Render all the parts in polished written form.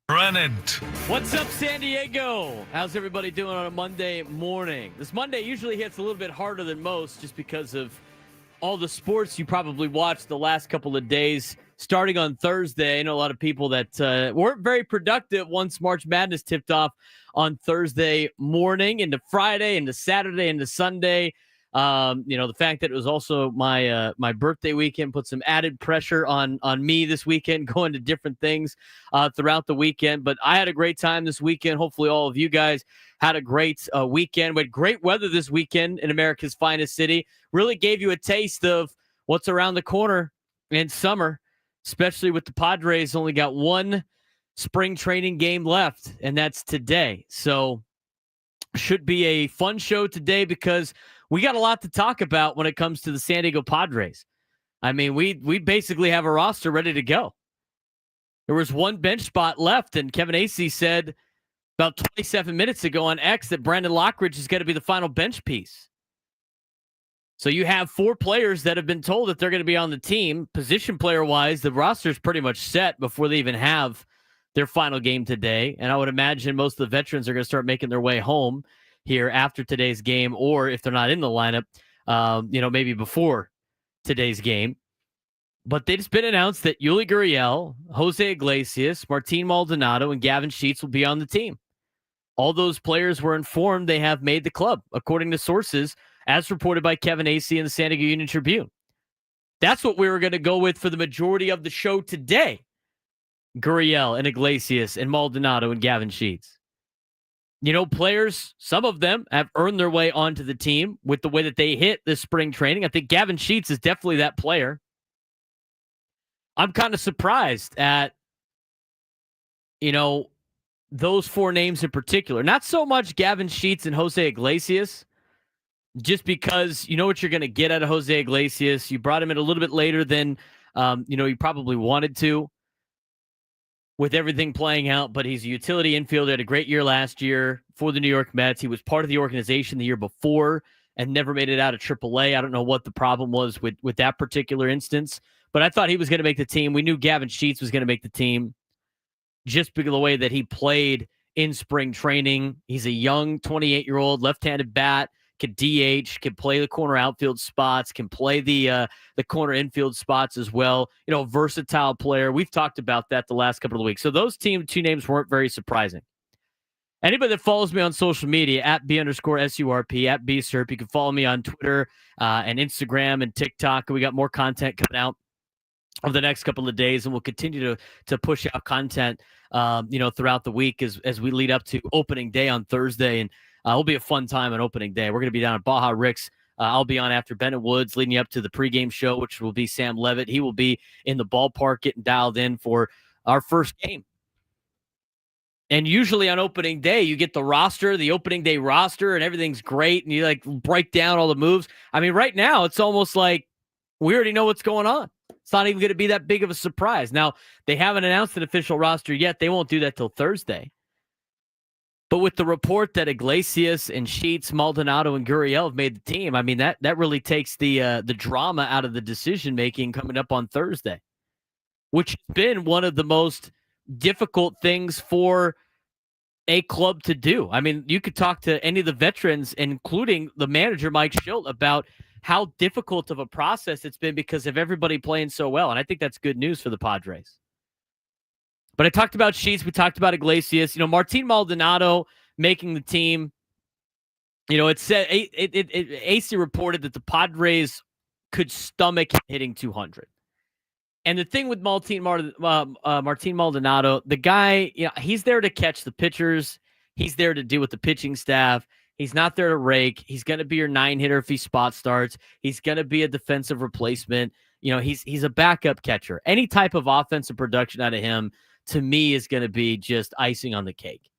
Surprenant. What's up, San Diego? How's everybody doing on a Monday morning? This Monday usually hits a little bit harder than most just because of all the sports you probably watched the last couple of days. Starting on Thursday, I know a lot of people that weren't very productive once March Madness tipped off on Thursday morning into Friday, into Saturday, into Sunday. The fact that it was also my birthday weekend put some added pressure on me this weekend, going to different things throughout the weekend. But I had a great time this weekend. Hopefully all of you guys had a great weekend. We had great weather this weekend in America's finest city. Really gave you a taste of what's around the corner in summer, especially with the Padres only got one spring training game left, and that's today. So should be a fun show today because we got a lot to talk about when it comes to the San Diego Padres. I mean, we basically have a roster ready to go. There was one bench spot left, and Kevin Acee said about 27 minutes ago on X that Brandon Lockridge is going to be the final bench piece. So you have four players that have been told that they're going to be on the team. Position player-wise, the roster is pretty much set before they even have their final game today. And I would imagine most of the veterans are going to start making their way home here after today's game, or if they're not in the lineup, maybe before today's game. But it's been announced that Yuli Gurriel, José Iglesias, Martín Maldonado, and Gavin will be on the team. All those players were informed they have made the club, according to sources, as reported by Kevin Acee in the San Diego Union-Tribune. That's what we were going to go with for the majority of the show today. Gurriel and Iglesias and Maldonado and Gavin Sheets. You know, players, some of them have earned their way onto the team with the way that they hit this spring training. I think Gavin Sheets is definitely that player. I'm kind of surprised at, those four names in particular. Not so much Gavin Sheets and José Iglesias, just because you know what you're going to get out of José Iglesias. You brought him in a little bit later than, you probably wanted to, with everything playing out, but he's a utility infielder. Had a great year last year for the New York Mets. He was part of the organization the year before and never made it out of AAA. I don't know what the problem was with that particular instance, but I thought he was going to make the team. We knew Gavin Sheets was going to make the team just because of the way that he played in spring training. He's a young 28-year-old left-handed bat, can DH, can play the corner outfield spots, can play the corner infield spots as well. Versatile player. We've talked about that the last couple of weeks. So those two names weren't very surprising. Anybody that follows me on social media, at @B_SURP, at BSURP, you can follow me on Twitter and Instagram and TikTok. We got more content coming out over the next couple of days, and we'll continue to push out content, throughout the week as we lead up to opening day on Thursday. And it'll be a fun time on opening day. We're going to be down at Baja Rick's. I'll be on after Bennett Woods, leading up to the pregame show, which will be Sam Levitt. He will be in the ballpark getting dialed in for our first game. And usually on opening day, you get the opening day roster, and everything's great, and you break down all the moves. I mean, right now, it's almost like we already know what's going on. It's not even going to be that big of a surprise. Now, they haven't announced an official roster yet. They won't do that till Thursday. But with the report that Iglesias and Sheets, Maldonado, and Gurriel have made the team, I mean, that really takes the drama out of the decision-making coming up on Thursday, which has been one of the most difficult things for a club to do. I mean, you could talk to any of the veterans, including the manager, Mike Schilt, about how difficult of a process it's been because of everybody playing so well. And I think that's good news for the Padres. But I talked about Sheets. We talked about Iglesias. Martín Maldonado making the team. It said AC reported that the Padres could stomach hitting 200. And the thing with Martín Maldonado, the guy, he's there to catch the pitchers. He's there to deal with the pitching staff. He's not there to rake. He's going to be your 9-hitter if he spot starts. He's going to be a defensive replacement. He's a backup catcher. Any type of offensive production out of him, to me, is going to be just icing on the cake.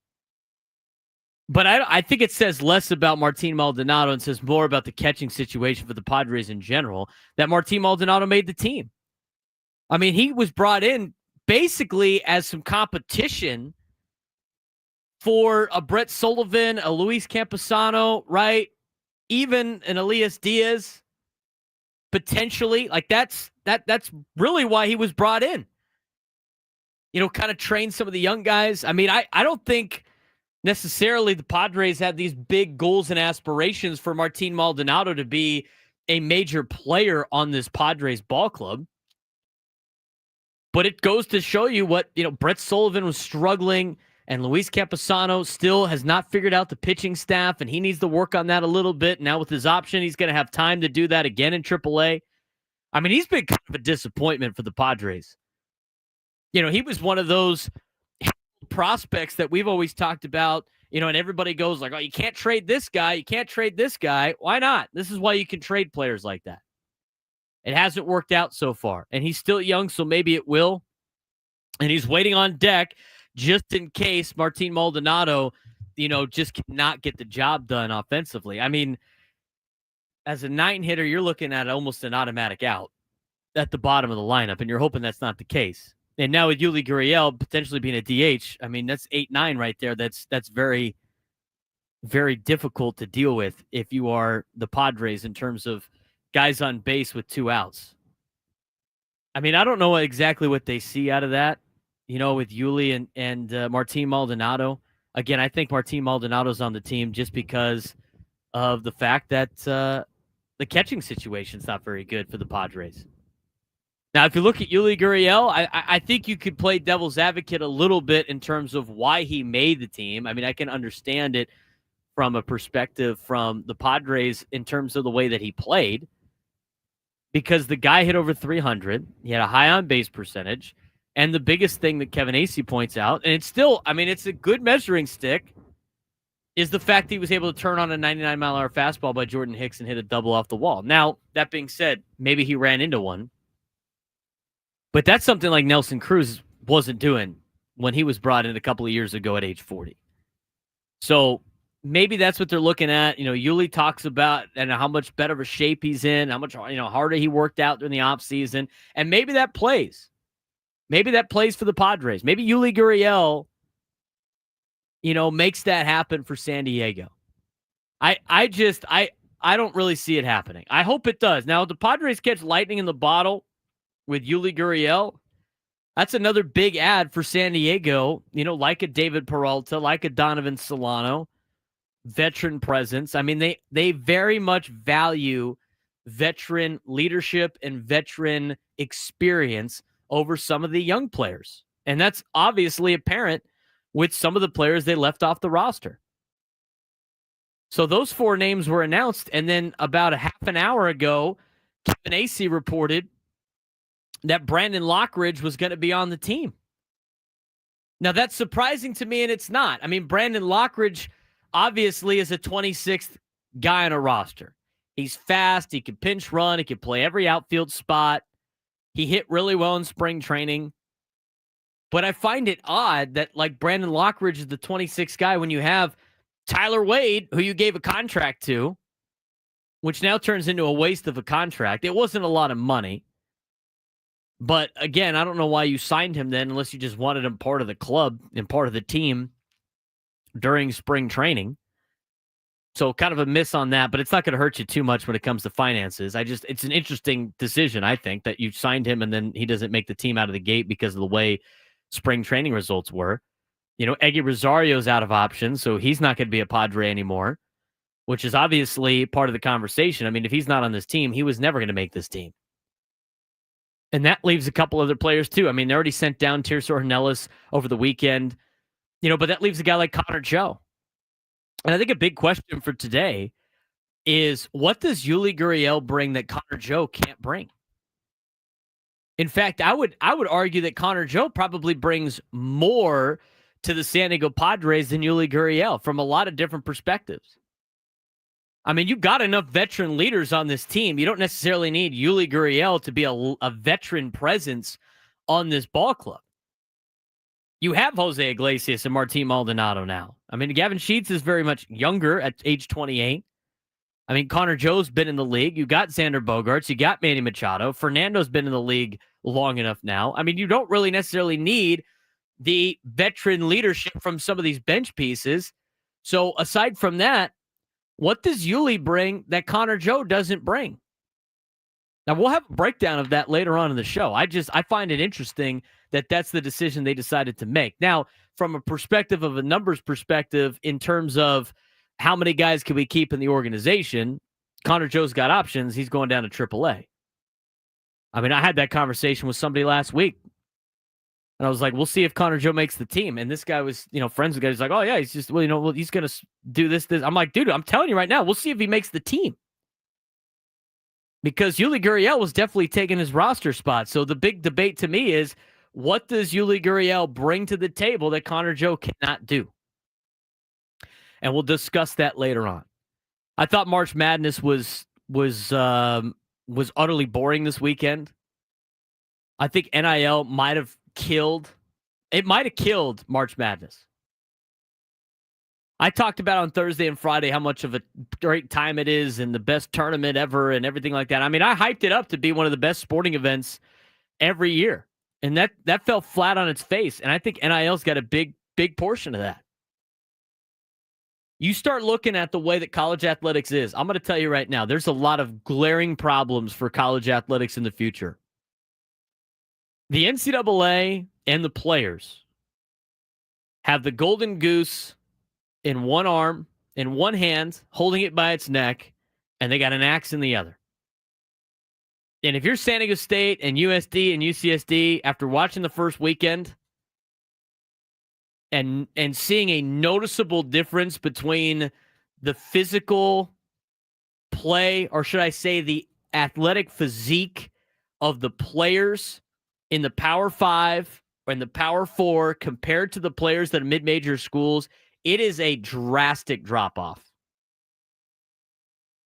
But I think it says less about Martín Maldonado and says more about the catching situation for the Padres in general, that Martín Maldonado made the team. I mean, he was brought in basically as some competition for a Brett Sullivan, a Luis Camposano, right? Even an Elias Diaz, potentially. That's really why he was brought in. kind of train some of the young guys. I mean, I don't think necessarily the Padres had these big goals and aspirations for Martín Maldonado to be a major player on this Padres ball club. But it goes to show you what, Brett Sullivan was struggling, and Luis Campusano still has not figured out the pitching staff, and he needs to work on that a little bit. Now with his option, he's going to have time to do that again in AAA. I mean, he's been kind of a disappointment for the Padres. He was one of those prospects that we've always talked about, and everybody goes like, oh, you can't trade this guy. You can't trade this guy. Why not? This is why you can trade players like that. It hasn't worked out so far, and he's still young, so maybe it will. And he's waiting on deck just in case Martín Maldonado, just cannot get the job done offensively. I mean, as a 9 hitter, you're looking at almost an automatic out at the bottom of the lineup, and you're hoping that's not the case. And now with Yuli Gurriel potentially being a DH, I mean, that's 8-9 right there. That's very, very difficult to deal with if you are the Padres in terms of guys on base with 2 outs. I mean, I don't know exactly what they see out of that, with Yuli and Martín Maldonado. Again, I think Martín Maldonado's on the team just because of the fact that the catching situation's not very good for the Padres. Now, if you look at Yuli Gurriel, I think you could play devil's advocate a little bit in terms of why he made the team. I mean, I can understand it from a perspective from the Padres in terms of the way that he played, because the guy hit over 300. He had a high on-base percentage. And the biggest thing that Kevin Acee points out, and it's still, I mean, it's a good measuring stick, is the fact that he was able to turn on a 99-mile-an-hour fastball by Jordan Hicks and hit a double off the wall. Now, that being said, maybe he ran into one. But that's something like Nelson Cruz wasn't doing when he was brought in a couple of years ago at age 40. So maybe that's what they're looking at. Yuli talks about and how much better of a shape he's in, how much harder he worked out during the offseason. And maybe that plays. Maybe that plays for the Padres. Maybe Yuli Gurriel, makes that happen for San Diego. I don't really see it happening. I hope it does. Now, if the Padres catch lightning in the bottle with Yuli Gurriel, that's another big ad for San Diego, like a David Peralta, like a Donovan Solano, veteran presence. I mean, they very much value veteran leadership and veteran experience over some of the young players. And that's obviously apparent with some of the players they left off the roster. So those 4 names were announced, and then about a half an hour ago, Kevin Acee reported that Brandon Lockridge was going to be on the team. Now, that's surprising to me, and it's not. I mean, Brandon Lockridge obviously is a 26th guy on a roster. He's fast. He can pinch run. He can play every outfield spot. He hit really well in spring training. But I find it odd that, Brandon Lockridge is the 26th guy when you have Tyler Wade, who you gave a contract to, which now turns into a waste of a contract. It wasn't a lot of money. But, again, I don't know why you signed him then unless you just wanted him part of the club and part of the team during spring training. So kind of a miss on that, but it's not going to hurt you too much when it comes to finances. It's an interesting decision, I think, that you signed him and then he doesn't make the team out of the gate because of the way spring training results were. Eggy Rosario's out of options, so he's not going to be a Padre anymore, which is obviously part of the conversation. I mean, if he's not on this team, he was never going to make this team. And that leaves a couple other players too. I mean, they already sent down Tirso Ornelas over the weekend, but that leaves a guy like Connor Joe. And I think a big question for today is, what does Yuli Gurriel bring that Connor Joe can't bring? In fact, I would argue that Connor Joe probably brings more to the San Diego Padres than Yuli Gurriel from a lot of different perspectives. I mean, you've got enough veteran leaders on this team. You don't necessarily need Yuli Gurriel to be a veteran presence on this ball club. You have José Iglesias and Martín Maldonado now. I mean, Gavin Sheets is very much younger at age 28. I mean, Connor Joe's been in the league. You got Xander Bogaerts. You got Manny Machado. Fernando's been in the league long enough now. I mean, you don't really necessarily need the veteran leadership from some of these bench pieces. So aside from that, what does Yuli bring that Connor Joe doesn't bring? Now, we'll have a breakdown of that later on in the show. I find it interesting that that's the decision they decided to make. Now, from a perspective of a numbers perspective, in terms of how many guys can we keep in the organization, Connor Joe's got options. He's going down to AAA. I mean, I had that conversation with somebody last week. And I was like, we'll see if Connor Joe makes the team. And this guy was, friends with the guy. He's like, oh, yeah, he's just, he's going to do this. I'm like, dude, I'm telling you right now, we'll see if he makes the team. Because Yuli Gurriel was definitely taking his roster spot. So the big debate to me is, what does Yuli Gurriel bring to the table that Connor Joe cannot do? And we'll discuss that later on. I thought March Madness was utterly boring this weekend. I think NIL might have killed March Madness. I talked about on Thursday and Friday how much of a great time it is and the best tournament ever and everything like that. I mean, I hyped it up to be one of the best sporting events every year. And that fell flat on its face. And I think NIL's got a big portion of that. You start looking at the way that college athletics is. I'm going to tell you right now, there's a lot of glaring problems for college athletics in the future. The NCAA and the players have the golden goose in one arm, in one hand, holding it by its neck, and they got an axe in the other. And if you're San Diego State and USD and UCSD, after watching the first weekend and seeing a noticeable difference between the physical play, or should I say the athletic physique of the players in the Power 5 or in the Power 4 compared to the players that are mid-major schools, it is a drastic drop-off.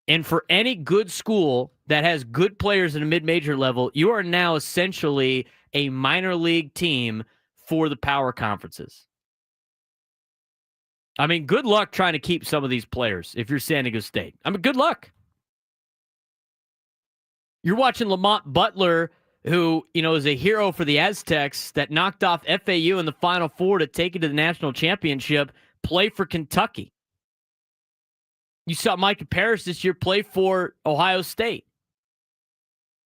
And for any good school that has good players at a mid-major level, you are now essentially a minor league team for the power conferences. I mean, good luck trying to keep some of these players if you're San Diego State. I mean, good luck. You're watching Lamont Butler, who, is a hero for the Aztecs that knocked off FAU in the Final Four to take it to the national championship, play for Kentucky. You saw Micah Parrish this year play for Ohio State.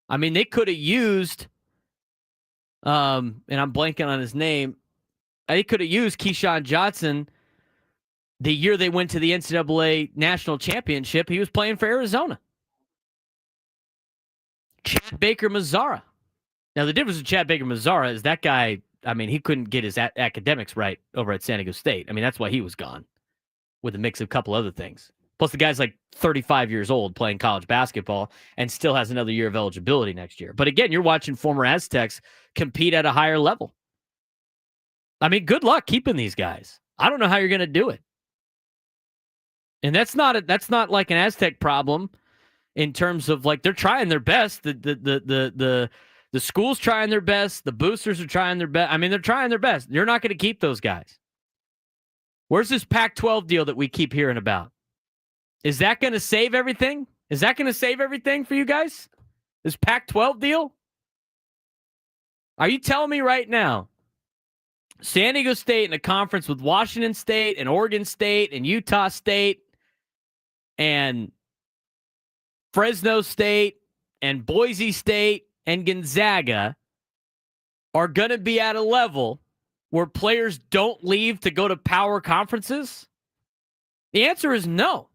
I mean, they could have used, and I'm blanking on his name, they could have used Keyshawn Johnson the year they went to the NCAA national championship. He was playing for Arizona. Chad Baker-Mazara. Now, the difference with Chad Baker-Mazara is that guy, I mean, he couldn't get his academics right over at San Diego State. I mean, that's why he was gone, with a mix of a couple other things. Plus, the guy's like 35 years old playing college basketball and still has another year of eligibility next year. But again, you're watching former Aztecs compete at a higher level. I mean, good luck keeping these guys. I don't know how you're going to do it. And that's not like an Aztec problem in terms of, like, they're trying their best. The school's trying their best. The boosters are trying their best. I mean, they're trying their best. You're not going to keep those guys. Where's this Pac-12 deal that we keep hearing about? Is that going to save everything? Is that going to save everything for you guys? This Pac-12 deal? Are you telling me right now, San Diego State in a conference with Washington State and Oregon State and Utah State and Fresno State and Boise State and Gonzaga are going to be at a level where players don't leave to go to power conferences? The answer is no.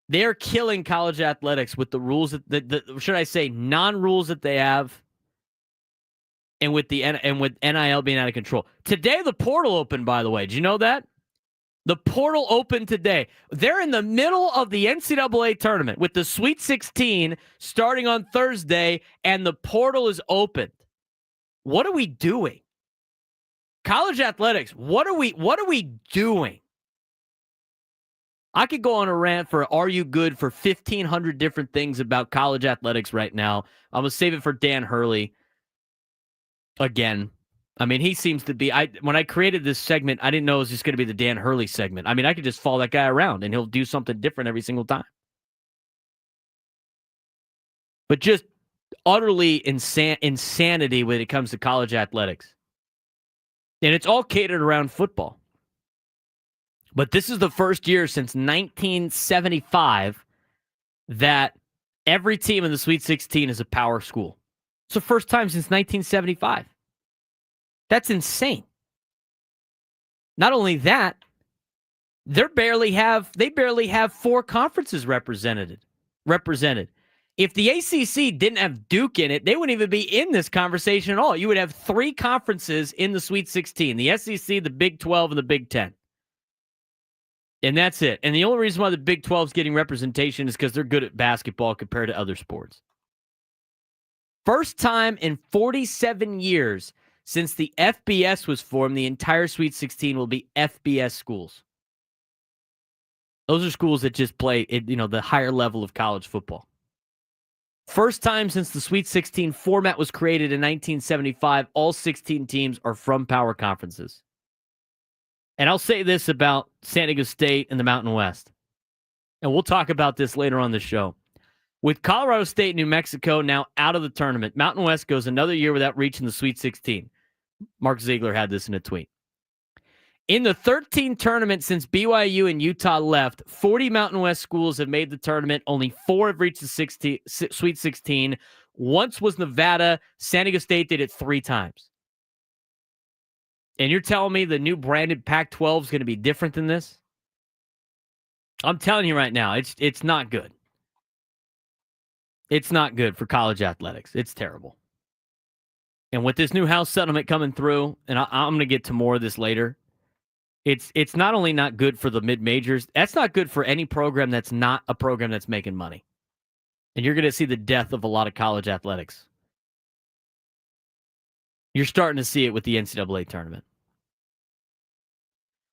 They're killing college athletics with the rules that should I say non-rules that they have, and with NIL being out of control. Today the portal opened, by the way. Did you know that? The portal opened today. They're in the middle of the NCAA tournament with the Sweet 16 starting on Thursday, and the portal is opened. What are we doing? College athletics, what are we doing? I could go on a rant for Are You Good for 1,500 different things about college athletics right now. I'm going to save it for Dan Hurley again. I mean, he seems to be, when I created this segment, I didn't know it was just going to be the Dan Hurley segment. I mean, I could just follow that guy around and he'll do something different every single time. But just utterly insanity when it comes to college athletics. And it's all catered around football. But this is the first year since 1975 that every team in the Sweet 16 is a power school. It's the first time since 1975. That's insane. Not only that, they barely have 4 conferences represented. If the ACC didn't have Duke in it, they wouldn't even be in this conversation at all. You would have 3 conferences in the Sweet 16, the SEC, the Big 12, and the Big 10. And that's it. And the only reason why the Big 12 is getting representation is because they're good at basketball compared to other sports. First time in 47 years since the FBS was formed, the entire Sweet 16 will be FBS schools. Those are schools that just play, the higher level of college football. First time since the Sweet 16 format was created in 1975, all 16 teams are from power conferences. And I'll say this about San Diego State and the Mountain West, and we'll talk about this later on the show. With Colorado State and New Mexico now out of the tournament, Mountain West goes another year without reaching the Sweet 16. Mark Ziegler had this in a tweet. In the 13 tournaments since BYU and Utah left, 40 Mountain West schools have made the tournament. Only 4 have reached the Sweet 16. Once was Nevada. San Diego State did it 3 times. And you're telling me the new branded Pac-12 is going to be different than this? I'm telling you right now, it's not good. It's not good for college athletics. It's terrible. And with this new House settlement coming through, and I'm going to get to more of this later, it's not only not good for the mid-majors, that's not good for any program that's not a program that's making money. And you're going to see the death of a lot of college athletics. You're starting to see it with the NCAA tournament.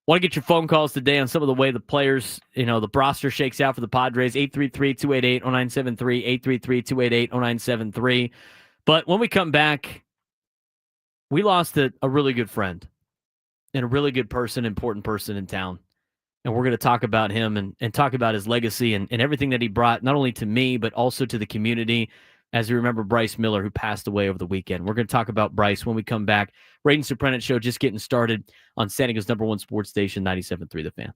Want to get your phone calls today on some of the way the players, the roster shakes out for the Padres, 833-288-0973, 833-288-0973. But when we come back, we lost a really good friend and a really good person, important person in town. And we're going to talk about him and talk about his legacy and everything that he brought, not only to me, but also to the community. As you remember, Bryce Miller, who passed away over the weekend. We're going to talk about Bryce when we come back. Braden Surprenant Show just getting started on San Diego's #1 sports station, 97.3 The Fan.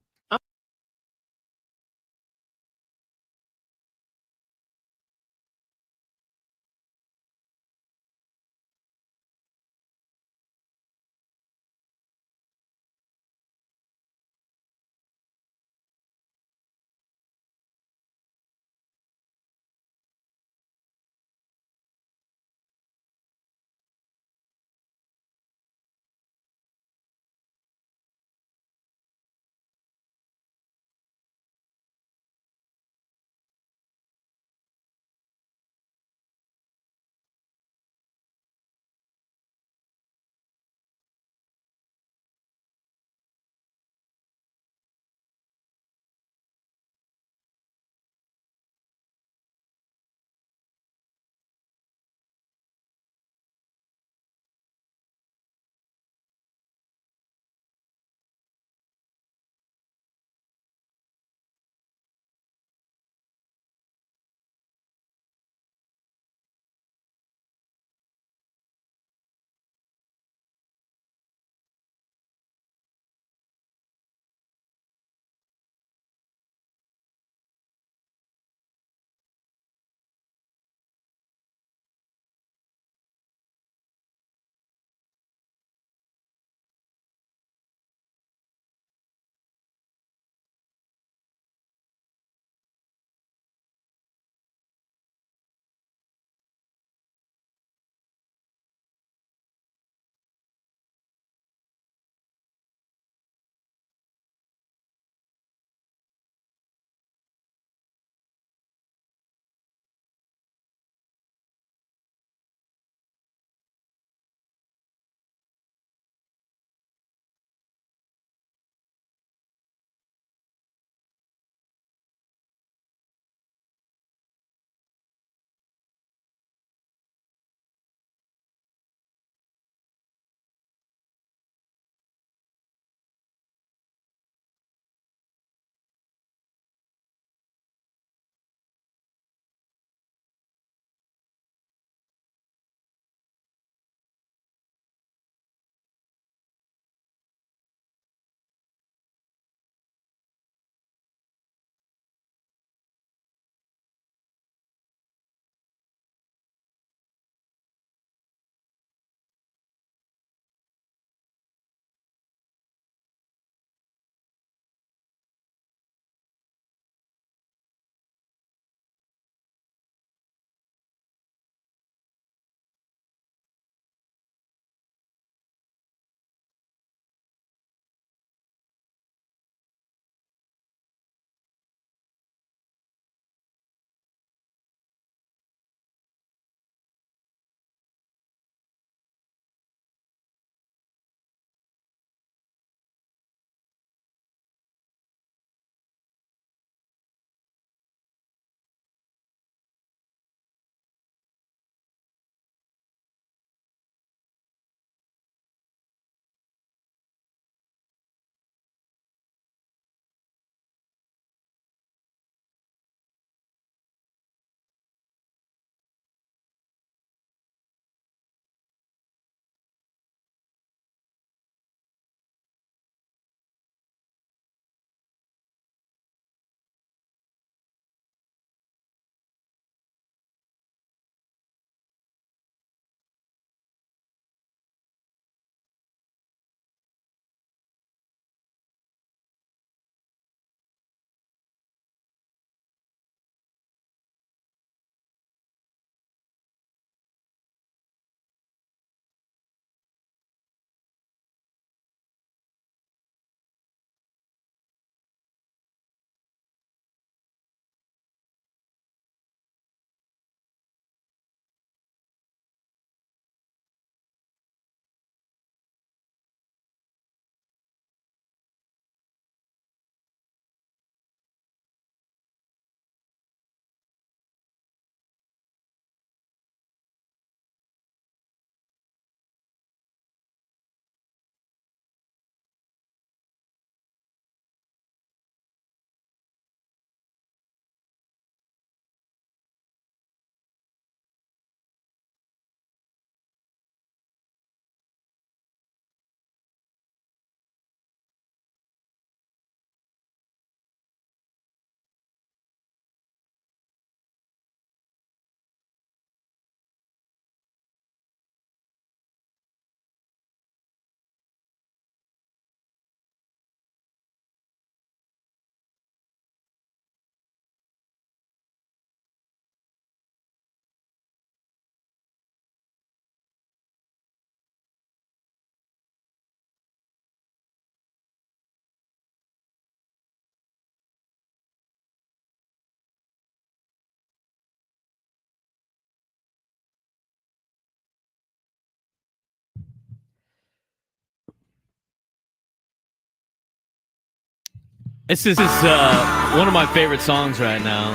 This is one of my favorite songs right now,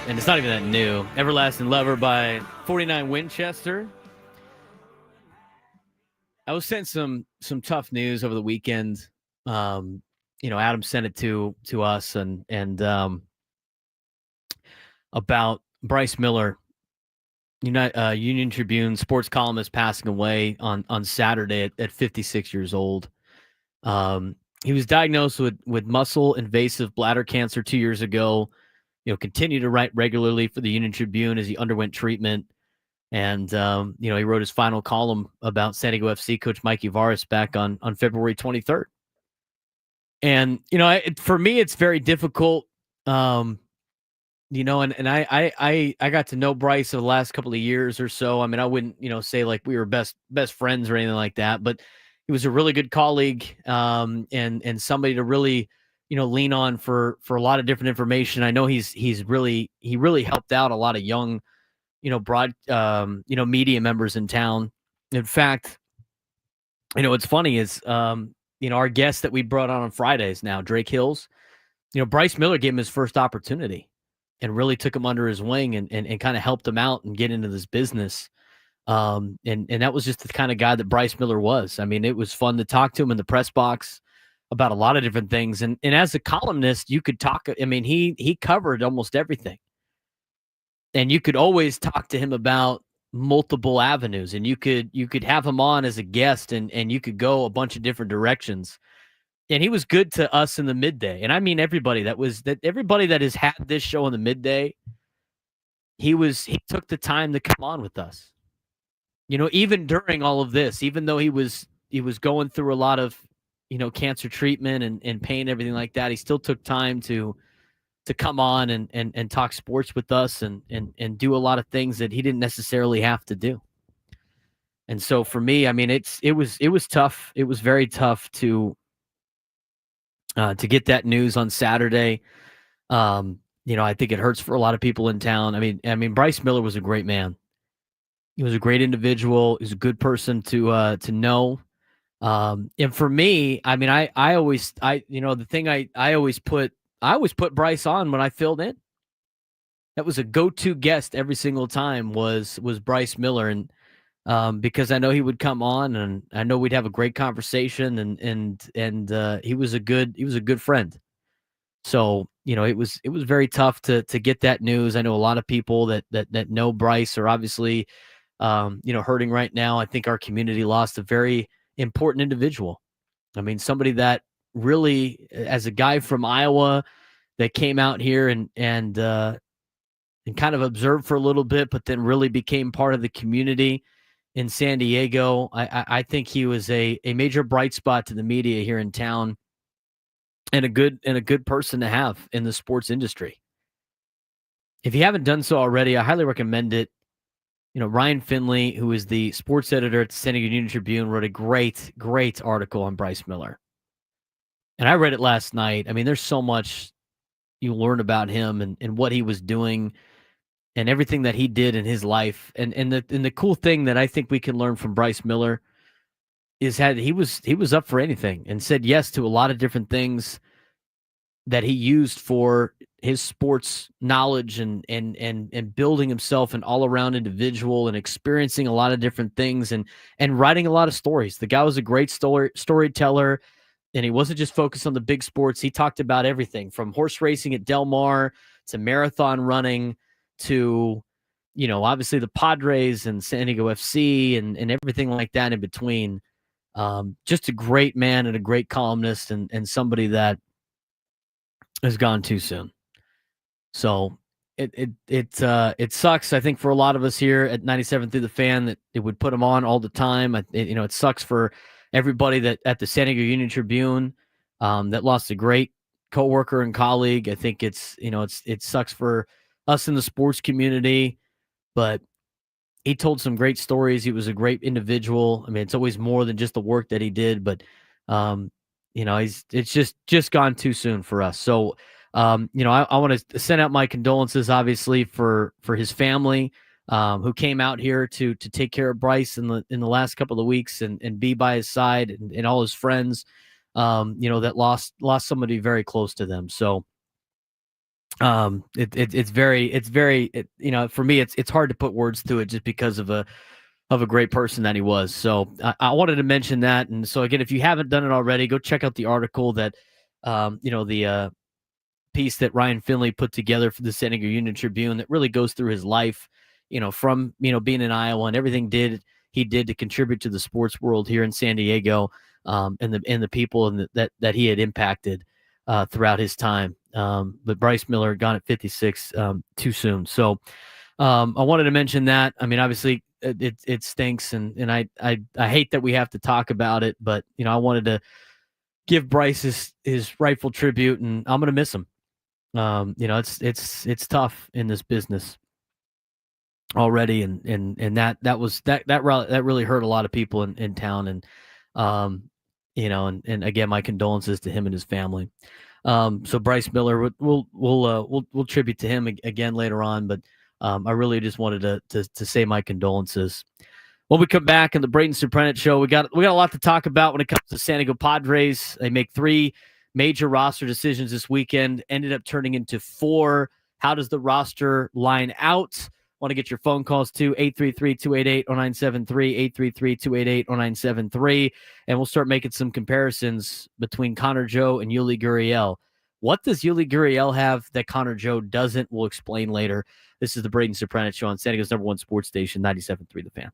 and it's not even that new. Everlasting Lover by 49 Winchester. I was sent some tough news over the weekend. Adam sent it to us and about Bryce Miller, Union Tribune sports columnist, passing away on Saturday at 56 years old. He was diagnosed with muscle invasive bladder cancer 2 years ago. Continued to write regularly for the Union Tribune as he underwent treatment. And, he wrote his final column about San Diego FC coach Mike Yvaris back on February 23rd. And, for me, it's very difficult, and I got to know Bryce over the last couple of years or so. I mean, I wouldn't, say like we were best friends or anything like that, but he was a really good colleague, and somebody to really, lean on for a lot of different information. I know he really helped out a lot of young, media members in town. In fact, what's funny is, our guest that we brought on Fridays now, Drake Hills, Bryce Miller gave him his first opportunity and really took him under his wing and kind of helped him out and get into this business. And that was just the kind of guy that Bryce Miller was. I mean, it was fun to talk to him in the press box about a lot of different things. And as a columnist, you could talk. I mean, he covered almost everything. And you could always talk to him about multiple avenues, and you could have him on as a guest, and you could go a bunch of different directions. And he was good to us in the midday. And I mean, everybody that has had this show in the midday, he took the time to come on with us. Even during all of this, even though he was going through a lot of, cancer treatment and pain, everything like that, he still took time to come on and talk sports with us and do a lot of things that he didn't necessarily have to do. And so for me, I mean, it was tough. It was very tough to get that news on Saturday. I think it hurts for a lot of people in town. I mean, Bryce Miller was a great man. He was a great individual. He was a good person to know. And for me, I mean, I always put Bryce on when I filled in. That was a go-to guest every single time was Bryce Miller. And because I know he would come on and I know we'd have a great conversation and he was a good friend. So, it was very tough to get that news. I know a lot of people that know Bryce are obviously, hurting right now. I think our community lost a very important individual. I mean, somebody that really, as a guy from Iowa that came out here and kind of observed for a little bit, but then really became part of the community in San Diego. I think he was a major bright spot to the media here in town, and a good person to have in the sports industry. If you haven't done so already, I highly recommend it. Ryan Finley, who is the sports editor at the San Diego Union Tribune, wrote a great article on Bryce Miller. And I read it last night. I mean, there's so much you learn about him and what he was doing and everything that he did in his life. And the cool thing that I think we can learn from Bryce Miller is that he was up for anything and said yes to a lot of different things that he used for his sports knowledge and building himself an all-around individual and experiencing a lot of different things and writing a lot of stories. The guy was a great storyteller, and he wasn't just focused on the big sports. He talked about everything from horse racing at Del Mar to marathon running to, obviously the Padres and San Diego FC and everything like that in between. Just a great man and a great columnist and somebody that has gone too soon. So it sucks, I think, for a lot of us here at 97 Through the Fan that it would put him on all the time. It sucks for everybody that at the San Diego Union Tribune that lost a great coworker and colleague. I think it sucks for us in the sports community, but he told some great stories. He was a great individual. I mean, it's always more than just the work that he did, but it's just gone too soon for us. So, I want to send out my condolences, obviously, for his family, who came out here to take care of Bryce in the last couple of weeks and be by his side and all his friends. that lost somebody very close to them. So it's very for me it's hard to put words to it just because of a great person that he was. So I wanted to mention that. And so again, if you haven't done it already, go check out the article that the piece that Ryan Finley put together for the San Diego Union Tribune that really goes through his life, from being in Iowa and everything he did to contribute to the sports world here in San Diego, and the people that he had impacted throughout his time. But Bryce Miller gone at 56 too soon. So I wanted to mention that. I mean, obviously it stinks, and I hate that we have to talk about it, but I wanted to give Bryce his rightful tribute, and I'm gonna miss him. It's tough in this business already, and that really hurt a lot of people in town, and and again, my condolences to him and his family. So Bryce Miller, we'll tribute to him again later on, but I really just wanted to say my condolences. When we come back on the Braden Surprenant Show, we got a lot to talk about when it comes to San Diego Padres. They make 3 major roster decisions this weekend, ended up turning into 4. How does the roster line out? Want to get your phone calls to 833-288-0973, 833-288-0973, and we'll start making some comparisons between Connor Joe and Yuli Gurriel. What does Yuli Gurriel have that Connor Joe doesn't? We'll explain later. This is the Braden Surprenant Show on San Diego's #1 sports station, 97.3 The Fan.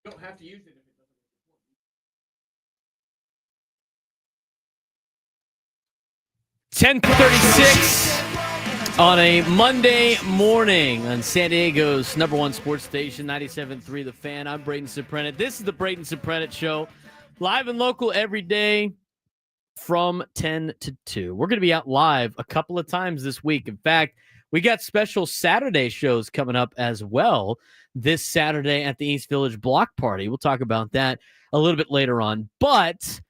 don't have to use it if it doesn't. 10:36 on a Monday morning on San Diego's #1 sports station, 97.3 The Fan. I'm Braden Surprenant. This is the Braden Surprenant Show, live and local every day from 10 to 2. We're going to be out live a couple of times this week. In fact, we got special Saturday shows coming up as well this Saturday at the East Village Block Party. We'll talk about that a little bit later on. But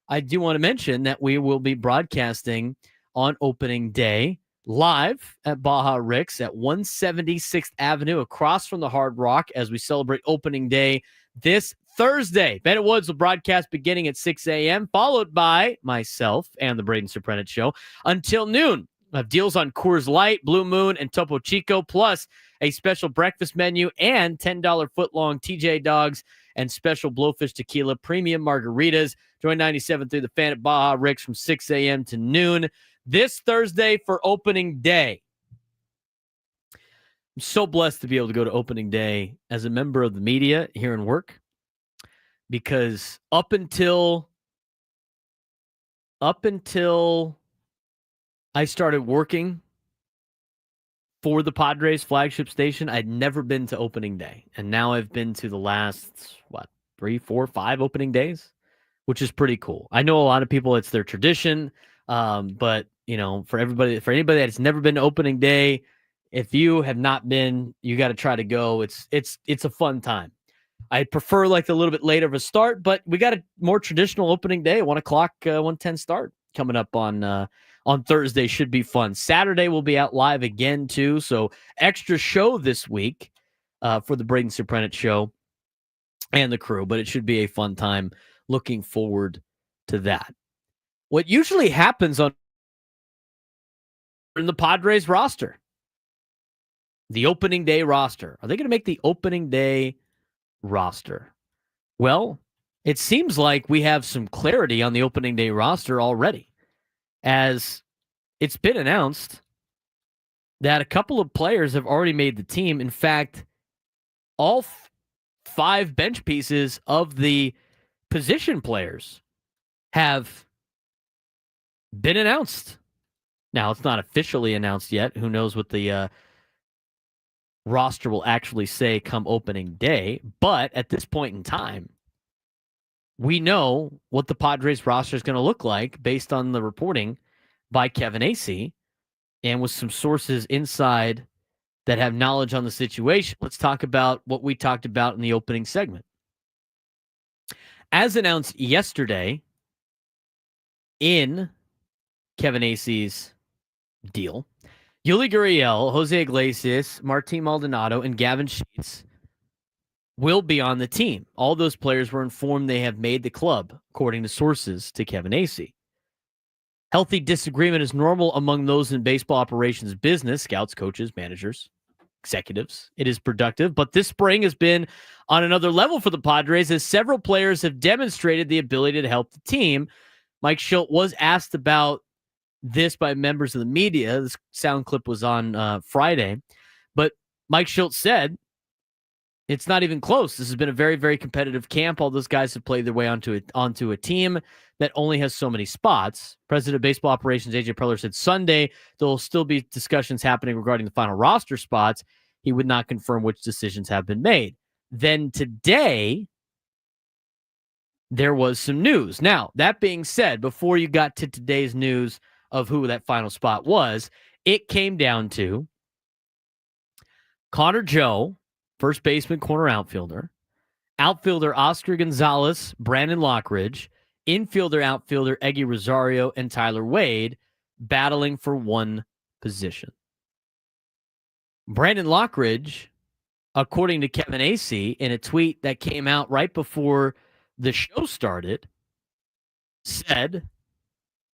I do want to mention that we will be broadcasting on opening day live at Baja Rick's at 176th Avenue across from the Hard Rock as we celebrate opening day this Thursday. Bennett Woods will broadcast beginning at 6 a.m., followed by myself and the Braden Surprenant Show until noon. We'll have deals on Coors Light, Blue Moon, and Topo Chico, plus a special breakfast menu and $10 foot-long TJ Dogs and special Blowfish Tequila premium margaritas. Join 97 through the Fan at Baja Rick's from 6 a.m. to noon this Thursday for opening day. I'm so blessed to be able to go to opening day as a member of the media here in work, because up until I started working for the Padres flagship station, I'd never been to opening day. And now I've been to the last, 3, 4, 5 opening days, which is pretty cool. I know a lot of people, it's their tradition. But for anybody that's never been to opening day, if you have not been, you got to try to go. It's a fun time. I prefer like a little bit later of a start, but we got a more traditional opening day, 1 o'clock, 1:10 start coming up on Thursday. Should be fun. Saturday we'll be out live again too. So extra show this week for the Braden Surprenant Show and the crew, but it should be a fun time. Looking forward to that. What usually happens in the Padres roster, the opening day roster. Are they going to make the opening day roster? Well, it seems like we have some clarity on the opening day roster already, as it's been announced that a couple of players have already made the team. In fact, all 5 bench pieces of the position players have been announced. Now, it's not officially announced yet. Who knows what the roster will actually say come opening day. But at this point in time, we know what the Padres roster is going to look like based on the reporting by Kevin Acee and with some sources inside that have knowledge on the situation. Let's talk about what we talked about in the opening segment. As announced yesterday in Kevin Acee's deal, Yuli Gurriel, José Iglesias, Martín Maldonado, and Gavin will be on the team. All those players were informed they have made the club, according to sources to Kevin Acee. Healthy disagreement is normal among those in baseball operations business, scouts, coaches, managers, executives. It is productive, but this spring has been on another level for the Padres as several players have demonstrated the ability to help the team. Mike Shildt was asked about this by members of the media. This sound clip was on Friday, but Mike Shildt said, it's not even close. This has been a very, very competitive camp. All those guys have played their way onto a team that only has so many spots. President of Baseball Operations, AJ Preller, said Sunday there will still be discussions happening regarding the final roster spots. He would not confirm which decisions have been made. Then today, there was some news. Now, that being said, before you got to today's news of who that final spot was, it came down to Connor Joe, first baseman, corner outfielder Oscar Gonzalez, Brandon Lockridge, infielder, outfielder Eggy Rosario, and Tyler Wade battling for one position. Brandon Lockridge, according to Kevin Acee, in a tweet that came out right before the show started, said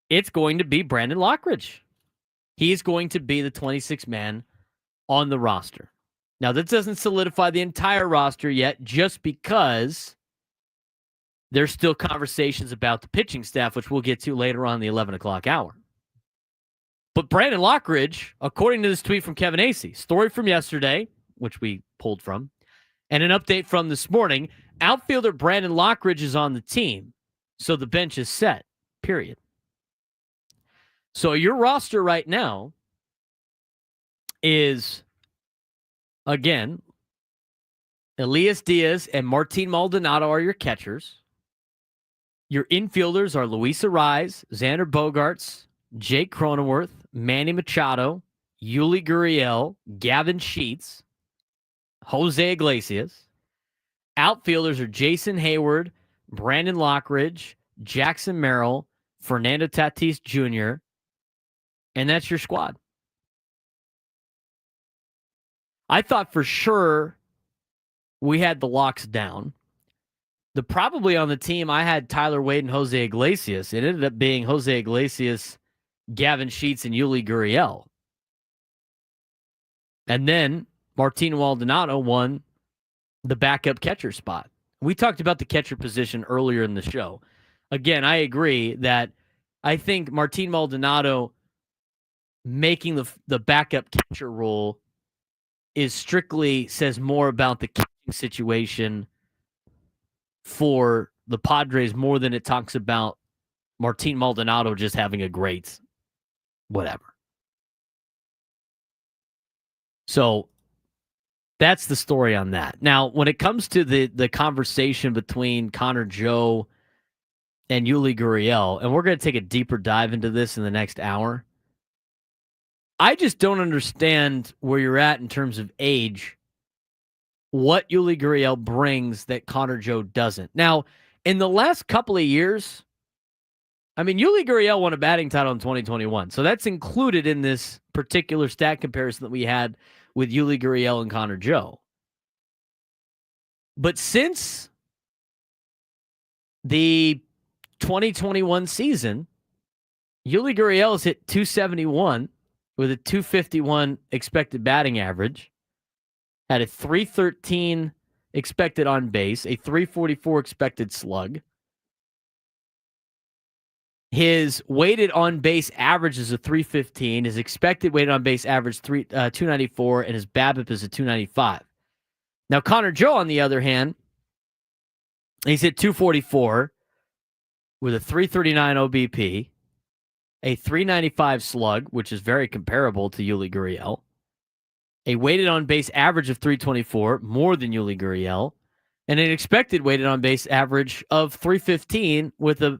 it's going to be Brandon Lockridge. He's going to be the 26th man on the roster. Now, that doesn't solidify the entire roster yet, just because there's still conversations about the pitching staff, which we'll get to later on the 11 o'clock hour. But Brandon Lockridge, according to this tweet from Kevin Acee, story from yesterday, which we pulled from, and an update from this morning, Outfielder Brandon Lockridge is on the team, so the bench is set, period. So your roster right now is, again, Elias Diaz and Martín Maldonado are your catchers. Your infielders are Luis Arraez, Xander Bogaerts, Jake Cronenworth, Manny Machado, Yuli Gurriel, Gavin Sheets, José Iglesias. Outfielders are Jason Hayward, Brandon Lockridge, Jackson Merrill, Fernando Tatis Jr., and that's your squad. I thought for sure we had the locks down. Probably on the team, I had Tyler Wade and José Iglesias. It ended up being José Iglesias, Gavin Sheets, and Yuli Gurriel. And then Martín Maldonado won the backup catcher spot. We talked about the catcher position earlier in the show. Again, I agree that I think Martín Maldonado making the backup catcher role says more about the catching situation for the Padres more than it talks about Martín Maldonado just having a great whatever. So that's the story on that. Now, when it comes to the conversation between Connor Joe and Yuli Gurriel, and we're going to take a deeper dive into this in the next hour, I just don't understand where you're at in terms of age, what Yuli Gurriel brings that Connor Joe doesn't. Now, in the last couple of years, I mean, Yuli Gurriel won a batting title in 2021, so that's included in this particular stat comparison that we had with Yuli Gurriel and Connor Joe. But since the 2021 season, Yuli Gurriel has hit 271 with a 251 expected batting average, had a 313 expected on base, a 344 expected slug. His weighted on base average is a 315. His expected weighted on base average 294, and his BABIP is a 295. Now, Connor Joe, on the other hand, he's hit 244 with a 339 OBP, a 395 slug, which is very comparable to Yuli Gurriel, a weighted on base average of 324, more than Yuli Gurriel, and an expected weighted on base average of 315 with a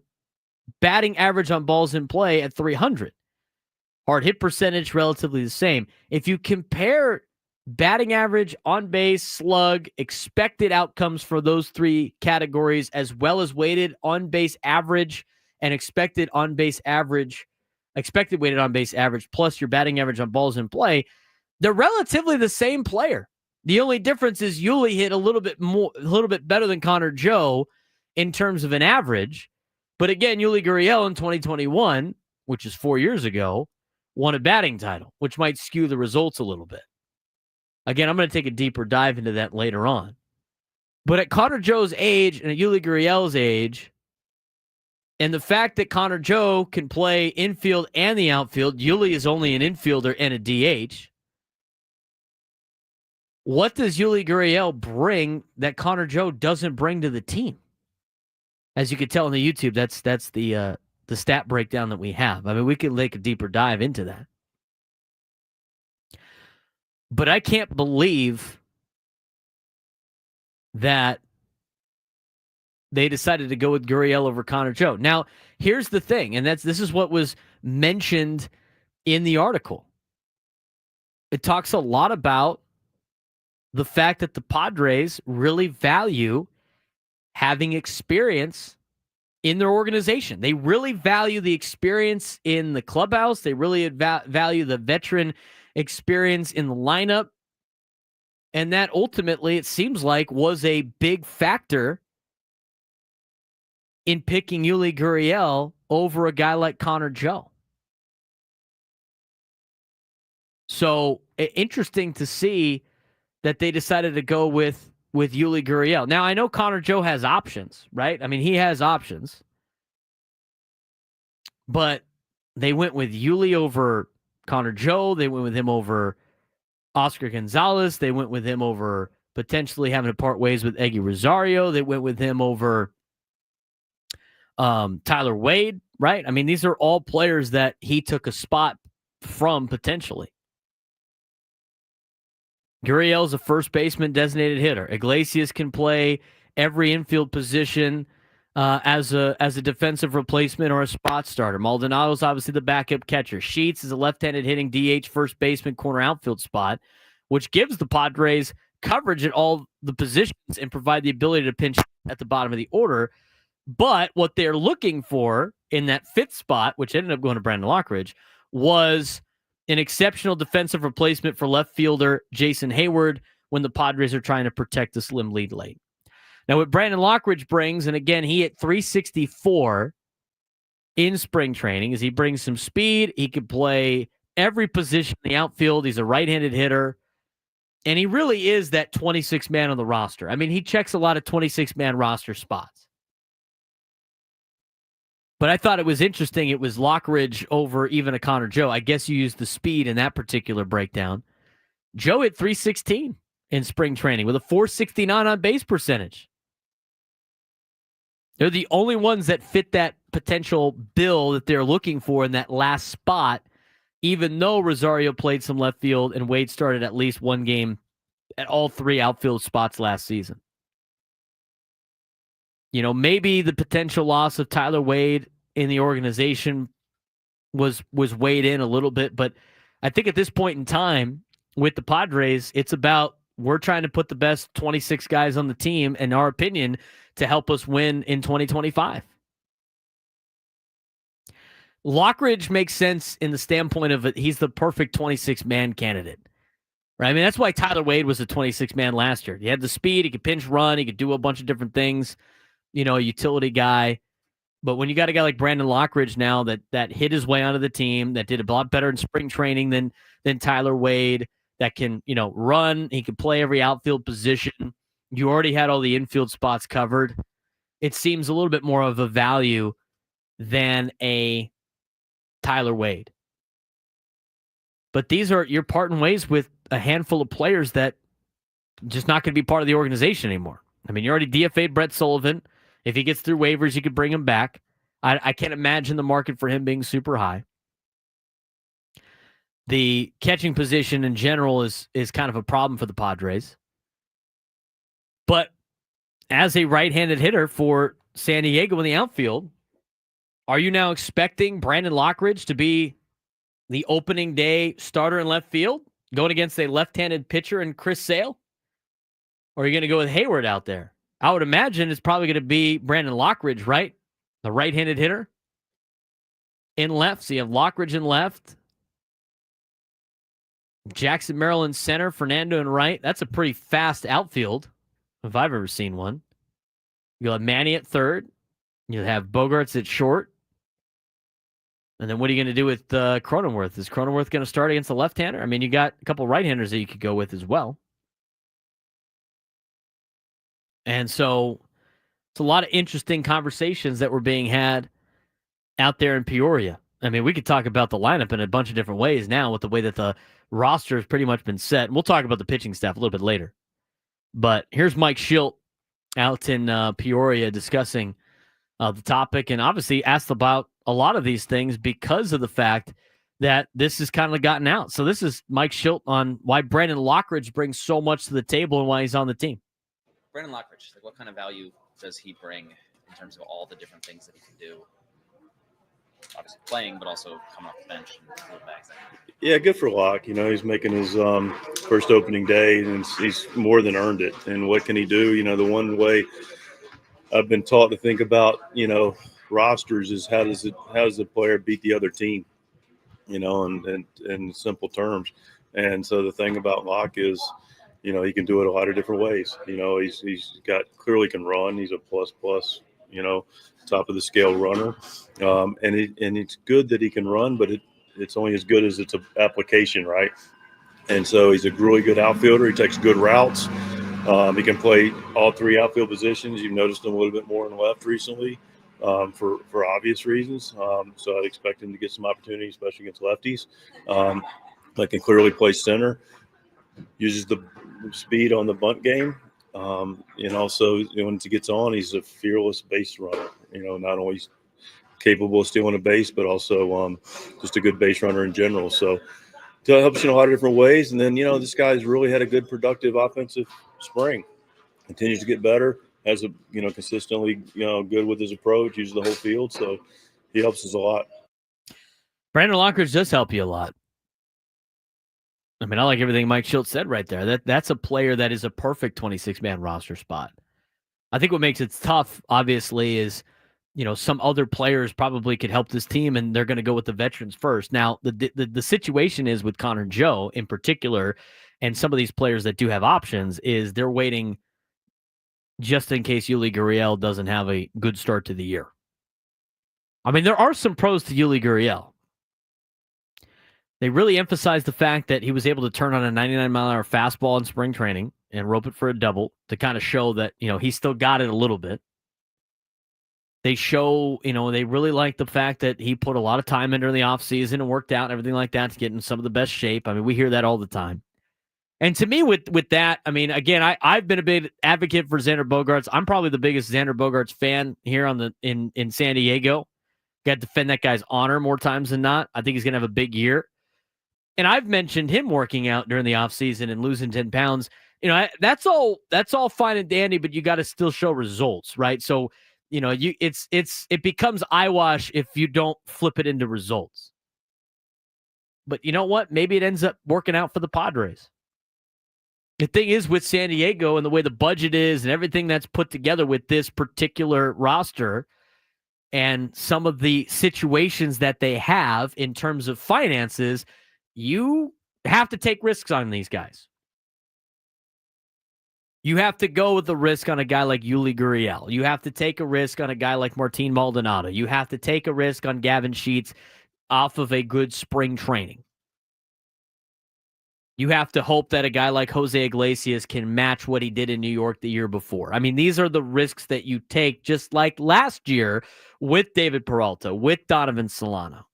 batting average on balls in play at 300. Hard hit percentage, relatively the same. If you compare batting average, on base, slug, expected outcomes for those three categories, as well as weighted on base average and expected on base average, expected weighted on base average, plus your batting average on balls in play, they're relatively the same player. The only difference is Yuli hit a little bit better than Connor Joe in terms of an average. But again, Yuli Gurriel in 2021, which is 4 years ago, won a batting title, which might skew the results a little bit. Again, I'm going to take a deeper dive into that later on. But at Connor Joe's age and at Yuli Gurriel's age, and the fact that Connor Joe can play infield and the outfield, Yuli is only an infielder and a DH. What does Yuli Gurriel bring that Connor Joe doesn't bring to the team? As you can tell on the YouTube, that's the stat breakdown that we have. I mean, we can take a deeper dive into that. But I can't believe that they decided to go with Gurriel over Connor Joe. Now, here's the thing, and this is what was mentioned in the article. It talks a lot about the fact that the Padres really value having experience in their organization. They really value the experience in the clubhouse. They really value the veteran experience in the lineup. And that ultimately, it seems like, was a big factor in picking Yuli Gurriel over a guy like Connor Joe. So interesting to see that they decided to go with Yuli Gurriel. Now, I know Connor Joe has options, right? I mean, he has options. But they went with Yuli over Connor Joe. They went with him over Oscar Gonzalez. They went with him over potentially having to part ways with Eggy Rosario. They went with him over Tyler Wade, right? I mean, these are all players that he took a spot from potentially. Gurriel is a first baseman designated hitter. Iglesias can play every infield position as a defensive replacement or a spot starter. Maldonado is obviously the backup catcher. Sheets is a left-handed hitting DH first baseman corner outfield spot, which gives the Padres coverage at all the positions and provide the ability to pinch at the bottom of the order. But what they're looking for in that fifth spot, which ended up going to Brandon Lockridge, was an exceptional defensive replacement for left fielder Jason Hayward when the Padres are trying to protect the slim lead late. Now, what Brandon Lockridge brings, and again, he hit 364 in spring training, is he brings some speed. He can play every position in the outfield. He's a right-handed hitter, and he really is that 26-man on the roster. I mean, he checks a lot of 26-man roster spots. But I thought it was interesting. It was Lockridge over even a Connor Joe. I guess you used the speed in that particular breakdown. Joe hit 316 in spring training with a 469 on base percentage. They're the only ones that fit that potential bill that they're looking for in that last spot, even though Rosario played some left field and Wade started at least one game at all three outfield spots last season. You know, maybe the potential loss of Tyler Wade in the organization was weighed in a little bit, but I think at this point in time with the Padres, it's about we're trying to put the best 26 guys on the team, in our opinion, to help us win in 2025. Lockridge makes sense in the standpoint of he's the perfect 26-man candidate. Right? I mean, that's why Tyler Wade was a 26-man last year. He had the speed, he could pinch run, he could do a bunch of different things. You know, a utility guy. But when you got a guy like Brandon Lockridge now that hit his way onto the team, that did a lot better in spring training than Tyler Wade, that can, you know, run, he can play every outfield position. You already had all the infield spots covered. It seems a little bit more of a value than a Tyler Wade. But you're parting ways with a handful of players that just not going to be part of the organization anymore. I mean, you already DFA'd Brett Sullivan. If he gets through waivers, you could bring him back. I can't imagine the market for him being super high. The catching position in general is kind of a problem for the Padres. But as a right-handed hitter for San Diego in the outfield, are you now expecting Brandon Lockridge to be the opening day starter in left field, going against a left-handed pitcher in Chris Sale? Or are you going to go with Hayward out there? I would imagine it's probably going to be Brandon Lockridge, right? The right-handed hitter in left. So you have Lockridge in left. Jackson Merrill in center. Fernando in right. That's a pretty fast outfield, if I've ever seen one. You'll have Manny at third. You'll have Bogarts at short. And then what are you going to do with Cronenworth? Is Cronenworth going to start against the left-hander? I mean, you got a couple right-handers that you could go with as well. And so it's a lot of interesting conversations that were being had out there in Peoria. I mean, we could talk about the lineup in a bunch of different ways now with the way that the roster has pretty much been set. And we'll talk about the pitching staff a little bit later. But here's Mike Schilt out in Peoria discussing the topic and obviously asked about a lot of these things because of the fact that this has kind of gotten out. So this is Mike Schilt on why Brandon Lockridge brings so much to the table and why he's on the team. Brandon Lockridge, like, what kind of value does he bring in terms of all the different things that he can do? Obviously playing, but also coming off the bench and little bags. Yeah, good for Lock. You know, he's making his first opening day, and he's more than earned it. And what can he do? You know, the one way I've been taught to think about, you know, rosters is how does the player beat the other team? You know, and in simple terms. And so the thing about Lock is, you know, he can do it a lot of different ways. You know, he's clearly can run. He's a plus, you know, top of the scale runner. And it's good that he can run, but it's only as good as its application, right? And so he's a really good outfielder. He takes good routes. He can play all three outfield positions. You've noticed him a little bit more in left recently for obvious reasons. So I'd expect him to get some opportunity, especially against lefties. But can clearly play center. Uses the speed on the bunt game. And also, when he gets on, he's a fearless base runner. Not only capable of stealing a base, but also just a good base runner in general. So it helps you in a lot of different ways. And then, this guy's really had a good, productive offensive spring. Continues to get better. Has a consistently good with his approach. Uses the whole field, so he helps us a lot. Brandon Lockridge does help you a lot. I mean, I like everything Mike Schultz said right there. That's a player that is a perfect 26-man roster spot. I think what makes it tough, obviously, is some other players probably could help this team, and they're going to go with the veterans first. Now, the situation is with Connor Joe in particular, and some of these players that do have options is they're waiting just in case Yuli Gurriel doesn't have a good start to the year. I mean, there are some pros to Yuli Gurriel. They really emphasized the fact that he was able to turn on a 99-mile-an-hour fastball in spring training and rope it for a double to kind of show that, he still got it a little bit. They show, they really like the fact that he put a lot of time into the offseason and worked out and everything like that to get in some of the best shape. I mean, we hear that all the time. And to me, with that, I mean, again, I've been a big advocate for Xander Bogaerts. I'm probably the biggest Xander Bogaerts fan here in San Diego. Got to defend that guy's honor more times than not. I think he's going to have a big year. And I've mentioned him working out during the offseason and losing 10 pounds. That's all fine and dandy, but you got to still show results, right? So, it becomes eyewash if you don't flip it into results. But you know what? Maybe it ends up working out for the Padres. The thing is with San Diego and the way the budget is and everything that's put together with this particular roster and some of the situations that they have in terms of finances, you have to take risks on these guys. You have to go with the risk on a guy like Yuli Gurriel. You have to take a risk on a guy like Martín Maldonado. You have to take a risk on Gavin Sheets off of a good spring training. You have to hope that a guy like José Iglesias can match what he did in New York the year before. I mean, these are the risks that you take, just like last year with David Peralta, with Donovan Solano.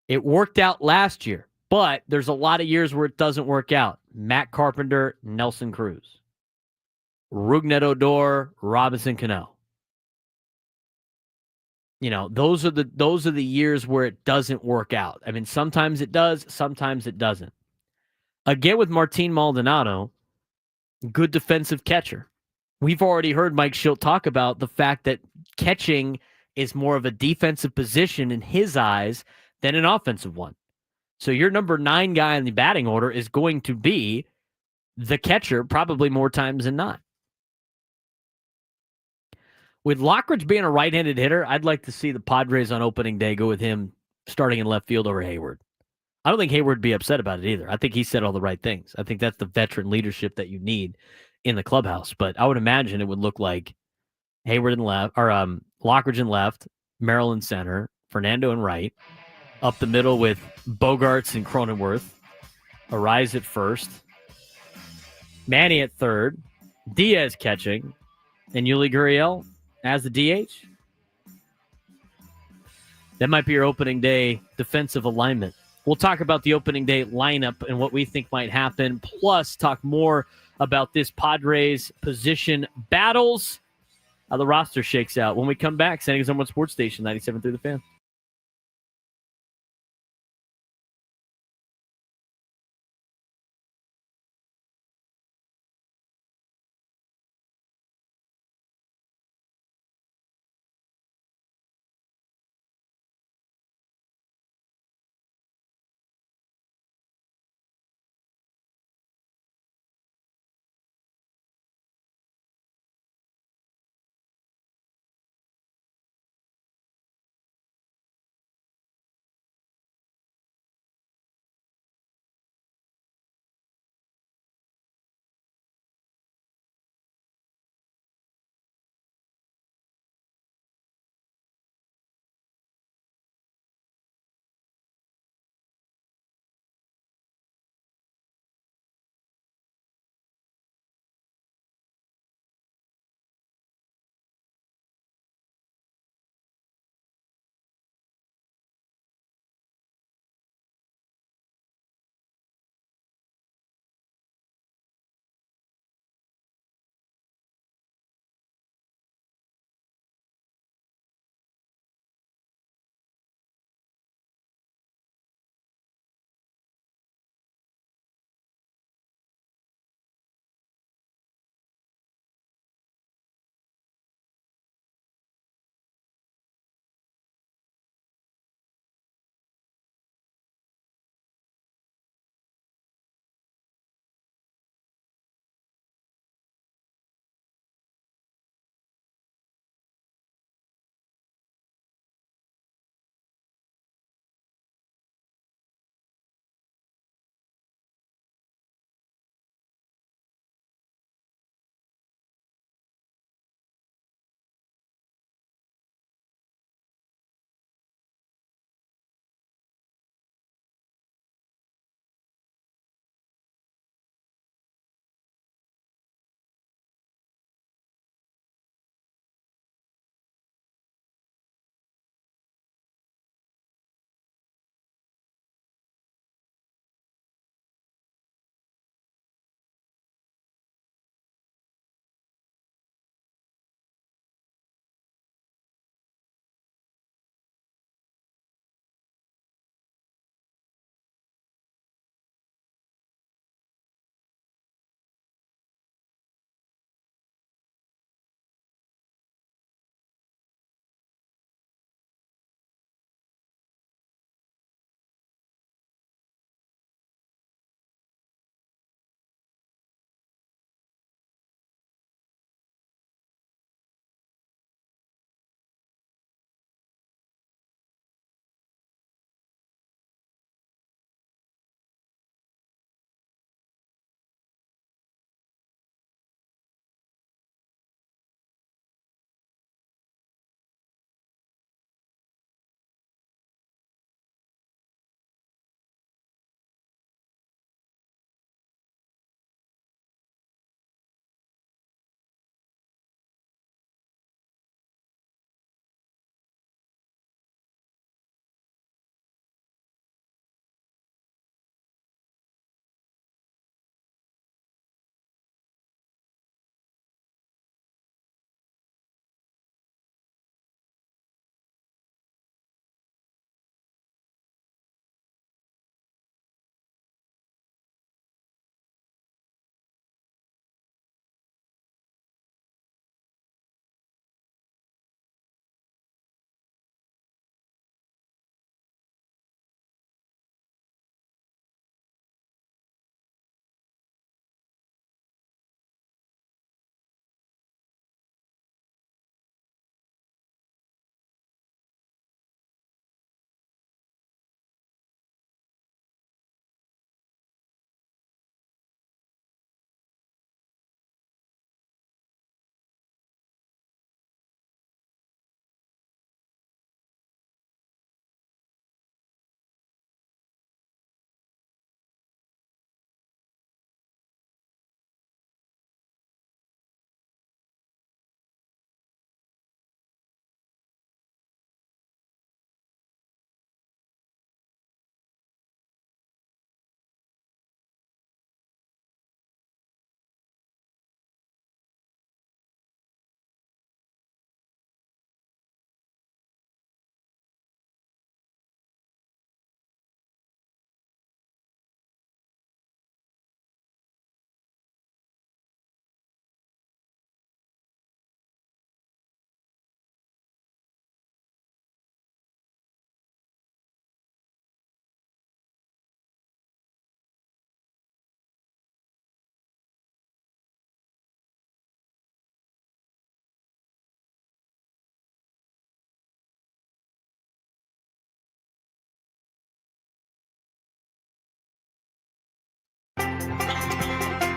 It worked out last year, but there's a lot of years where it doesn't work out. Matt Carpenter, Nelson Cruz, Rougned Odor, Robinson Cano. Those are the years where it doesn't work out. I mean, sometimes it does, sometimes it doesn't. Again, with Martín Maldonado, good defensive catcher. We've already heard Mike Schultz talk about the fact that catching is more of a defensive position in his eyes than an offensive one. So your number 9 guy in the batting order is going to be the catcher probably more times than not. With Lockridge being a right-handed hitter, I'd like to see the Padres on opening day go with him starting in left field over Hayward. I don't think Hayward would be upset about it either. I think he said all the right things. I think that's the veteran leadership that you need in the clubhouse. But I would imagine it would look like Hayward in left, or Lockridge in left, Merrill in center, Fernando in right, up the middle with Bogaerts and Cronenworth, Arise at first, Manny at third, Diaz catching, and Yuli Gurriel as the DH. That might be your opening day defensive alignment. We'll talk about the opening day lineup and what we think might happen, plus talk more about this Padres position battles, how the roster shakes out. When we come back, San Diego's #1 sports station, 97 through the Fan.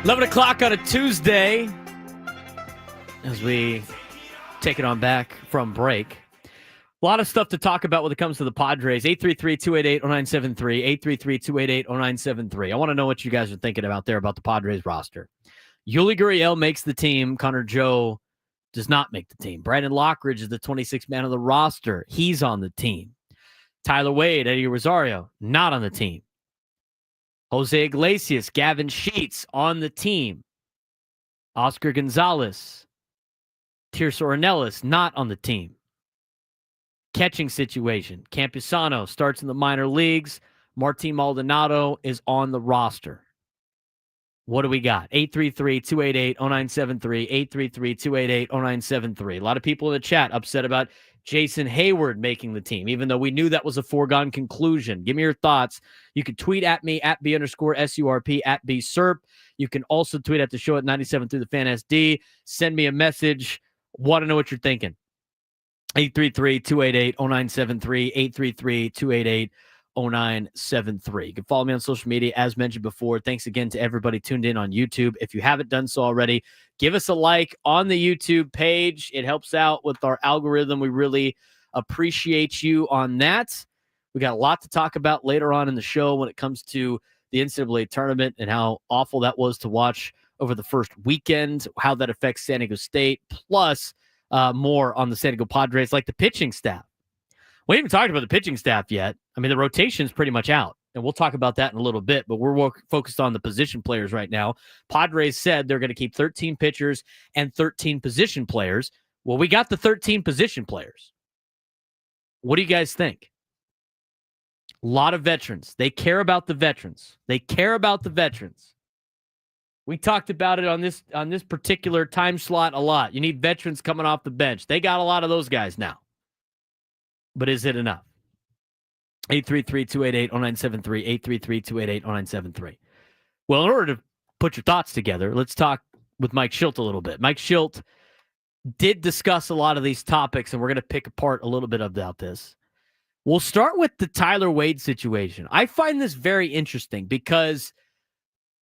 11 o'clock on a Tuesday as we take it on back from break. A lot of stuff to talk about when it comes to the Padres. 833-288-0973, 833-288-0973. I want to know what you guys are thinking about there about the Padres roster. Yuli Gurriel makes the team. Connor Joe does not make the team. Brandon Lockridge is the 26th man of the roster. He's on the team. Tyler Wade, Eddie Rosario, not on the team. José Iglesias, Gavin Sheets on the team. Oscar Gonzalez, Tirso Ornelas, not on the team. Catching situation. Campusano starts in the minor leagues. Martín Maldonado is on the roster. What do we got? 833-288-0973, 833-288-0973. A lot of people in the chat upset about Jason Hayward making the team, even though we knew that was a foregone conclusion. Give me your thoughts. You can tweet at me at B_SURP at BSURP. You can also tweet at the show at 97 through the Fan SD. Send me a message. Want to know what you're thinking. 833-288-0973, 833-288-0973. You can follow me on social media, as mentioned before. Thanks again to everybody tuned in on YouTube. If you haven't done so already, give us a like on the YouTube page. It helps out with our algorithm. We really appreciate you on that. We got a lot to talk about later on in the show when it comes to the NCAA tournament and how awful that was to watch over the first weekend, how that affects San Diego State, plus more on the San Diego Padres, like the pitching staff. We haven't talked about the pitching staff yet. I mean, the rotation's pretty much out, and we'll talk about that in a little bit, but we're focused on the position players right now. Padres said they're going to keep 13 pitchers and 13 position players. Well, we got the 13 position players. What do you guys think? A lot of veterans. They care about the veterans. We talked about it on this particular time slot a lot. You need veterans coming off the bench. They got a lot of those guys now. But is it enough? 833-288-0973, 833-288-0973. Well, in order to put your thoughts together, let's talk with Mike Schilt a little bit. Mike Schilt did discuss a lot of these topics, and we're going to pick apart a little bit about this. We'll start with the Tyler Wade situation. I find this very interesting because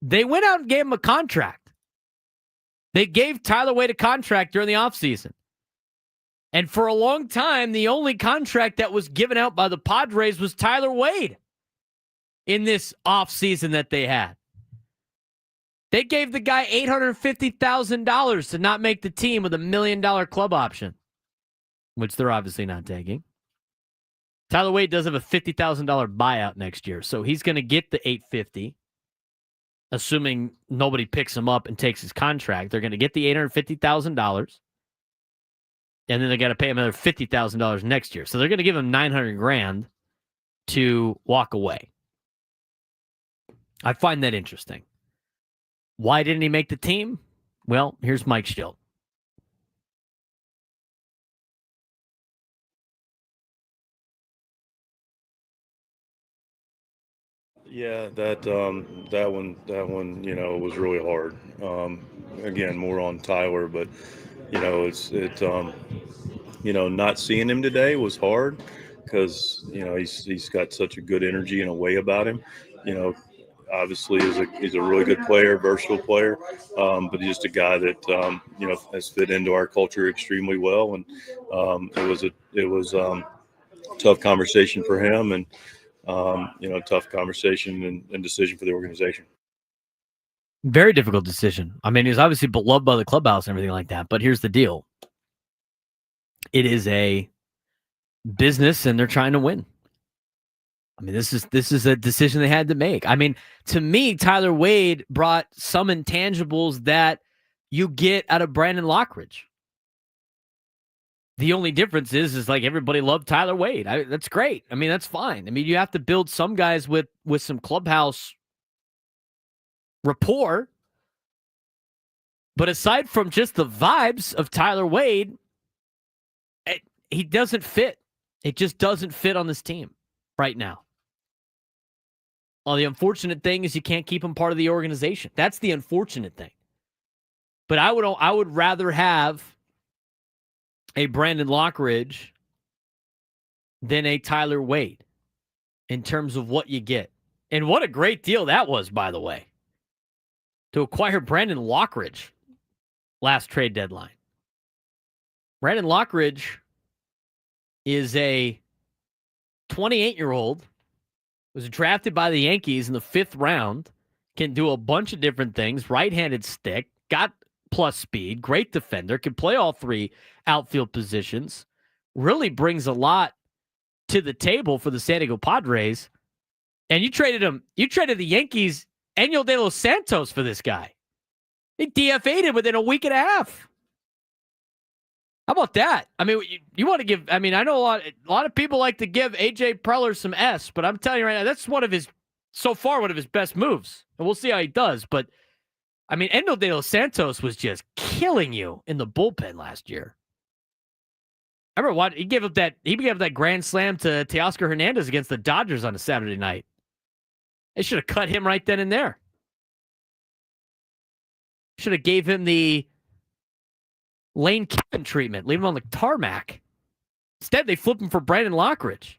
they went out and gave him a contract. They gave Tyler Wade a contract during the offseason. And for a long time, the only contract that was given out by the Padres was Tyler Wade in this offseason that they had. They gave the guy $850,000 to not make the team with $1 million club option, which they're obviously not taking. Tyler Wade does have a $50,000 buyout next year, so he's going to get the $850,000, assuming nobody picks him up and takes his contract. They're going to get the $850,000. And then they got to pay him another $50,000 next year. So they're going to give him $900,000 to walk away. I find that interesting. Why didn't he make the team? Well, here's Mike Schilt. Yeah, that one, was really hard. Again, more on Tyler, but not seeing him today was hard because he's got such a good energy and a way about him. Obviously he's a really good player, versatile player, but he's just a guy that has fit into our culture extremely well, and it was a tough conversation for him, and tough conversation and decision for the organization. Very difficult decision. I mean, he's obviously beloved by the clubhouse and everything like that, but here's the deal. It is a business, and they're trying to win. I mean, this is a decision they had to make. I mean, to me, Tyler Wade brought some intangibles that you get out of Brandon Lockridge. The only difference is like everybody loved Tyler Wade. That's great. I mean, that's fine. I mean, you have to build some guys with some clubhouse rapport. But aside from just the vibes of Tyler Wade, he doesn't fit. It just doesn't fit on this team right now. Well, the unfortunate thing is you can't keep him part of the organization. That's the unfortunate thing. But I would rather have a Brandon Lockridge than a Tyler Wade in terms of what you get. And what a great deal that was, by the way. to acquire Brandon Lockridge last trade deadline. Brandon Lockridge is a 28-year-old, was drafted by the Yankees in the 5th round, can do a bunch of different things, right-handed stick, got plus speed, great defender, can play all 3 outfield positions, really brings a lot to the table for the San Diego Padres. And you traded the Yankees, Enyel De Los Santos, for this guy. He DFA'd him within a week and a half. How about that? I mean, you want to give, I mean, I know a lot of people like to give AJ Preller some S, but I'm telling you right now, that's so far one of his best moves. And we'll see how he does. But, I mean, Enyel De Los Santos was just killing you in the bullpen last year. I remember he gave up that grand slam to Teoscar Hernandez against the Dodgers on a Saturday night. They should have cut him right then and there. Should have gave him the Lane Kiffin treatment, leave him on the tarmac. Instead, they flip him for Brandon Lockridge.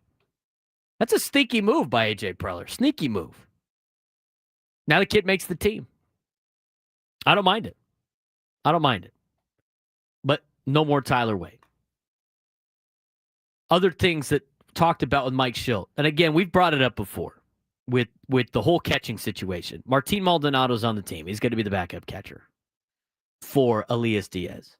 That's a sneaky move by AJ Preller. Sneaky move. Now the kid makes the team. I don't mind it. But no more Tyler Wade. Other things that talked about with Mike Schilt. And again, we've brought it up before with the whole catching situation. Martín Maldonado's on the team. He's going to be the backup catcher for Elias Diaz.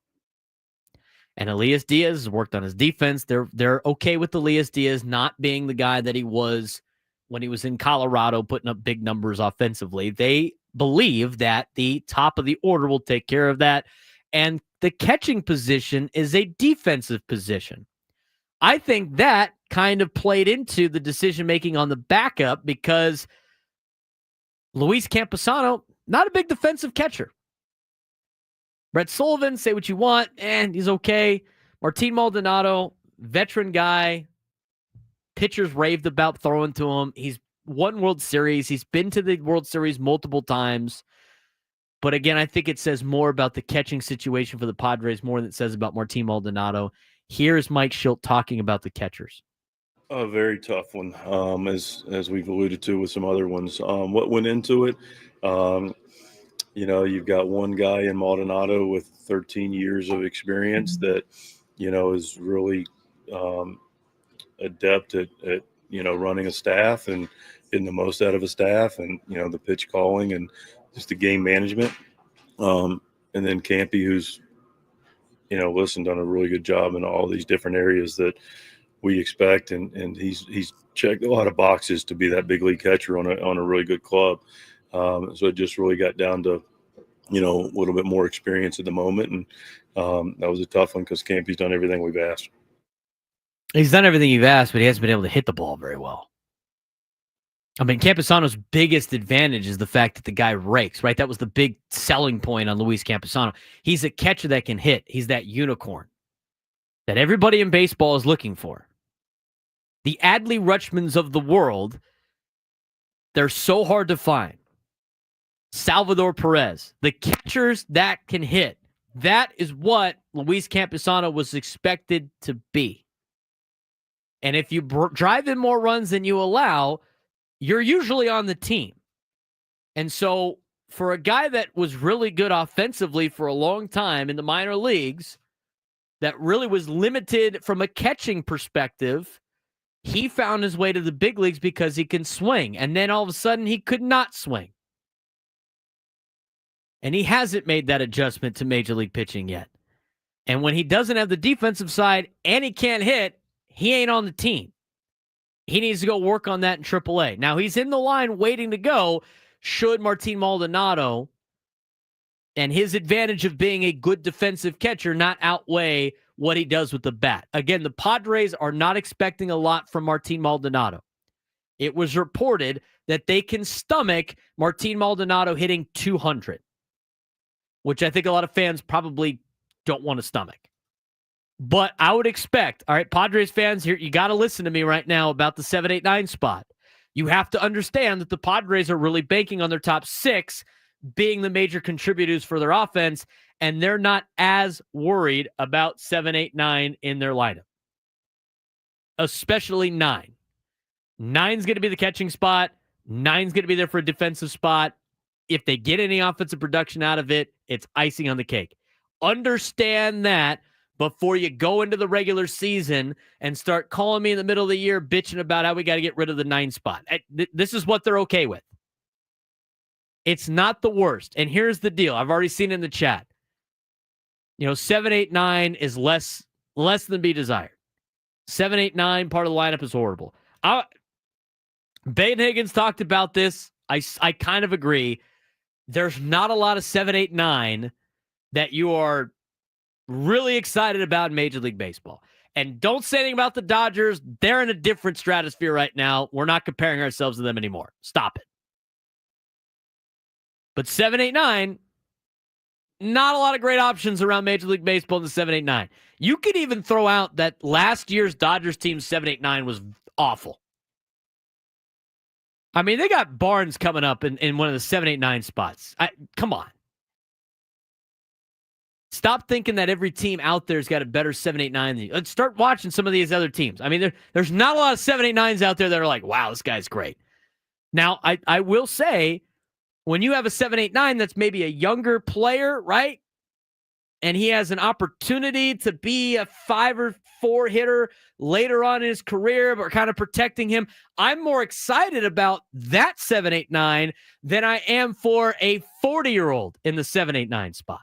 And Elias Diaz has worked on his defense. They're okay with Elias Diaz not being the guy that he was when he was in Colorado, putting up big numbers offensively. They believe that the top of the order will take care of that. And the catching position is a defensive position. I think that kind of played into the decision-making on the backup because Luis Campusano, not a big defensive catcher. Brett Sullivan, say what you want, and he's okay. Martín Maldonado, veteran guy. Pitchers raved about throwing to him. He's won World Series. He's been to the World Series multiple times. But again, I think it says more about the catching situation for the Padres more than it says about Martín Maldonado. Here's Mike Schilt talking about the catchers. A very tough one, as we've alluded to with some other ones. What went into it? You've got one guy in Maldonado with 13 years of experience that, is really adept at running a staff and getting the most out of a staff and, the pitch calling and just the game management. And then Campy, who's, done a really good job in all these different areas that we expect. And he's checked a lot of boxes to be that big league catcher on a really good club. So it just really got down to, a little bit more experience at the moment. And that was a tough one because Campy's done everything we've asked. He's done everything you've asked, but he hasn't been able to hit the ball very well. I mean, Campusano's biggest advantage is the fact that the guy rakes, right? That was the big selling point on Luis Campusano. He's a catcher that can hit. He's that unicorn that everybody in baseball is looking for. The Adley Rutschmans of the world, they're so hard to find. Salvador Perez, the catchers that can hit. That is what Luis Campusano was expected to be. And if you drive in more runs than you allow, you're usually on the team. And so for a guy that was really good offensively for a long time in the minor leagues, that really was limited from a catching perspective, he found his way to the big leagues because he can swing. And then all of a sudden he could not swing. And he hasn't made that adjustment to Major League pitching yet. And when he doesn't have the defensive side and he can't hit, he ain't on the team. He needs to go work on that in AAA. Now, he's in the line waiting to go should Martín Maldonado and his advantage of being a good defensive catcher not outweigh what he does with the bat. Again, the Padres are not expecting a lot from Martín Maldonado. It was reported that they can stomach Martín Maldonado hitting 200, which I think a lot of fans probably don't want to stomach. But I would expect, all right, Padres fans here, you got to listen to me right now about the 7, 8, 9 spot. You have to understand that the Padres are really banking on their top 6 being the major contributors for their offense, and they're not as worried about 7, 8, 9 in their lineup. Especially 9. 9's going to be the catching spot. 9's going to be there for a defensive spot. if they get any offensive production out of it, it's icing on the cake. Understand that before you go into the regular season and start calling me in the middle of the year bitching about how we got to get rid of the 9 spot. This is what they're okay with. It's not the worst. And here's the deal. I've already seen in the chat. 7, 8, 9 is less than be desired. 7, 8, 9, part of the lineup is horrible. Baden Higgins talked about this. I kind of agree. There's not a lot of 7, 8, 9 that you are really excited about in Major League Baseball. And don't say anything about the Dodgers. They're in a different stratosphere right now. We're not comparing ourselves to them anymore. Stop it. But 7, 8, 9, not a lot of great options around Major League Baseball in the 7, 8, 9. You could even throw out that last year's Dodgers team 7, 8, 9 was awful. I mean, they got Barnes coming up in one of the 7, 8, 9 spots. Come on. Stop thinking that every team out there's got a better 7, 8, 9 than you. Let's start watching some of these other teams. I mean, there's not a lot of 7, 8, 9s out there that are like, wow, this guy's great. Now, I will say, when you have a 7, 8, 9 that's maybe a younger player, right? And he has an opportunity to be a 5 or 4 hitter later on in his career, but kind of protecting him. I'm more excited about that 7, 8, 9 than I am for a 40-year-old in the 7, 8, 9 spot.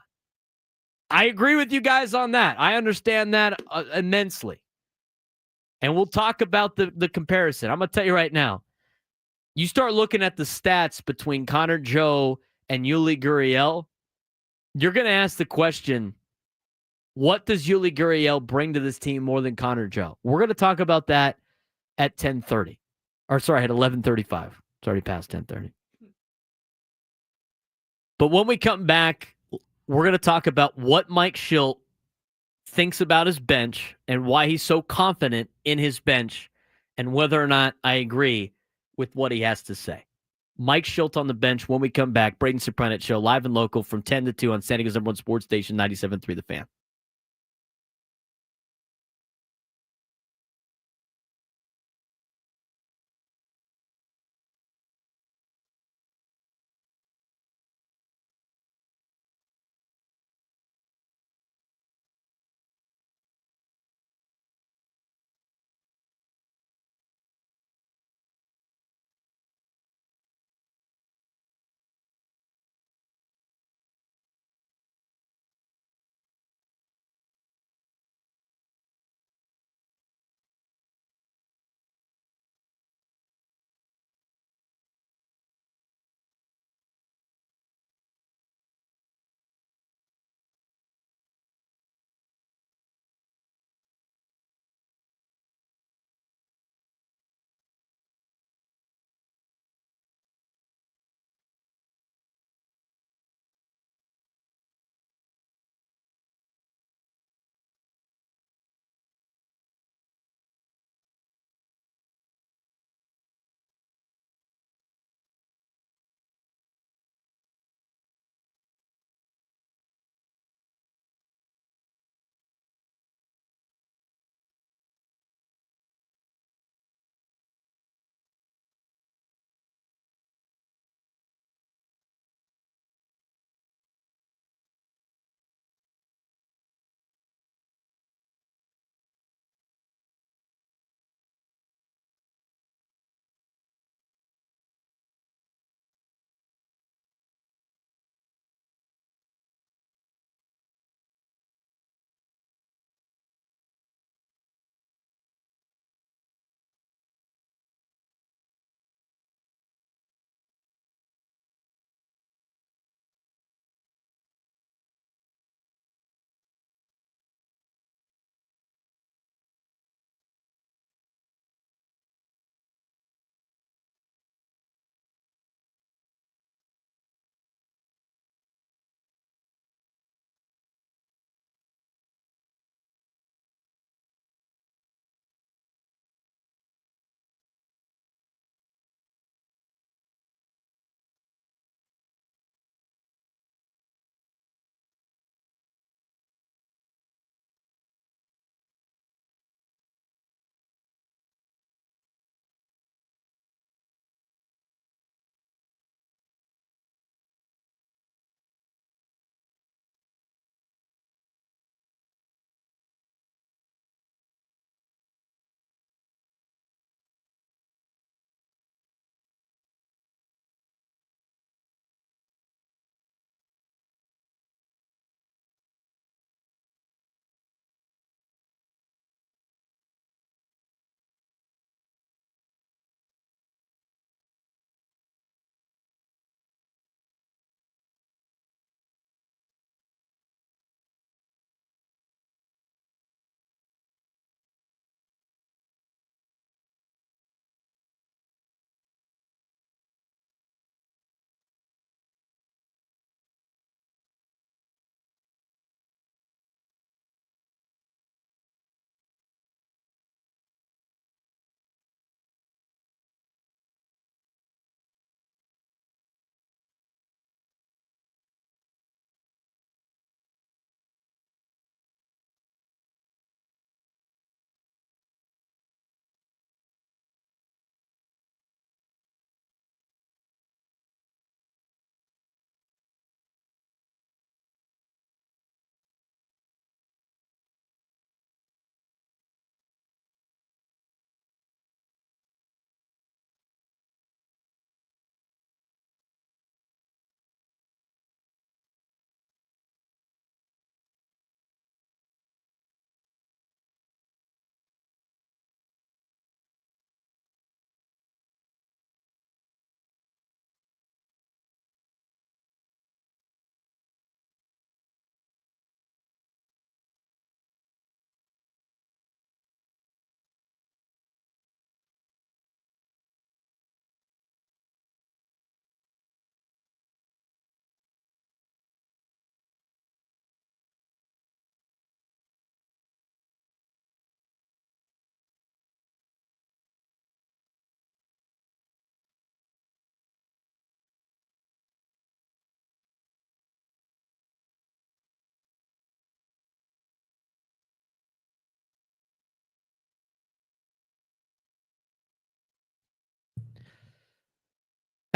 I agree with you guys on that. I understand that immensely. And we'll talk about the comparison. I'm going to tell you right now. You start looking at the stats between Connor Joe and Yuli Gurriel, you're going to ask the question, what does Yuli Gurriel bring to this team more than Connor Joe? We're going to talk about that at 10:30. Or sorry, at 11:35. It's already past 10:30. But when we come back, we're going to talk about what Mike Shildt thinks about his bench and why he's so confident in his bench and whether or not I agree with what he has to say. Mike Shildt on the bench when we come back. Braden Surprenant Show, live and local from 10 to 2 on San Diego's #1 sports station, 97.3 The Fan.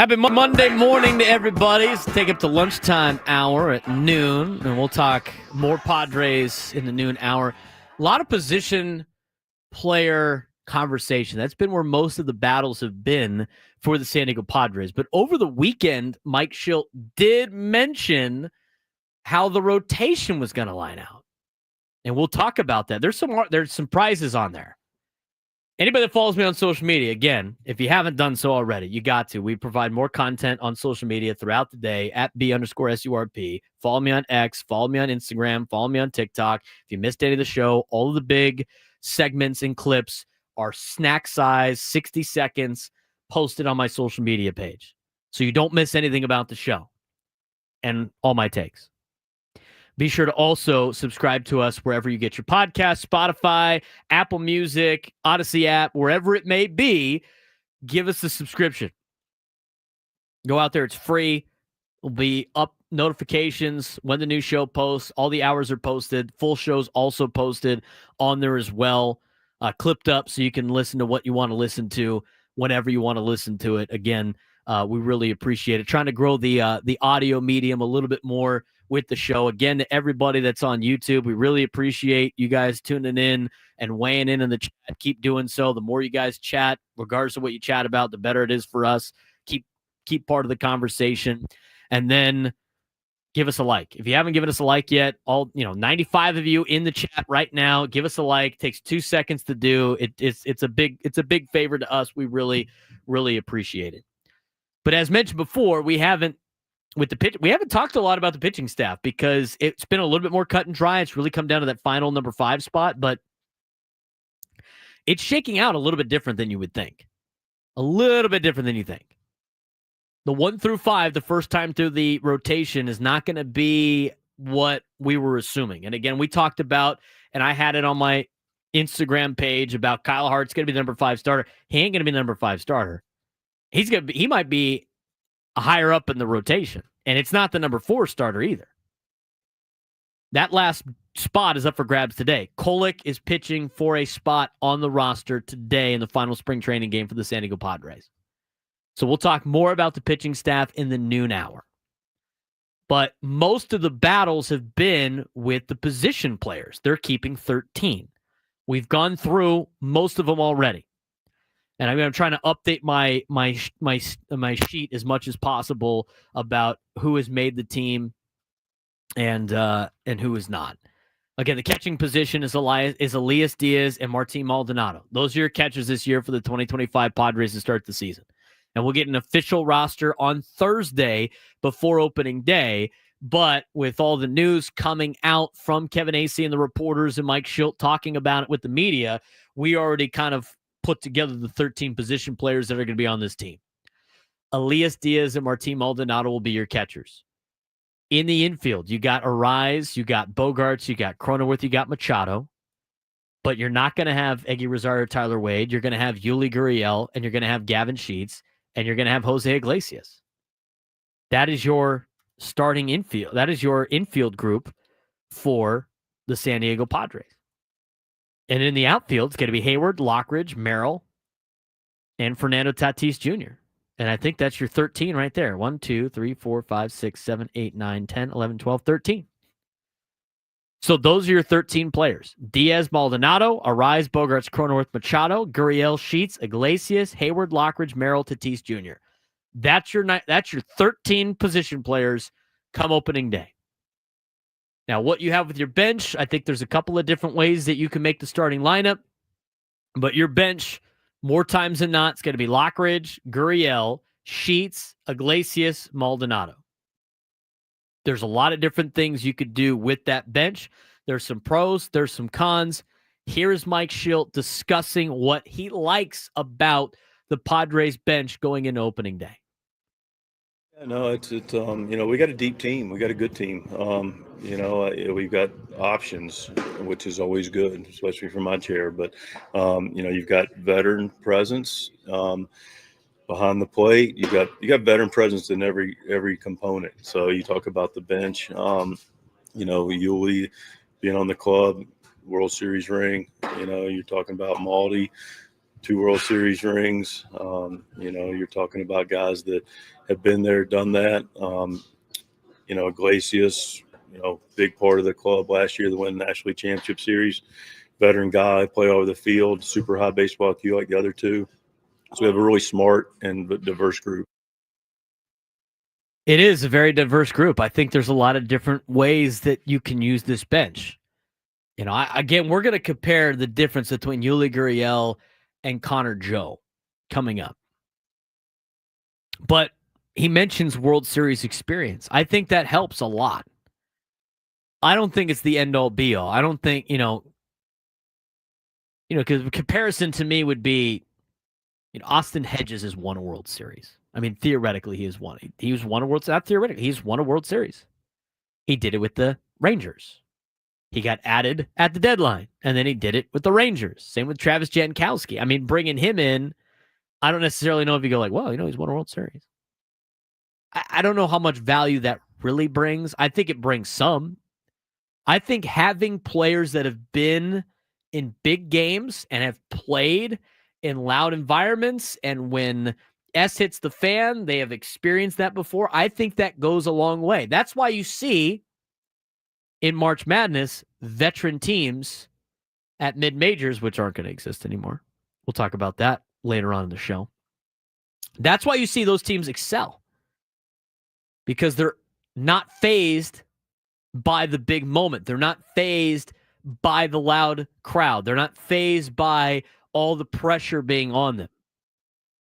Happy Monday morning to everybody. Let's take up to lunchtime hour at noon, and we'll talk more Padres in the noon hour. A lot of position player conversation. That's been where most of the battles have been for the San Diego Padres. But over the weekend, Mike Shildt did mention how the rotation was going to line out. And we'll talk about that. There's some prizes on there. Anybody that follows me on social media, again, if you haven't done so already, you got to. We provide more content on social media throughout the day at @B_SURP. Follow me on X, follow me on Instagram, follow me on TikTok. If you missed any of the show, all of the big segments and clips are snack size, 60 seconds, posted on my social media page. So you don't miss anything about the show and all my takes. Be sure to also subscribe to us wherever you get your podcast, Spotify, Apple Music, Odyssey app, wherever it may be. Give us a subscription. Go out there. It's free. It'll be up notifications when the new show posts. All the hours are posted. Full shows also posted on there as well. Clipped up so you can listen to what you want to listen to whenever you want to listen to it. Again, we really appreciate it. Trying to grow the audio medium a little bit more with the show. Again, to everybody that's on YouTube, we really appreciate you guys tuning in and weighing in the chat. Keep doing so. The more you guys chat, regardless of what you chat about, the better it is for us. Keep part of the conversation. And then give us a like. If you haven't given us a like yet, 95 of you in the chat right now, give us a like. It takes 2 seconds to do. It's a big favor to us. We really, really appreciate it. But as mentioned before, we haven't talked a lot about the pitching staff because it's been a little bit more cut and dry. It's really come down to that final number 5 spot, but it's shaking out a little bit different than you would think. A little bit different than you think. The 1 through 5, the first time through the rotation, is not going to be what we were assuming. And again, we talked about, and I had it on my Instagram page about Kyle Hart's going to be the number 5 starter. He ain't going to be the number 5 starter. He might be higher up in the rotation, and it's not the number 4 starter either. That last spot is up for grabs today. Kolek is pitching for a spot on the roster today in the final spring training game for the San Diego Padres. So we'll talk more about the pitching staff in the noon hour. But most of the battles have been with the position players. They're keeping 13. We've gone through most of them already. And I'm trying to update my sheet as much as possible about who has made the team and who is not. Again, the catching position is Elias Diaz and Martín Maldonado. Those are your catchers this year for the 2025 Padres to start the season. And we'll get an official roster on Thursday before opening day. But with all the news coming out from Kevin Acee and the reporters and Mike Shildt talking about it with the media, we already kind of put together the 13 position players that are going to be on this team. Elias Diaz and Martín Maldonado will be your catchers. In the infield, you got Arise, you got Bogarts, you got Cronenworth, you got Machado. But you're not going to have Eggy Rosario, Tyler Wade. You're going to have Yuli Gurriel, and you're going to have Gavin Sheets, and you're going to have José Iglesias. That is your starting infield. That is your infield group for the San Diego Padres. And in the outfield, it's going to be Hayward, Lockridge, Merrill, and Fernando Tatis Jr. And I think that's your 13 right there. 1, 2, 3, 4, 5, 6, 7, 8, 9, 10, 11, 12, 13. So those are your 13 players. Diaz, Maldonado, Arise, Bogarts, Cronenworth, Machado, Gurriel, Sheets, Iglesias, Hayward, Lockridge, Merrill, Tatis Jr. That's your 13 position players come opening day. Now, what you have with your bench, I think there's a couple of different ways that you can make the starting lineup. But your bench, more times than not, it's going to be Lockridge, Gurriel, Sheets, Iglesias, Maldonado. There's a lot of different things you could do with that bench. There's some pros, there's some cons. Here is Mike Shildt discussing what he likes about the Padres bench going into opening day. Yeah, no, we got a deep team. We got a good team. We've got options, which is always good, especially from my chair. But, you've got veteran presence behind the plate. You got veteran presence in every component. So you talk about the bench, Yuli being on the club, World Series ring, you're talking about Maldi 2 World Series rings. You're talking about guys that have been there, done that. Iglesias, big part of the club last year, the win National League Championship Series. Veteran guy, play all over the field, super high baseball IQ like the other two. So we have a really smart and diverse group. It is a very diverse group. I think there's a lot of different ways that you can use this bench. We're going to compare the difference between Yuli, Gurriel, and Connor Joe coming up. But he mentions World Series experience. I think that helps a lot. I don't think it's the end-all, be-all. I don't think, because the comparison to me would be, Austin Hedges has won a World Series. I mean, theoretically, he has won. He's won a World Series. Not theoretically, he's won a World Series. He did it with the Rangers. He got added at the deadline, and then he did it with the Rangers. Same with Travis Jankowski. I mean, bringing him in, I don't necessarily know if you go like, well, he's won a World Series. I don't know how much value that really brings. I think it brings some. I think having players that have been in big games and have played in loud environments, and when S hits the fan, they have experienced that before. I think that goes a long way. That's why you see in March Madness veteran teams at mid-majors, which aren't going to exist anymore. We'll talk about that later on in the show. That's why you see those teams excel, because they're not fazed by the big moment. They're not fazed by the loud crowd. They're not fazed by all the pressure being on them.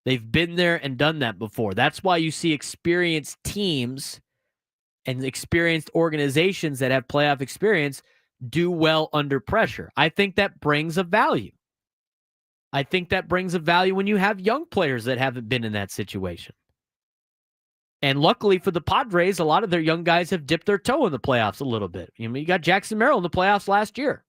They've been there and done that before. That's why you see experienced teams and experienced organizations that have playoff experience do well under pressure. I think that brings a value. I think that brings a value when you have young players that haven't been in that situation. And luckily for the Padres, a lot of their young guys have dipped their toe in the playoffs a little bit. You got Jackson Merrill in the playoffs last year.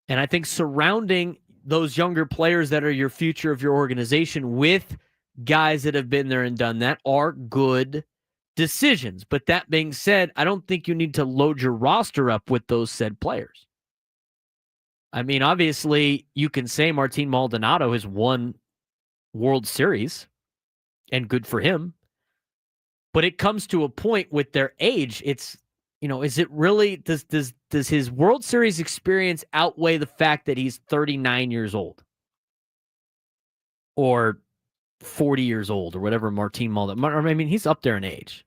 And I think surrounding those younger players that are your future of your organization with guys that have been there and done that are good decisions. But that being said, I don't think you need to load your roster up with those said players. I mean, obviously, you can say Martín Maldonado has won World Series, and good for him. But it comes to a point with their age, it's, is it really, does his World Series experience outweigh the fact that he's 39 years old? Or 40 years old, or whatever Martín Maldonado, I mean, he's up there in age.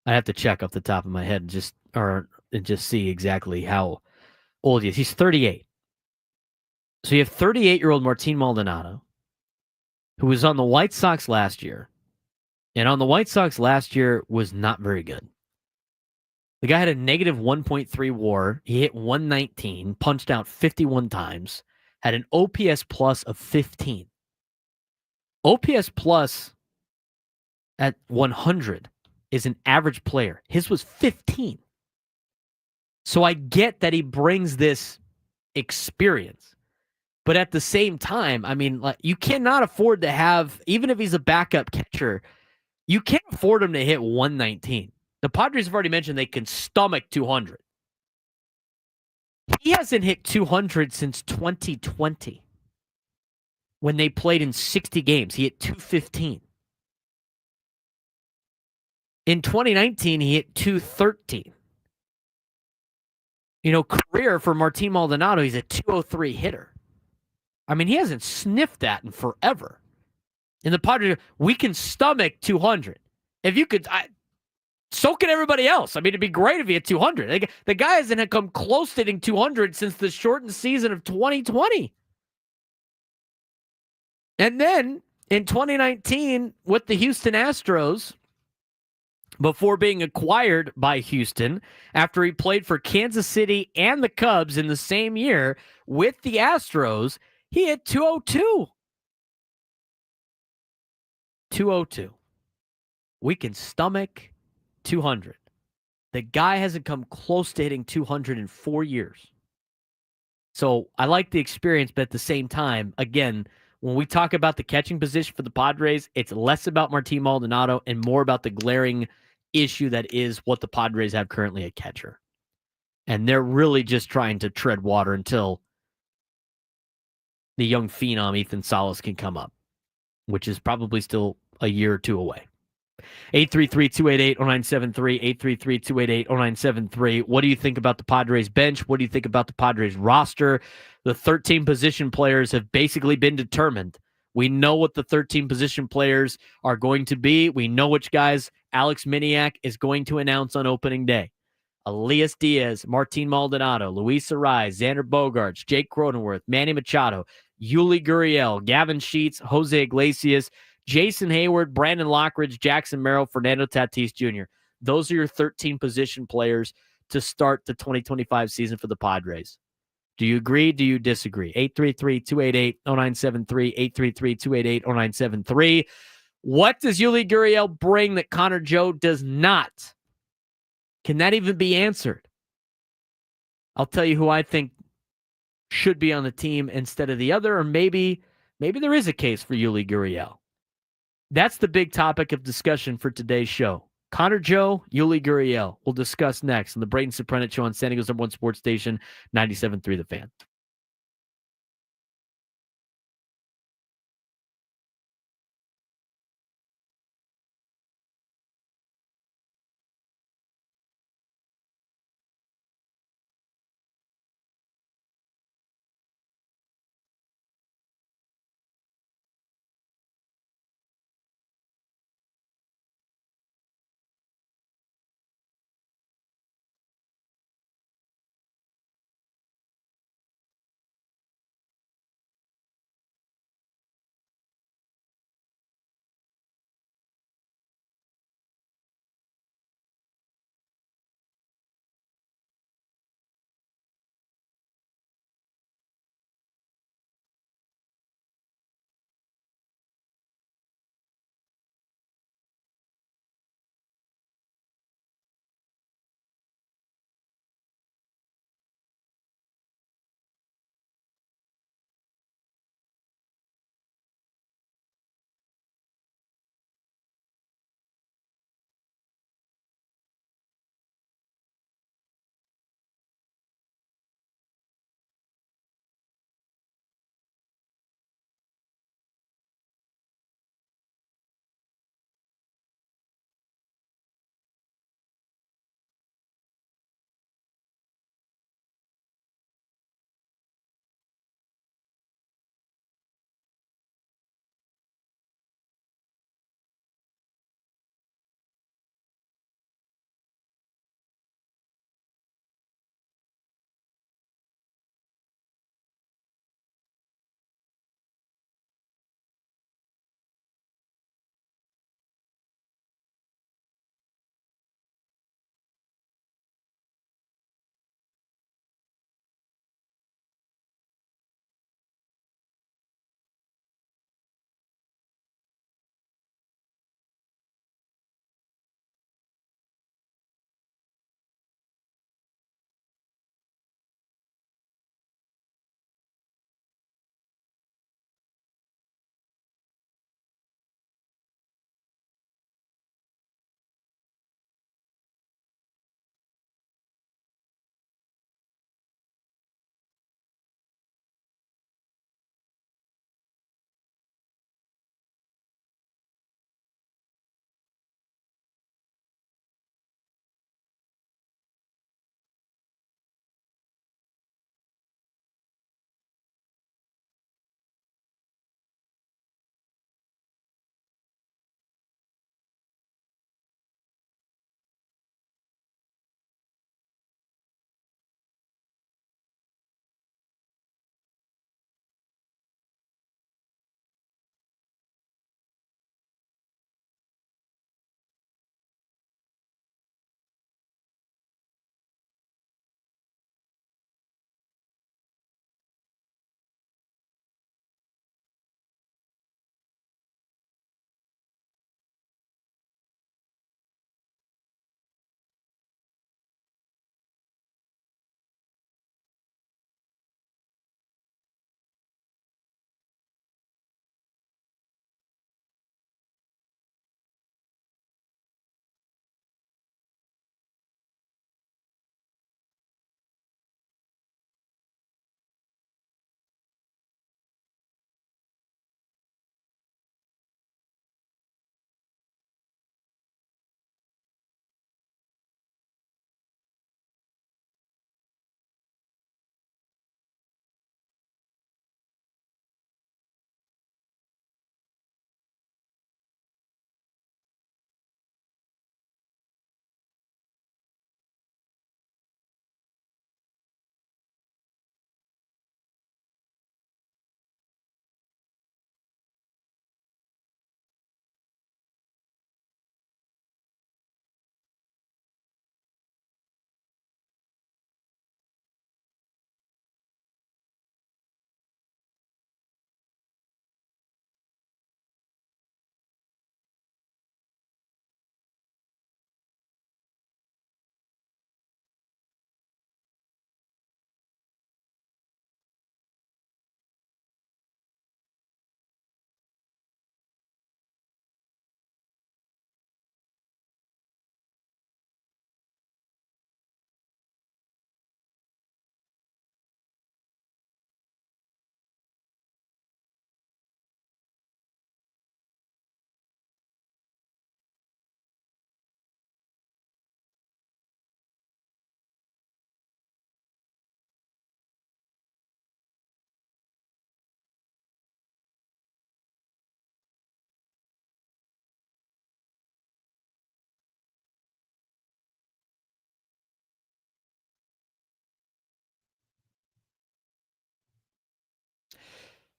I have to check off the top of my head and just see exactly how old he is. He's 38. So you have 38-year-old Martín Maldonado, who was on the White Sox last year, and on the White Sox last year was not very good. The guy had a negative 1.3 WAR. He hit 119, punched out 51 times, had an OPS plus of 15. OPS plus at 100 is an average player. His was 15. So I get that he brings this experience. But at the same time, I mean, you cannot afford to have, even if he's a backup catcher, you can't afford him to hit 119. The Padres have already mentioned they can stomach 200. He hasn't hit 200 since 2020. When they played in 60 games, he hit 215. In 2019, he hit 213. Career for Martín Maldonado, he's a 203 hitter. I mean, he hasn't sniffed that in forever. In the Padres, we can stomach 200. If you could, so can everybody else. I mean, it'd be great if he had 200. The guy hasn't come close to hitting 200 since the shortened season of 2020. And then in 2019, with the Houston Astros, before being acquired by Houston, after he played for Kansas City and the Cubs in the same year with the Astros, he hit 202. 202. We can stomach 200. The guy hasn't come close to hitting 200 in 4 years. So I like the experience, but at the same time, again, when we talk about the catching position for the Padres, it's less about Martín Maldonado and more about the glaring issue that is what the Padres have currently at catcher. And they're really just trying to tread water until the young phenom Ethan Salas can come up, which is probably still a year or two away. 833-288-0973, 833-288-0973. What do you think about the Padres bench? What do you think about the Padres roster? The 13 position players have basically been determined. We know what the 13 position players are going to be. We know which guys Alex Miniak is going to announce on opening day. Elias Diaz, Martín Maldonado, Luis Arraez, Xander Bogaerts, Jake Cronenworth, Manny Machado, Yuli Gurriel, Gavin Sheets, José Iglesias, Jason Hayward, Brandon Lockridge, Jackson Merrill, Fernando Tatis Jr. Those are your 13 position players to start the 2025 season for the Padres. Do you agree? Do you disagree? 833-288-0973, 833-288-0973. What does Yuli Gurriel bring that Connor Joe does not? Can that even be answered? I'll tell you who I think should be on the team instead of the other, or maybe there is a case for Yuli Gurriel. That's the big topic of discussion for today's show. Connor Joe, Yuli Gurriel. We'll discuss next on the Braden Surprenant Show on San Diego's #1 sports station, 97.3 The Fan.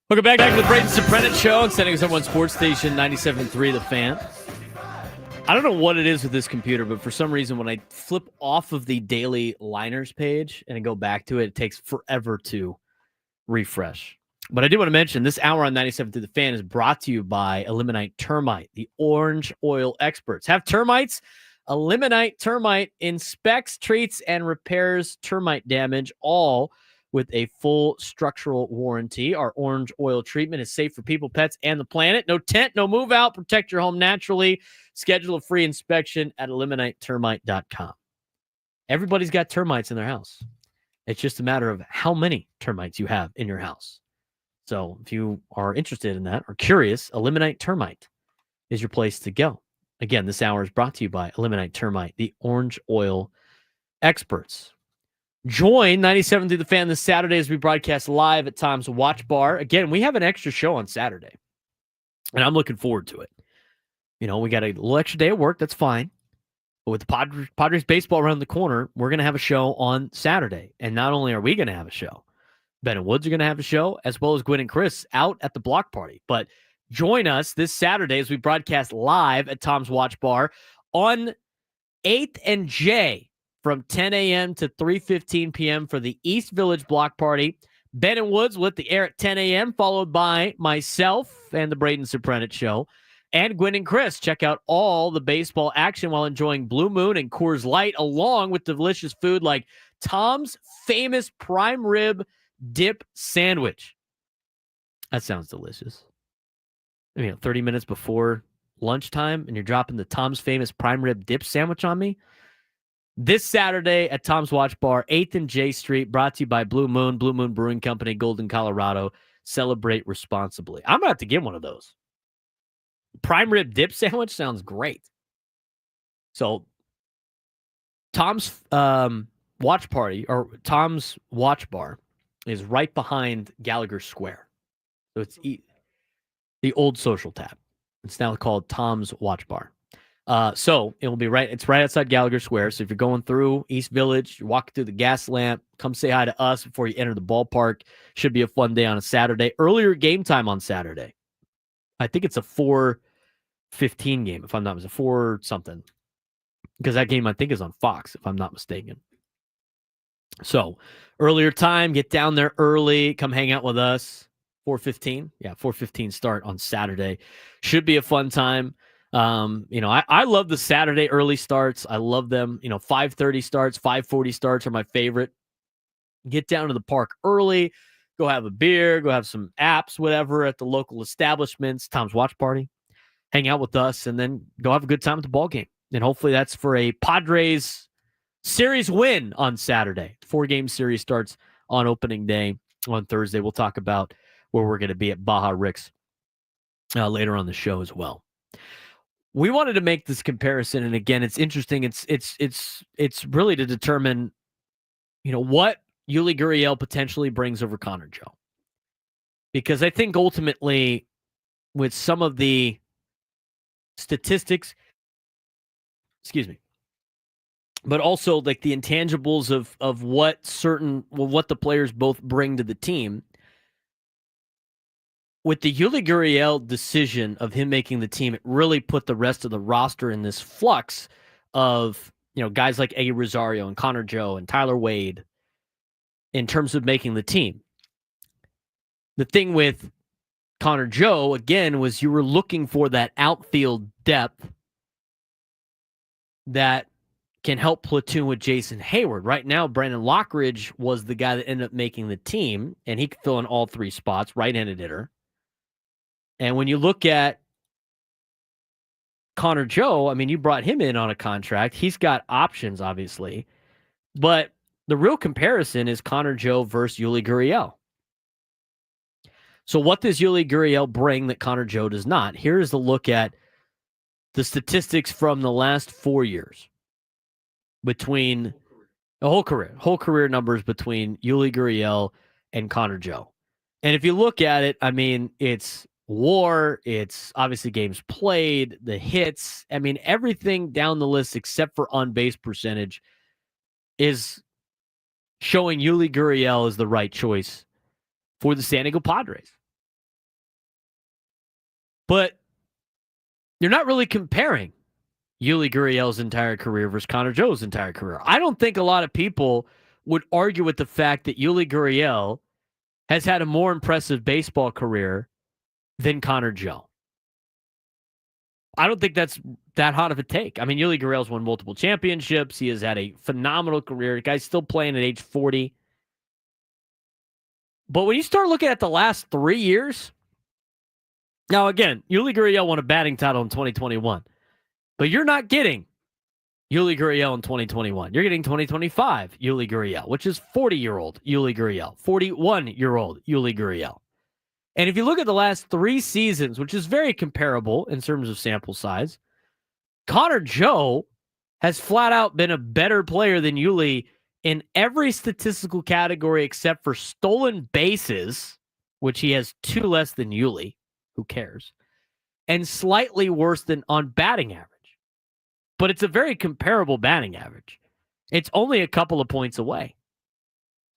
Welcome back to the Braden Surprenant Show, extending us on one sports station, 97.3 The Fan. I don't know what it is with this computer, but for some reason, when I flip off of the daily liners page and I go back to it, it takes forever to refresh. But I do want to mention this hour on 97.3 The Fan is brought to you by Eliminate Termite, the orange oil experts. Have termites? Eliminate Termite inspects, treats, and repairs termite damage, all with a full structural warranty. Our orange oil treatment is safe for people, pets, and the planet. No tent, no move out. Protect your home naturally. Schedule a free inspection at eliminatetermite.com. Everybody's got termites in their house. It's just a matter of how many termites you have in your house. So if you are interested in that or curious, Eliminate Termite is your place to go. Again, this hour is brought to you by Eliminate Termite, the orange oil experts. Join 97 through the Fan this Saturday as we broadcast live at Tom's Watch Bar. Again, we have an extra show on Saturday, and I'm looking forward to it. You know, we got a little extra day of work. That's fine. But with the Padres baseball around the corner, we're going to have a show on Saturday. And not only are we going to have a show, Ben and Woods are going to have a show, as well as Gwen and Chris out at the block party. But join us this Saturday as we broadcast live at Tom's Watch Bar on 8th and J from 10 a.m. to 3:15 p.m. for the East Village block party. Ben and Woods will hit the air at 10 a.m., followed by myself and the Braden Surprenant Show. And Gwen and Chris check out all the baseball action while enjoying Blue Moon and Coors Light, along with delicious food like Tom's famous prime rib dip sandwich. That sounds delicious. 30 minutes before lunchtime, and you're dropping the Tom's famous prime rib dip sandwich on me. This Saturday at Tom's Watch Bar, 8th and J Street, brought to you by Blue Moon Brewing Company, Golden, Colorado. Celebrate responsibly. I'm going to have to get one of those. Prime rib dip sandwich sounds great. So Tom's watch party, or Tom's Watch Bar, is right behind Gallagher Square. So it's the old Social Tap. It's now called Tom's Watch Bar. So it will be it's right outside Gallagher Square. So if you're going through East Village, you're walking through the gas lamp, come say hi to us before you enter the ballpark. Should be a fun day on a Saturday. Earlier game time on Saturday. I think it's a 4:15 game, if I'm not mistaken, 4 something. Because that game, I think, is on Fox, if I'm not mistaken. So earlier time, get down there early, come hang out with us. 4:15. Yeah, 4:15 start on Saturday. Should be a fun time. I love the Saturday early starts. I love them. 5:30 starts, 5:40 starts are my favorite. Get down to the park early, go have a beer, go have some apps, whatever, at the local establishments, Tom's Watch Party, hang out with us, and then go have a good time at the ball game. And hopefully that's for a Padres series win on Saturday. The 4-game series starts on opening day on Thursday. We'll talk about where we're going to be at Baja Ricks later on the show as well. We wanted to make this comparison, and again, it's interesting. It's really to determine, what Yuli Gurriel potentially brings over Connor Joe, because I think ultimately, with some of the statistics, but also like the intangibles of what the players both bring to the team. With the Yuli Gurriel decision of him making the team, it really put the rest of the roster in this flux of, guys like Eddie Rosario and Connor Joe and Tyler Wade in terms of making the team. The thing with Connor Joe, again, was you were looking for that outfield depth that can help platoon with Jason Hayward. Right now, Brandon Lockridge was the guy that ended up making the team, and he could fill in all 3 spots, right-handed hitter. And when you look at Connor Joe, you brought him in on a contract. He's got options, obviously. But the real comparison is Connor Joe versus Yuli Gurriel. So what does Yuli Gurriel bring that Connor Joe does not? Here's the look at the statistics from the last 4 years between the whole career numbers between Yuli Gurriel and Connor Joe. And if you look at it, it's WAR, it's obviously games played, the hits. Everything down the list except for on-base percentage is showing Yuli Gurriel is the right choice for the San Diego Padres. But you're not really comparing Yuli Gurriel's entire career versus Connor Joe's entire career. I don't think a lot of people would argue with the fact that Yuli Gurriel has had a more impressive baseball career than Connor Joe. I don't think that's that hot of a take. I mean, Yuli Gurriel's won multiple championships. He has had a phenomenal career. The guy's still playing at age 40. But when you start looking at the last 3 years, now again, Yuli Gurriel won a batting title in 2021. But you're not getting Yuli Gurriel in 2021. You're getting 2025 Yuli Gurriel, which is 40-year-old Yuli Gurriel, 41-year-old Yuli Gurriel. And if you look at the last 3 seasons, which is very comparable in terms of sample size, Connor Joe has flat out been a better player than Yuli in every statistical category except for stolen bases, which he has 2 less than Yuli. Who cares? And slightly worse than on batting average. But it's a very comparable batting average. It's only a couple of points away.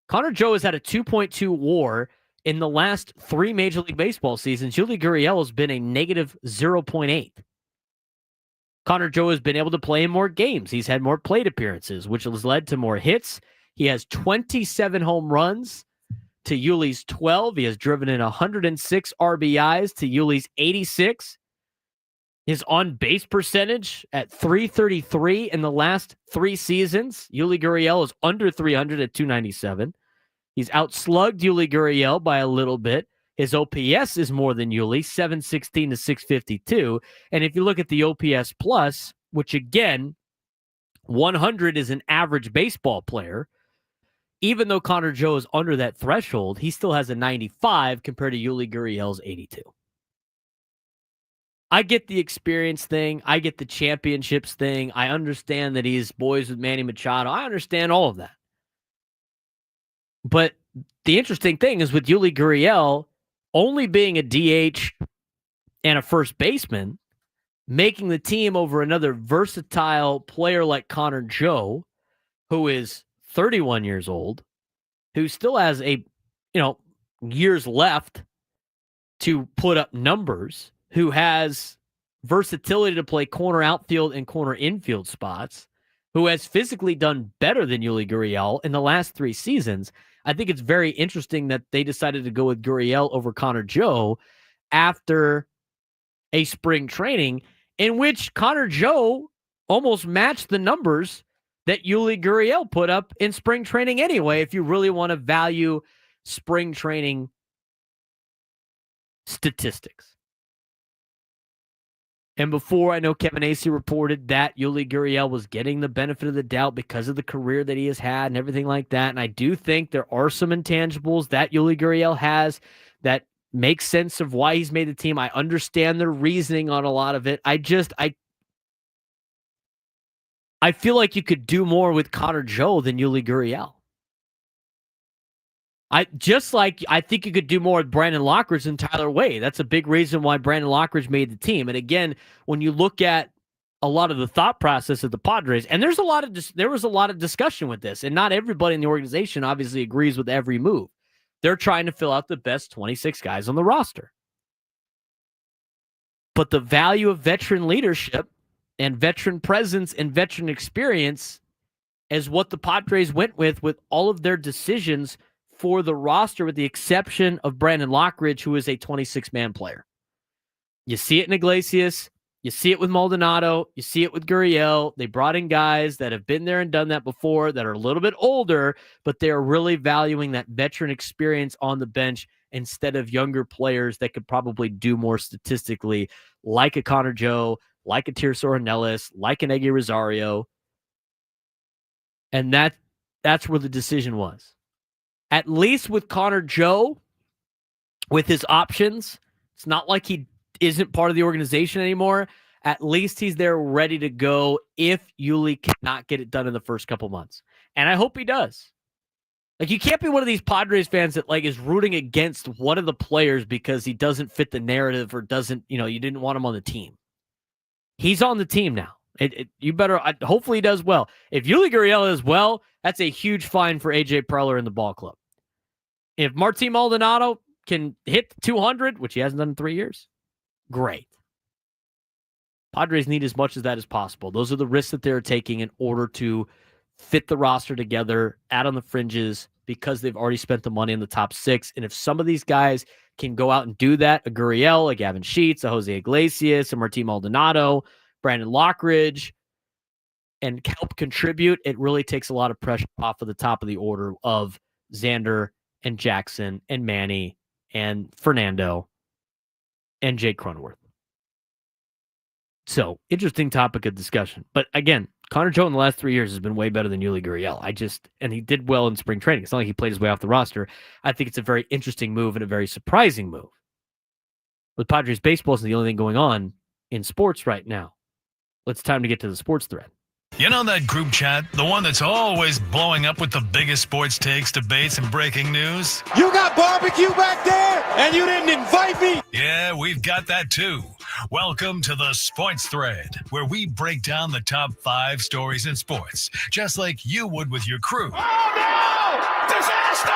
Connor Joe has had a 2.2 WAR in the last 3 Major League Baseball seasons. Yuli Gurriel has been a negative 0.8. Connor Joe has been able to play in more games. He's had more plate appearances, which has led to more hits. He has 27 home runs to Yuli's 12. He has driven in 106 RBIs to Yuli's 86. His on-base percentage at .333 in the last 3 seasons. Yuli Gurriel is under 300 at 297. He's outslugged Yuli Gurriel by a little bit. His OPS is more than Yuli, 716 to 652. And if you look at the OPS plus, which again, 100 is an average baseball player, even though Connor Joe is under that threshold, he still has a 95 compared to Yuli Gurriel's 82. I get the experience thing. I get the championships thing. I understand that he's boys with Manny Machado. I understand all of that. But the interesting thing is with Yuli Gurriel only being a DH and a first baseman, making the team over another versatile player like Connor Joe, who is 31 years old, who still has years left to put up numbers, who has versatility to play corner outfield and corner infield spots, who has physically done better than Yuli Gurriel in the last 3 seasons. I think it's very interesting that they decided to go with Gurriel over Connor Joe after a spring training in which Connor Joe almost matched the numbers that Yuli Gurriel put up in spring training anyway, if you really want to value spring training statistics. And before, I know Kevin Acee reported that Yuli Gurriel was getting the benefit of the doubt because of the career that he has had and everything like that. And I do think there are some intangibles that Yuli Gurriel has that make sense of why he's made the team. I understand the reasoning on a lot of it. I feel like you could do more with Connor Joe than Yuli Gurriel. I think you could do more with Brandon Lockridge and Tyler Wade. That's a big reason why Brandon Lockridge made the team. And again, when you look at a lot of the thought process of the Padres, and there was a lot of discussion with this, and not everybody in the organization obviously agrees with every move. They're trying to fill out the best 26 guys on the roster. But the value of veteran leadership and veteran presence and veteran experience is what the Padres went with all of their decisions for the roster, with the exception of Brandon Lockridge, who is a 26-man player. You see it in Iglesias. You see it with Maldonado. You see it with Gurriel. They brought in guys that have been there and done that before, that are a little bit older, but they're really valuing that veteran experience on the bench instead of younger players that could probably do more statistically, like a Connor Joe, like a Tirso Ornelas, like an Eggy Rosario. And that's where the decision was. At least with Connor Joe, with his options, it's not like he isn't part of the organization anymore. At least he's there ready to go if Yuli cannot get it done in the first couple months. And I hope he does. Like, you can't be one of these Padres fans that is rooting against one of the players because he doesn't fit the narrative or doesn't, you didn't want him on the team. He's on the team now. You better, hopefully he does well. If Yuli Gurriel does well, that's a huge fine for AJ Preller in the ball club. If Martín Maldonado can hit 200, which he hasn't done in 3 years, great. Padres need as much as that as possible. Those are the risks that they're taking in order to fit the roster together, add on the fringes, because they've already spent the money in the top 6. And if some of these guys can go out and do that, a Gurriel, a Gavin Sheets, a José Iglesias, a Martín Maldonado, Brandon Lockridge, and help contribute, it really takes a lot of pressure off of the top of the order of Xander and Jackson and Manny and Fernando and Jake Cronenworth. So, interesting topic of discussion. But again, Connor Joe in the last 3 years has been way better than Yuli Gurriel. And he did well in spring training. It's not like he played his way off the roster. I think it's a very interesting move and a very surprising move. With Padres baseball is the only thing going on in sports right now. It's time to get to the sports thread. You know that group chat? The one that's always blowing up with the biggest sports takes, debates, and breaking news? You got barbecue back there, and you didn't invite me? Yeah, we've got that too. Welcome to the Sports Thread, where we break down the top 5 stories in sports, just like you would with your crew. Oh, no! Disaster!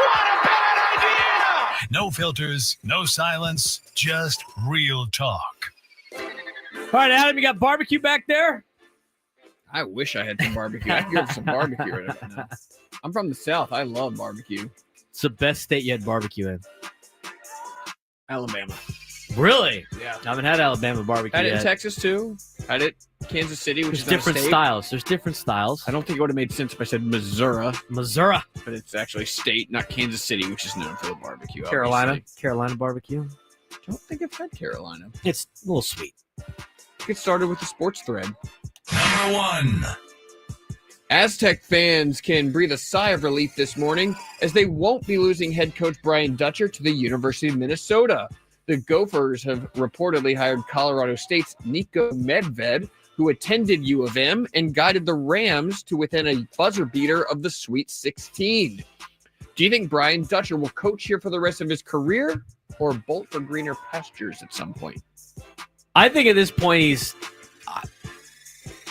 What a bad idea! No filters, no silence, just real talk. All right, Adam, you got barbecue back there? I wish I had some barbecue. I could go for some barbecue right now. I'm from the South. I love barbecue. It's the best state you had barbecue in. Alabama. Really? Yeah. I haven't had Alabama barbecue Had it yet. in Texas, too. Had it Kansas City, which There's is not a different state. styles. There's different styles. I don't think it would have made sense if I said Missouri, Missouri. but it's actually state, not Kansas City, which is known for the barbecue. Carolina. Obviously. Carolina barbecue. I don't think I've had Carolina. It's a little sweet. Let's get started with the sports thread. Number 1. Aztec fans can breathe a sigh of relief this morning as they won't be losing head coach Brian Dutcher to the University of Minnesota. The Gophers have reportedly hired Colorado State's Nico Medved, who attended U of M and guided the Rams to within a buzzer beater of the Sweet 16. Do you think Brian Dutcher will coach here for the rest of his career or bolt for greener pastures at some point? I think at this point he's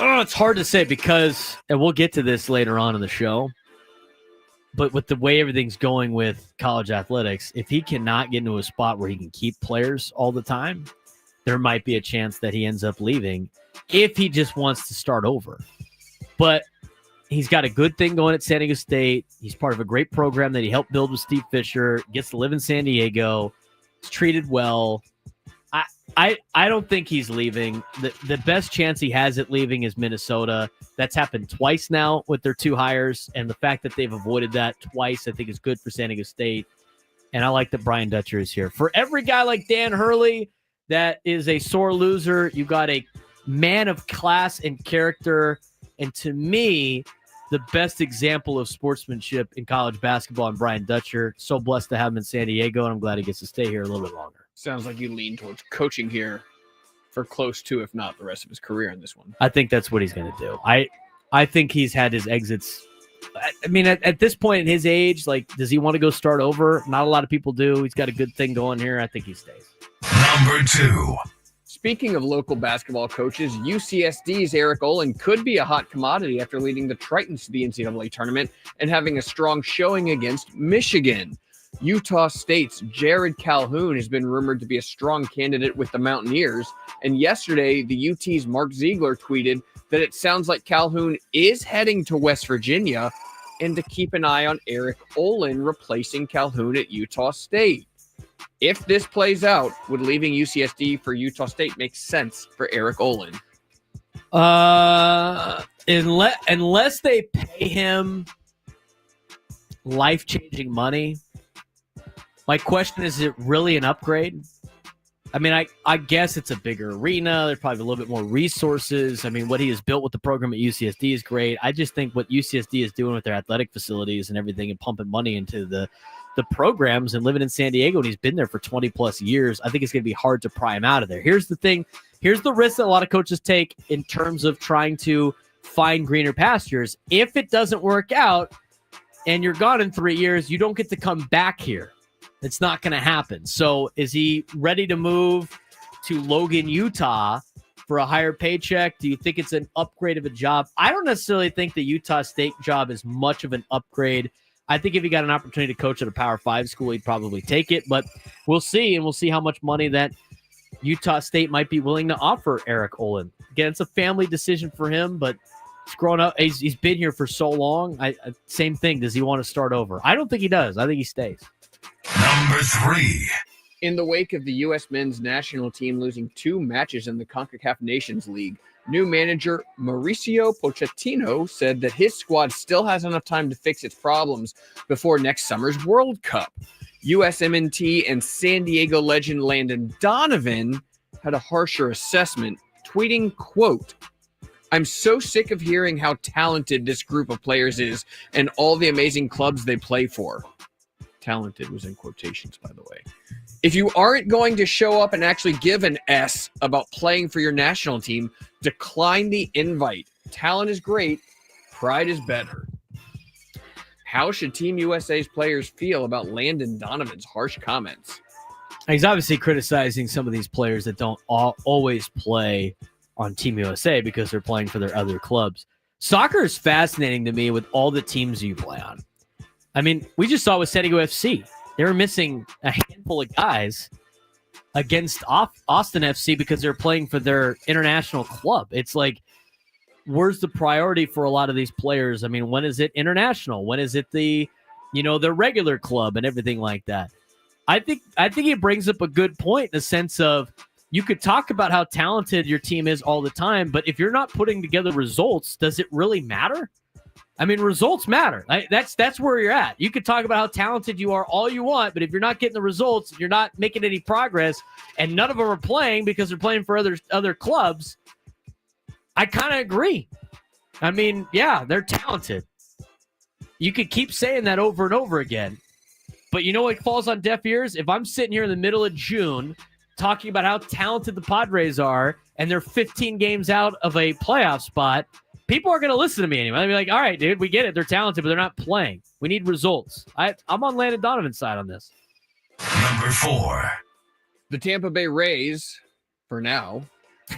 it's hard to say because, and we'll get to this later on in the show, but with the way everything's going with college athletics, if he cannot get into a spot where he can keep players all the time, there might be a chance that he ends up leaving if he just wants to start over. But he's got a good thing going at San Diego State. He's part of a great program that he helped build with Steve Fisher, gets to live in San Diego, he's treated well. I don't think he's leaving. The best chance he has at leaving is Minnesota. That's happened twice now with their 2 hires, and the fact that they've avoided that twice, I think, is good for San Diego State. And I like that Brian Dutcher is here. For every guy like Dan Hurley that is a sore loser, you got a man of class and character. And to me, the best example of sportsmanship in college basketball and Brian Dutcher. So blessed to have him in San Diego, and I'm glad he gets to stay here a little bit longer. Sounds like you lean towards coaching here for close to, if not the rest of his career in this one. I think that's what he's going to do. I think he's had his exits. I mean, at this point in his age, like, does he want to go start over? Not a lot of people do. He's got a good thing going here. I think he stays. Number 2. Speaking of local basketball coaches, UCSD's Eric Olin could be a hot commodity after leading the Tritons to the NCAA tournament and having a strong showing against Michigan. Utah State's Jared Calhoun has been rumored to be a strong candidate with the Mountaineers, and yesterday the UT's Mark Ziegler tweeted that it sounds like Calhoun is heading to West Virginia and to keep an eye on Eric Olin replacing Calhoun at Utah State. If this plays out, would leaving UCSD for Utah State make sense for Eric Olin? Unless they pay him life-changing money, my question is it really an upgrade? I mean, I guess it's a bigger arena. There's probably a little bit more resources. I mean, what he has built with the program at UCSD is great. I just think what UCSD is doing with their athletic facilities and everything and pumping money into the programs and living in San Diego, and he's been there for 20 plus years, I think it's going to be hard to pry him out of there. Here's the thing. Here's the risk that a lot of coaches take in terms of trying to find greener pastures. If it doesn't work out and you're gone in 3 years, you don't get to come back here. It's not going to happen. So is he ready to move to Logan, Utah for a higher paycheck? Do you think it's an upgrade of a job? I don't necessarily think the Utah State job is much of an upgrade. I think if he got an opportunity to coach at a Power 5 school, he'd probably take it. But we'll see, and we'll see how much money that Utah State might be willing to offer Eric Olin. Again, it's a family decision for him, but he's grown up. He's been here for so long. Same thing. Does he want to start over? I don't think he does. I think he stays. Number 3. In the wake of the U.S. men's national team losing 2 matches in the CONCACAF Nations League, new manager Mauricio Pochettino said that his squad still has enough time to fix its problems before next summer's World Cup. USMNT and San Diego legend Landon Donovan had a harsher assessment, tweeting, quote, "I'm so sick of hearing how talented this group of players is and all the amazing clubs they play for." Talented was in quotations, by the way. If you aren't going to show up and actually give an S about playing for your national team, decline the invite. Talent is great. Pride is better. How should Team USA's players feel about Landon Donovan's harsh comments? He's obviously criticizing some of these players that don't always play on Team USA because they're playing for their other clubs. Soccer is fascinating to me with all the teams you play on. I mean, we just saw with San Diego FC. They were missing a handful of guys against Austin FC because they're playing for their international club. It's like, where's the priority for a lot of these players? I mean, when is it international? When is it the regular club and everything like that? I think it brings up a good point in the sense of you could talk about how talented your team is all the time, but if you're not putting together results, does it really matter? I mean, results matter. That's where you're at. You could talk about how talented you are all you want, but if you're not getting the results, you're not making any progress, and none of them are playing because they're playing for other clubs, I kind of agree. I mean, yeah, they're talented. You could keep saying that over and over again. But you know what falls on deaf ears? If I'm sitting here in the middle of June talking about how talented the Padres are and they're 15 games out of a playoff spot, people are going to listen to me anyway. They'll be like, all right, dude, we get it. They're talented, but they're not playing. We need results. I'm on Landon Donovan's side on this. Number 4. The Tampa Bay Rays, for now,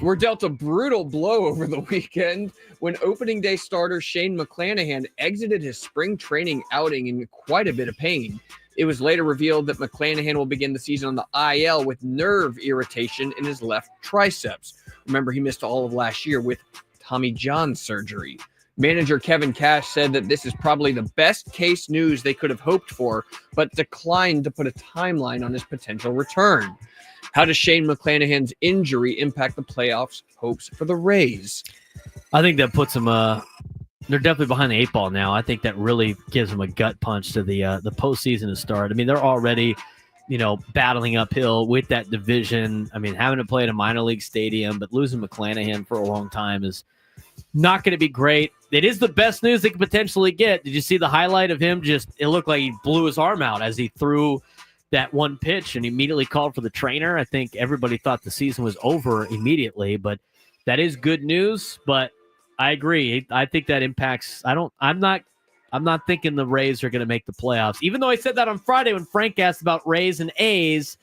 were dealt a brutal blow over the weekend when opening day starter Shane McClanahan exited his spring training outing in quite a bit of pain. It was later revealed that McClanahan will begin the season on the IL with nerve irritation in his left triceps. Remember, he missed all of last year with Tommy John surgery. Manager Kevin Cash said that this is probably the best case news they could have hoped for, but declined to put a timeline on his potential return. How does Shane McClanahan's injury impact the playoffs' hopes for the Rays? I think that puts them they're definitely behind the 8 ball now. I think that really gives them a gut punch to the postseason to start. I mean, they're already, battling uphill with that division. I mean, having to play at a minor league stadium, but losing McClanahan for a long time is not going to be great. It is the best news they could potentially get. Did you see the highlight of him? It looked like he blew his arm out as he threw that one pitch and immediately called for the trainer. I think everybody thought the season was over immediately, but that is good news. But I agree. I think that impacts. I'm not thinking the Rays are going to make the playoffs, even though I said that on Friday when Frank asked about Rays and A's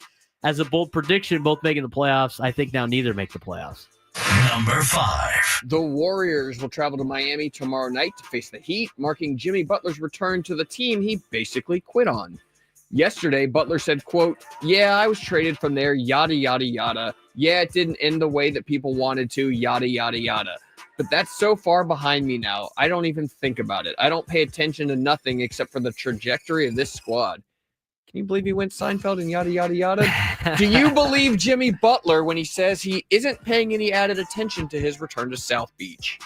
as a bold prediction, both making the playoffs. I think now neither make the playoffs. Number 5. The Warriors will travel to Miami tomorrow night to face the Heat, marking Jimmy Butler's return to the team he basically quit on. Yesterday, Butler said, quote, "Yeah, I was traded from there, yada, yada, yada. Yeah, it didn't end the way that people wanted to, yada, yada, yada. But that's so far behind me now, I don't even think about it. I don't pay attention to nothing except for the trajectory of this squad." Can you believe he went Seinfeld and yada, yada, yada? Do you believe Jimmy Butler when he says he isn't paying any added attention to his return to South Beach?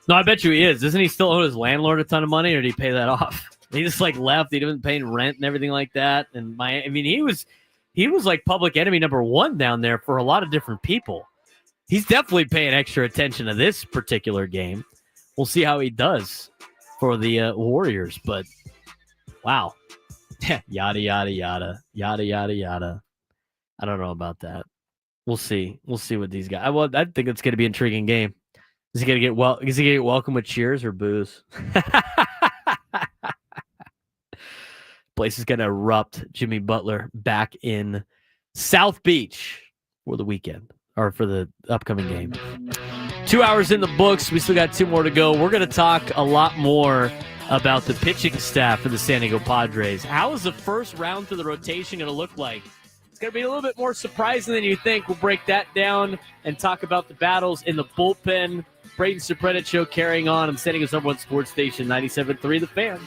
No, I bet you he is. Doesn't he still owe his landlord a ton of money, or did he pay that off? He just left. He didn't pay rent and everything like that. And he was like public enemy number 1 down there for a lot of different people. He's definitely paying extra attention to this particular game. We'll see how he does for the Warriors. But wow, yada yada yada yada yada yada. I don't know about that. We'll see. We'll see what these guys. I think it's going to be an intriguing game. Is he going to get welcome with cheers or boos? Place is going to erupt. Jimmy Butler back in South Beach for the weekend or for the upcoming game. 2 hours in the books. We still got 2 more to go. We're going to talk a lot more about the pitching staff for the San Diego Padres. How is the first round through the rotation going to look like? It's going to be a little bit more surprising than you think. We'll break that down and talk about the battles in the bullpen. Braden Surprenant Show carrying on. I'm sending us number one sports station, 97.3 The Fan.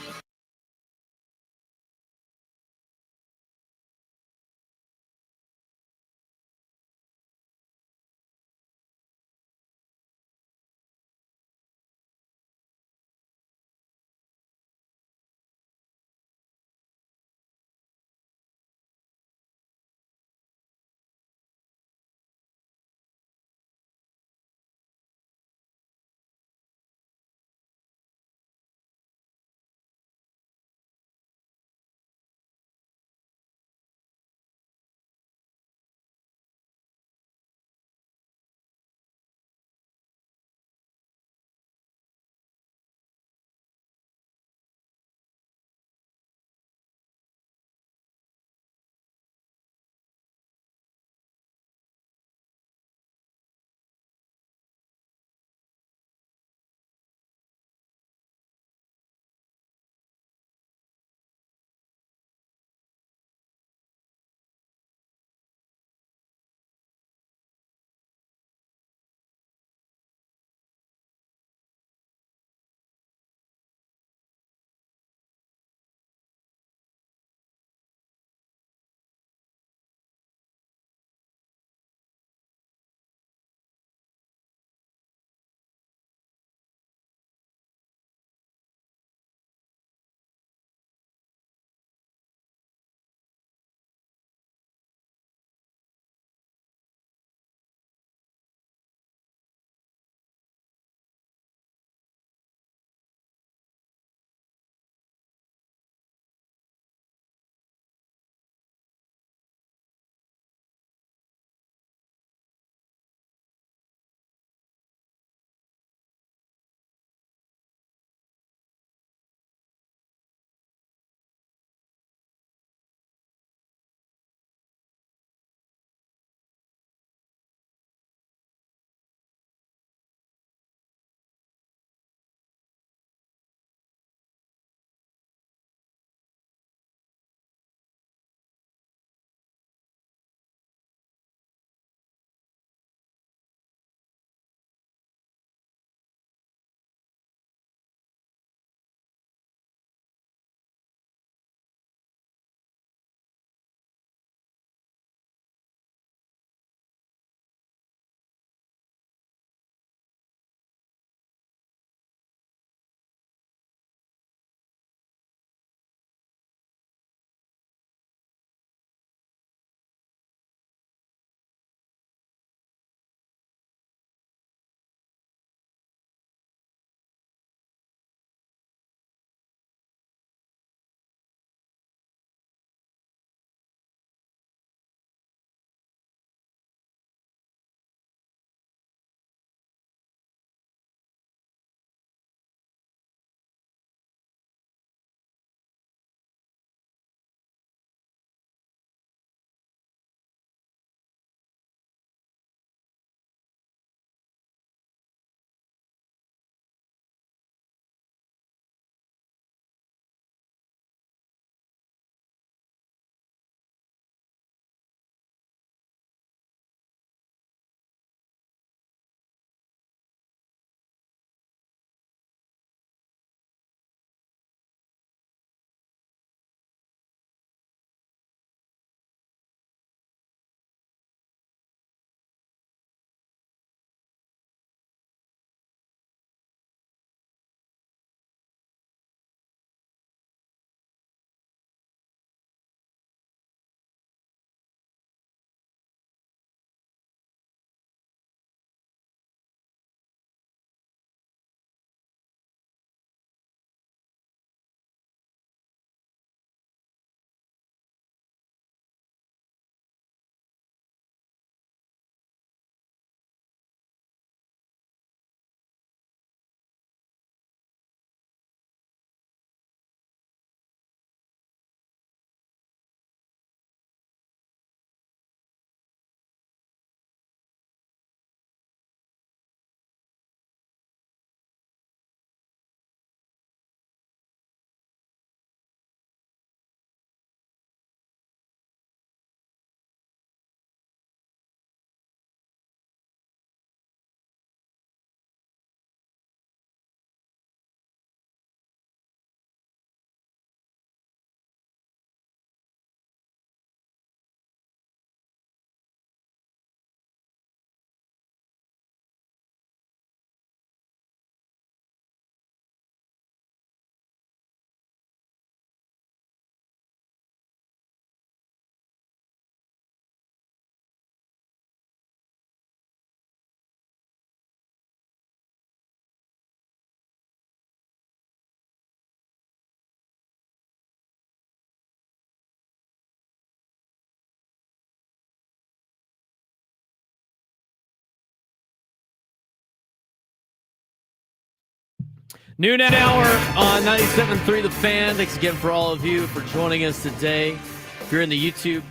Noon and hour on 97.3 The Fan. Thanks again for all of you for joining us today. If you're in the YouTube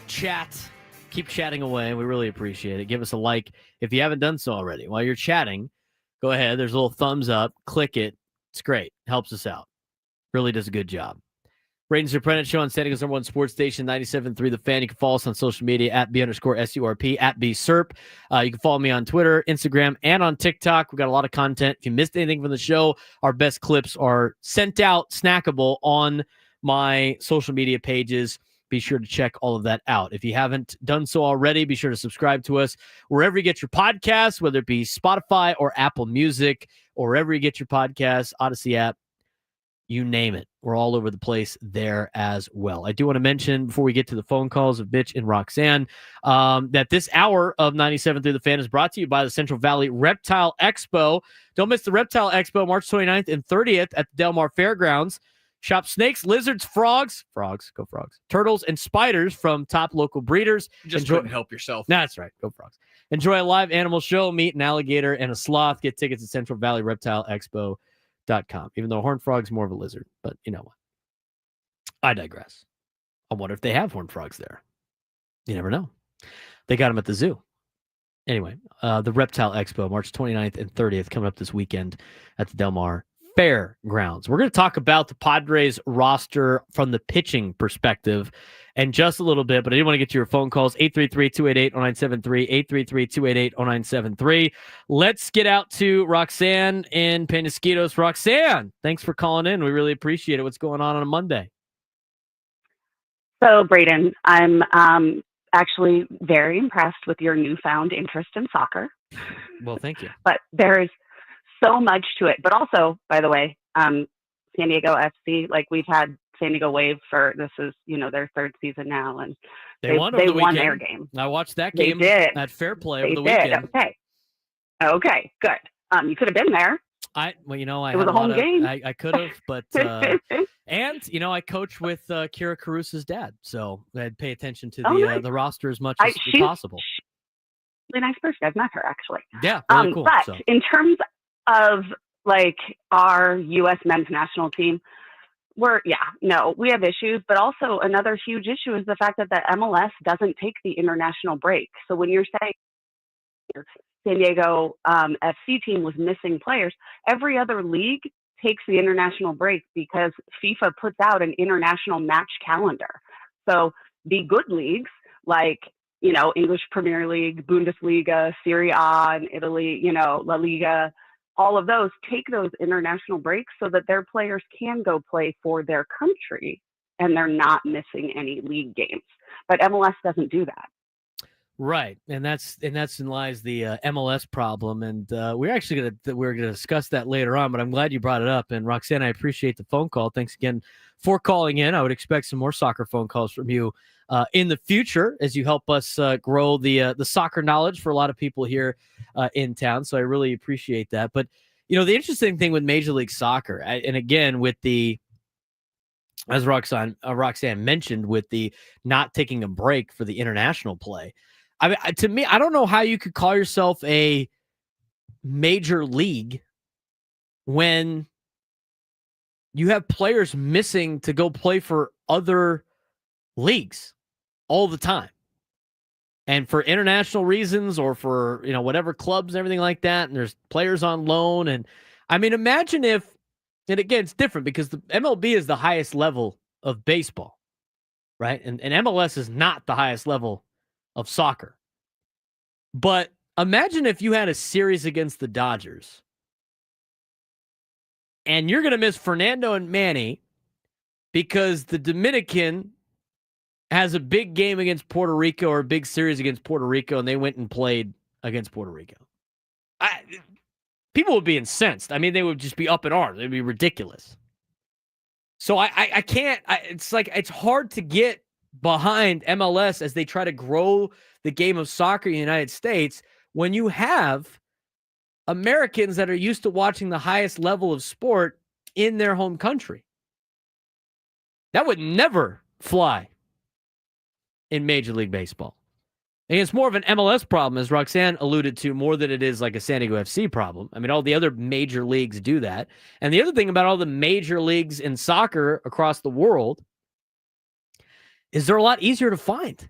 chat, keep chatting away. We really appreciate it. Give us a like if you haven't done so already. While you're chatting, go ahead. There's a little thumbs up. Click it. It's great. Helps us out. Really does a good job. Braden Surprenant Show on San Diego's #1 sports station, 97.3 The Fan. You can follow us on social media at @B_SURP, @BSURP. You can follow me on Twitter, Instagram, and on TikTok. We've got a lot of content. If you missed anything from the show, our best clips are sent out, snackable on my social media pages. Be sure to check all of that out. If you haven't done so already, be sure to subscribe to us wherever you get your podcasts, whether it be Spotify or Apple Music, or wherever you get your podcasts, Odyssey app. You name it. We're all over the place there as well. I do want to mention, before we get to the phone calls of Mitch and Roxanne, that this hour of 97.3 The Fan is brought to you by the Central Valley Reptile Expo. Don't miss the Reptile Expo, March 29th and 30th at the Del Mar Fairgrounds. Shop snakes, lizards, frogs, go frogs, turtles, and spiders from top local breeders. Just couldn't help yourself. That's right. Go frogs. Enjoy a live animal show, meet an alligator and a sloth. Get tickets at Central Valley Reptile Expo. Even though horned frog's more of a lizard, but you know what? I digress. I wonder if they have horned frogs there. You never know. They got them at the zoo. Anyway, the Reptile Expo, March 29th and 30th, coming up this weekend at the Del Mar Fairgrounds. We're going to talk about the Padres roster from the pitching perspective in just a little bit, but I did want to get to your phone calls, 833-288-0973, 833-288-0973. Let's get out to Roxanne in Penasquitos. Roxanne, thanks for calling in. We really appreciate it. What's going on a Monday? So, Braden, I'm actually very impressed with your newfound interest in soccer. Well, thank you. But there's so much to it. But also, by the way, San Diego FC, like we've had San Diego Wave for, this is, their third season now. And they won their game. I watched that game did. at Fair Play over the did. weekend. Okay, good. You could have been there. It was a home game. I could have, but and I coach with Kira Carusa's dad, so I'd pay attention to the roster as much as possible. She's a really nice person. I've met her actually. Yeah, really cool. But in terms of like our U.S. men's national team, we have issues, but also another huge issue is the fact that the MLS doesn't take the international break. So when you're saying San Diego FC team was missing players, every other league takes the international break because FIFA puts out an international match calendar. So the good leagues like, English Premier League, Bundesliga, Serie A in Italy, La Liga, all of those take those international breaks so that their players can go play for their country and they're not missing any league games. But MLS doesn't do that. Right, and that's in lies the MLS problem, and we're gonna discuss that later on. But I'm glad you brought it up, and Roxanne, I appreciate the phone call. Thanks again for calling in. I would expect some more soccer phone calls from you in the future as you help us grow the soccer knowledge for a lot of people here in town. So I really appreciate that. But the interesting thing with Major League Soccer, and again with as Roxanne mentioned, with the not taking a break for the international play. I mean, to me, I don't know how you could call yourself a major league when you have players missing to go play for other leagues all the time. And for international reasons or for, whatever clubs and everything like that. And there's players on loan. And I mean, imagine if, and again, it's different because the MLB is the highest level of baseball, right? And MLS is not the highest level of soccer. But imagine if you had a series against the Dodgers and you're going to miss Fernando and Manny because the Dominican has a big game against Puerto Rico or a big series against Puerto Rico and they went and played against Puerto Rico. People would be incensed. I mean, they would just be up in arms. It'd be ridiculous. So I can't, it's hard to get behind MLS as they try to grow the game of soccer in the United States when you have Americans that are used to watching the highest level of sport in their home country. That would never fly in Major League Baseball. And it's more of an MLS problem, as Roxanne alluded to, more than it is like a San Diego FC problem. I mean, all the other major leagues do that. And the other thing about all the major leagues in soccer across the world is they're a lot easier to find.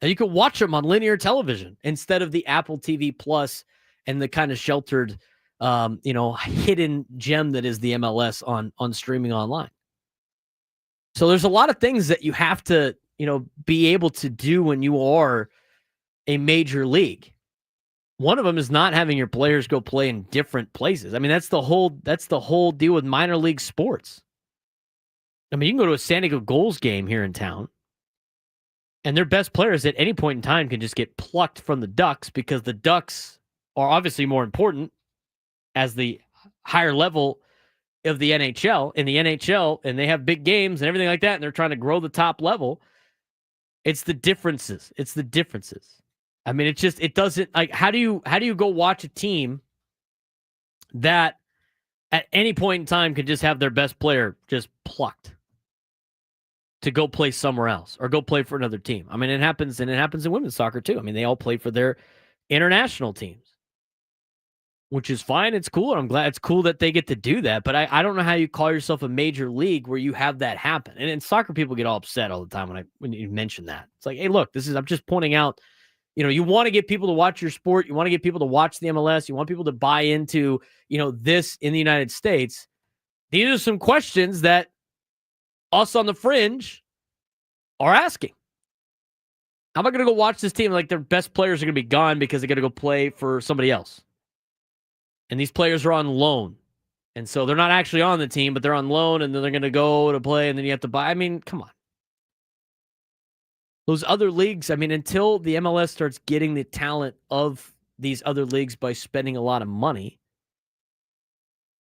And you can watch them on linear television instead of the Apple TV Plus and the kind of sheltered, hidden gem that is the MLS on streaming online. So there's a lot of things that you have to, be able to do when you are a major league. One of them is not having your players go play in different places. I mean, that's the whole deal with minor league sports. I mean, you can go to a San Diego Gulls game here in town, and their best players at any point in time can just get plucked from the Ducks because the Ducks are obviously more important as the higher level of the NHL. In the NHL, and they have big games and everything like that, and they're trying to grow the top level. It's the differences. I mean, it doesn't, like, how do you go watch a team that at any point in time could just have their best player just plucked to go play somewhere else or go play for another team? I mean, it happens in women's soccer too. I mean, they all play for their international teams, which is fine. It's cool. And I'm glad it's cool that they get to do that. But I don't know how you call yourself a major league where you have that happen. And soccer people get all upset all the time when you mention that. It's like, hey, look, I'm just pointing out, you want to get people to watch your sport. You want to get people to watch the MLS. You want people to buy into, this in the United States. These are some questions that us on the fringe are asking. How am I going to go watch this team like their best players are going to be gone because they got to go play for somebody else? And these players are on loan. And so they're not actually on the team, but they're on loan, and then they're going to go to play, and then you have to buy. I mean, come on. Those other leagues, I mean, until the MLS starts getting the talent of these other leagues by spending a lot of money,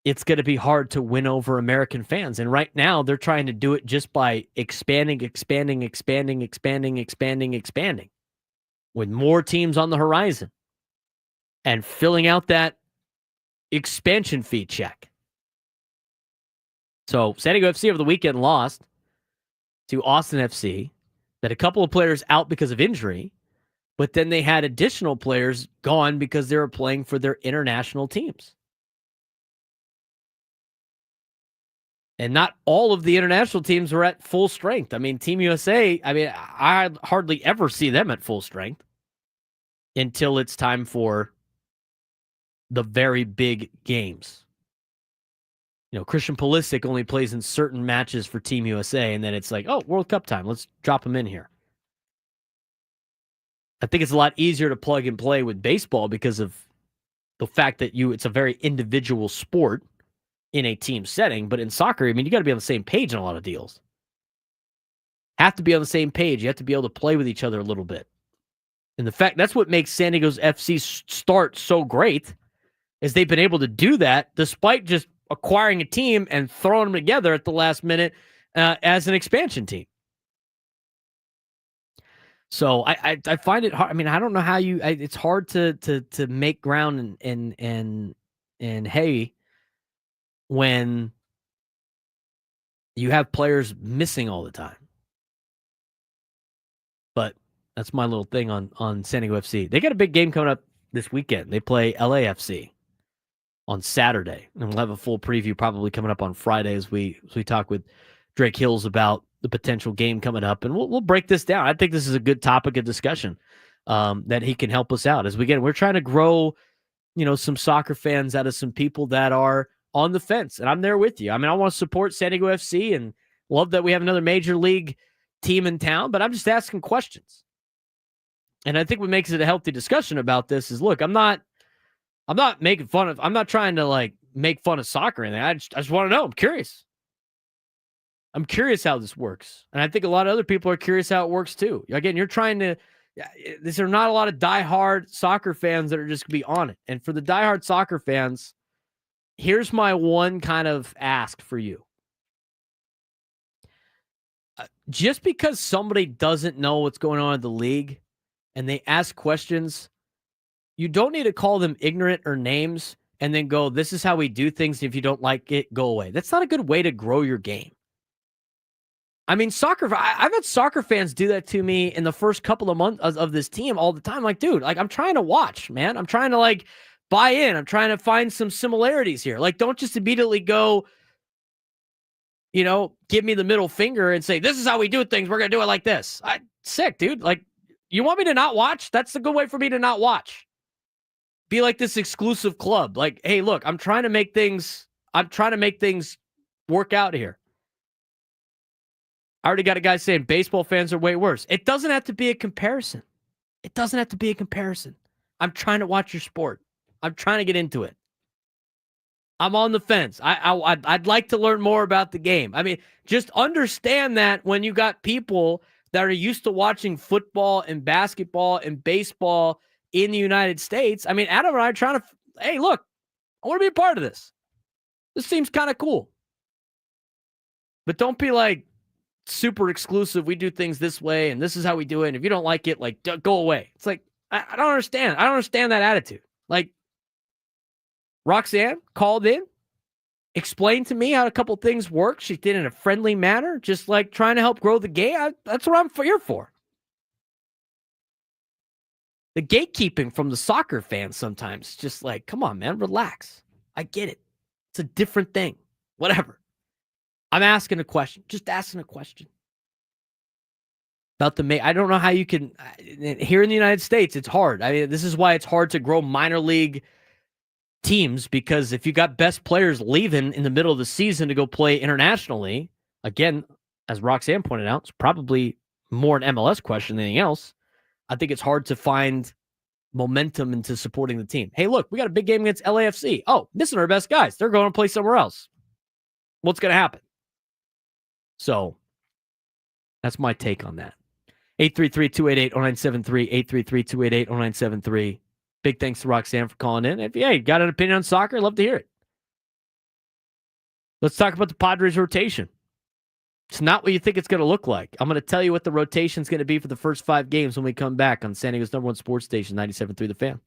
it's going to be hard to win over American fans. And right now, they're trying to do it just by expanding, with more teams on the horizon and filling out that expansion fee check. So San Diego FC over the weekend lost to Austin FC. That a couple of players out because of injury, but then they had additional players gone because they were playing for their international teams. And not all of the international teams were at full strength. I mean, Team USA, I hardly ever see them at full strength until it's time for the very big games. Christian Pulisic only plays in certain matches for Team USA, and then it's like, oh, World Cup time. Let's drop him in here. I think it's a lot easier to plug and play with baseball because of the fact that it's a very individual sport in a team setting. But in soccer, I mean, you got to be on the same page in a lot of deals. Have to be on the same page. You have to be able to play with each other a little bit. And the fact that's what makes San Diego's FC start so great is they've been able to do that despite just acquiring a team and throwing them together at the last minute as an expansion team. So I find it hard. I mean, I don't know how it's hard to make ground and hay when you have players missing all the time. But that's my little thing on San Diego FC. They got a big game coming up this weekend. They play LAFC on Saturday, and we'll have a full preview probably coming up on Friday as we talk with Drake Hills about the potential game coming up, and we'll break this down. I think this is a good topic of discussion that he can help us out as we're trying to grow, some soccer fans out of some people that are on the fence, and I'm there with you. I mean, I want to support San Diego FC and love that we have another major league team in town, but I'm just asking questions, and I think what makes it a healthy discussion about this is, look, I'm not making fun of, I'm not trying to make fun of soccer or anything. I just want to know. I'm curious. I'm curious how this works. And I think a lot of other people are curious how it works too. Again, these are not a lot of diehard soccer fans that are just going to be on it. And for the diehard soccer fans, here's my one kind of ask for you. Just because somebody doesn't know what's going on in the league and they ask questions, you don't need to call them ignorant or names and then go, this is how we do things. If you don't like it, go away. That's not a good way to grow your game. I mean, I've had soccer fans do that to me in the first couple of months of this team all the time. Like, dude, like I'm trying to watch, man. I'm trying to like buy in. I'm trying to find some similarities here. Like, don't just immediately go, give me the middle finger and say, this is how we do things. We're going to do it like this. Sick, dude. Like, you want me to not watch? That's a good way for me to not watch. Be like this exclusive club. Like, hey, look, I'm trying to make things work out here. I already got a guy saying baseball fans are way worse. It doesn't have to be a comparison. I'm trying to watch your sport. I'm trying to get into it. I'm on the fence. I'd like to learn more about the game. I mean, just understand that when you got people that are used to watching football and basketball and baseball in the United States, I mean, Adam and I are trying to, hey, look, I want to be a part of this. This seems kind of cool. But don't be like super exclusive. We do things this way, and this is how we do it. And if you don't like it, like, go away. It's like, I don't understand. I don't understand that attitude. Like, Roxanne called in, explained to me how a couple things work. She did it in a friendly manner, just like trying to help grow the game. That's what I'm here for. The gatekeeping from the soccer fans sometimes, just like, come on, man, relax. I get it. It's a different thing. Whatever. I'm asking a question. Just asking a question. About I don't know how you can, here in the United States, it's hard. I mean, this is why it's hard to grow minor league teams, because if you got best players leaving in the middle of the season to go play internationally, again, as Roxanne pointed out, it's probably more an MLS question than anything else. I think it's hard to find momentum into supporting the team. Hey, look, we got a big game against LAFC. Oh, missing our best guys. They're going to play somewhere else. What's going to happen? So that's my take on that. 833-288-0973, 833-288-0973. Big thanks to Roxanne for calling in. If you got an opinion on soccer, I'd love to hear it. Let's talk about the Padres rotation. It's not what you think it's going to look like. I'm going to tell you what the rotation is going to be for the first 5 games when we come back on San Diego's #1 sports station, 97.3 The Fan.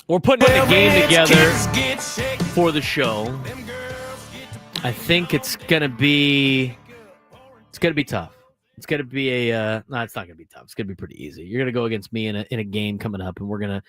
We're putting a game together for the show. I think it's gonna be tough. It's gonna be no, it's not gonna be tough. It's gonna be pretty easy. You're gonna go against me in a game coming up, and we're gonna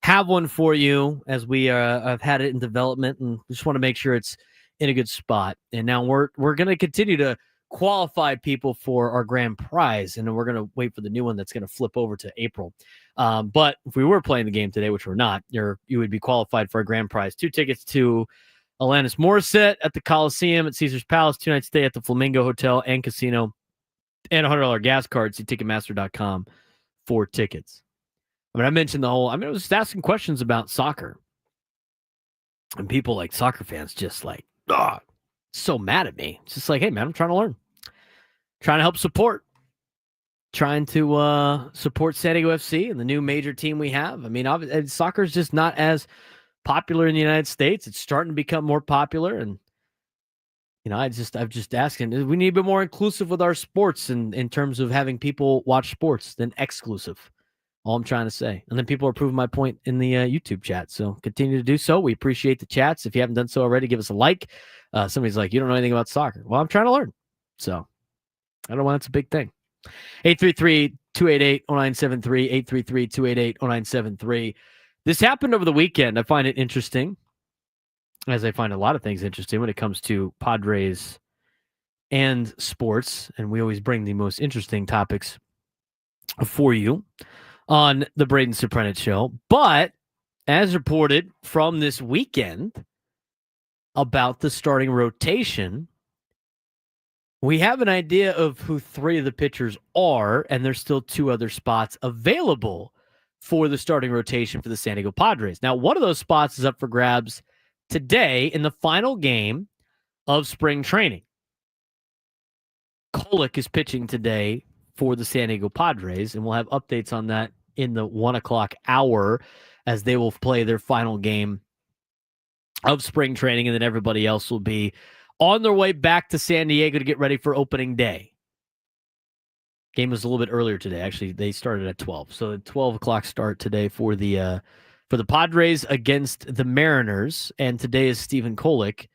have one for you as we have had it in development, and just want to make sure it's in a good spot. And now we're gonna continue to qualify people for our grand prize, and then we're gonna wait for the new one that's gonna flip over to April. But if we were playing the game today, which we're not, you would be qualified for a grand prize. 2 tickets to Alanis Morissette at the Coliseum at Caesar's Palace, 2 nights stay at the Flamingo Hotel and Casino, and $100 gas card. See Ticketmaster.com for tickets. I mentioned I was just asking questions about soccer. And people like soccer fans just like, so mad at me. It's just like, hey, man, I'm trying to learn. Trying to help support. Trying to support San Diego FC and the new major team we have. I mean, soccer is just not as popular in the United States. It's starting to become more popular. And, I've just asking, we need to be more inclusive with our sports in terms of having people watch sports than exclusive. All I'm trying to say. And then people are proving my point in the YouTube chat. So continue to do so. We appreciate the chats. If you haven't done so already, give us a like. Somebody's like, you don't know anything about soccer. Well, I'm trying to learn. So I don't know why that's a big thing. 833-288-0973, 833-288-0973. This happened over the weekend. I find it interesting, as I find a lot of things interesting when it comes to Padres and sports. And we always bring the most interesting topics for you on the Braden Surprenant Show. But as reported from this weekend about the starting rotation, we have an idea of who 3 of the pitchers are, and there's still 2 other spots available for the starting rotation for the San Diego Padres. Now, one of those spots is up for grabs today in the final game of spring training. Kolek is pitching today for the San Diego Padres, and we'll have updates on that in the 1 o'clock hour as they will play their final game of spring training, and then everybody else will be on their way back to San Diego to get ready for opening day. Game was a little bit earlier today. Actually, they started at 12. So a 12 o'clock start today for the Padres against the Mariners. And today is Stephen Kolek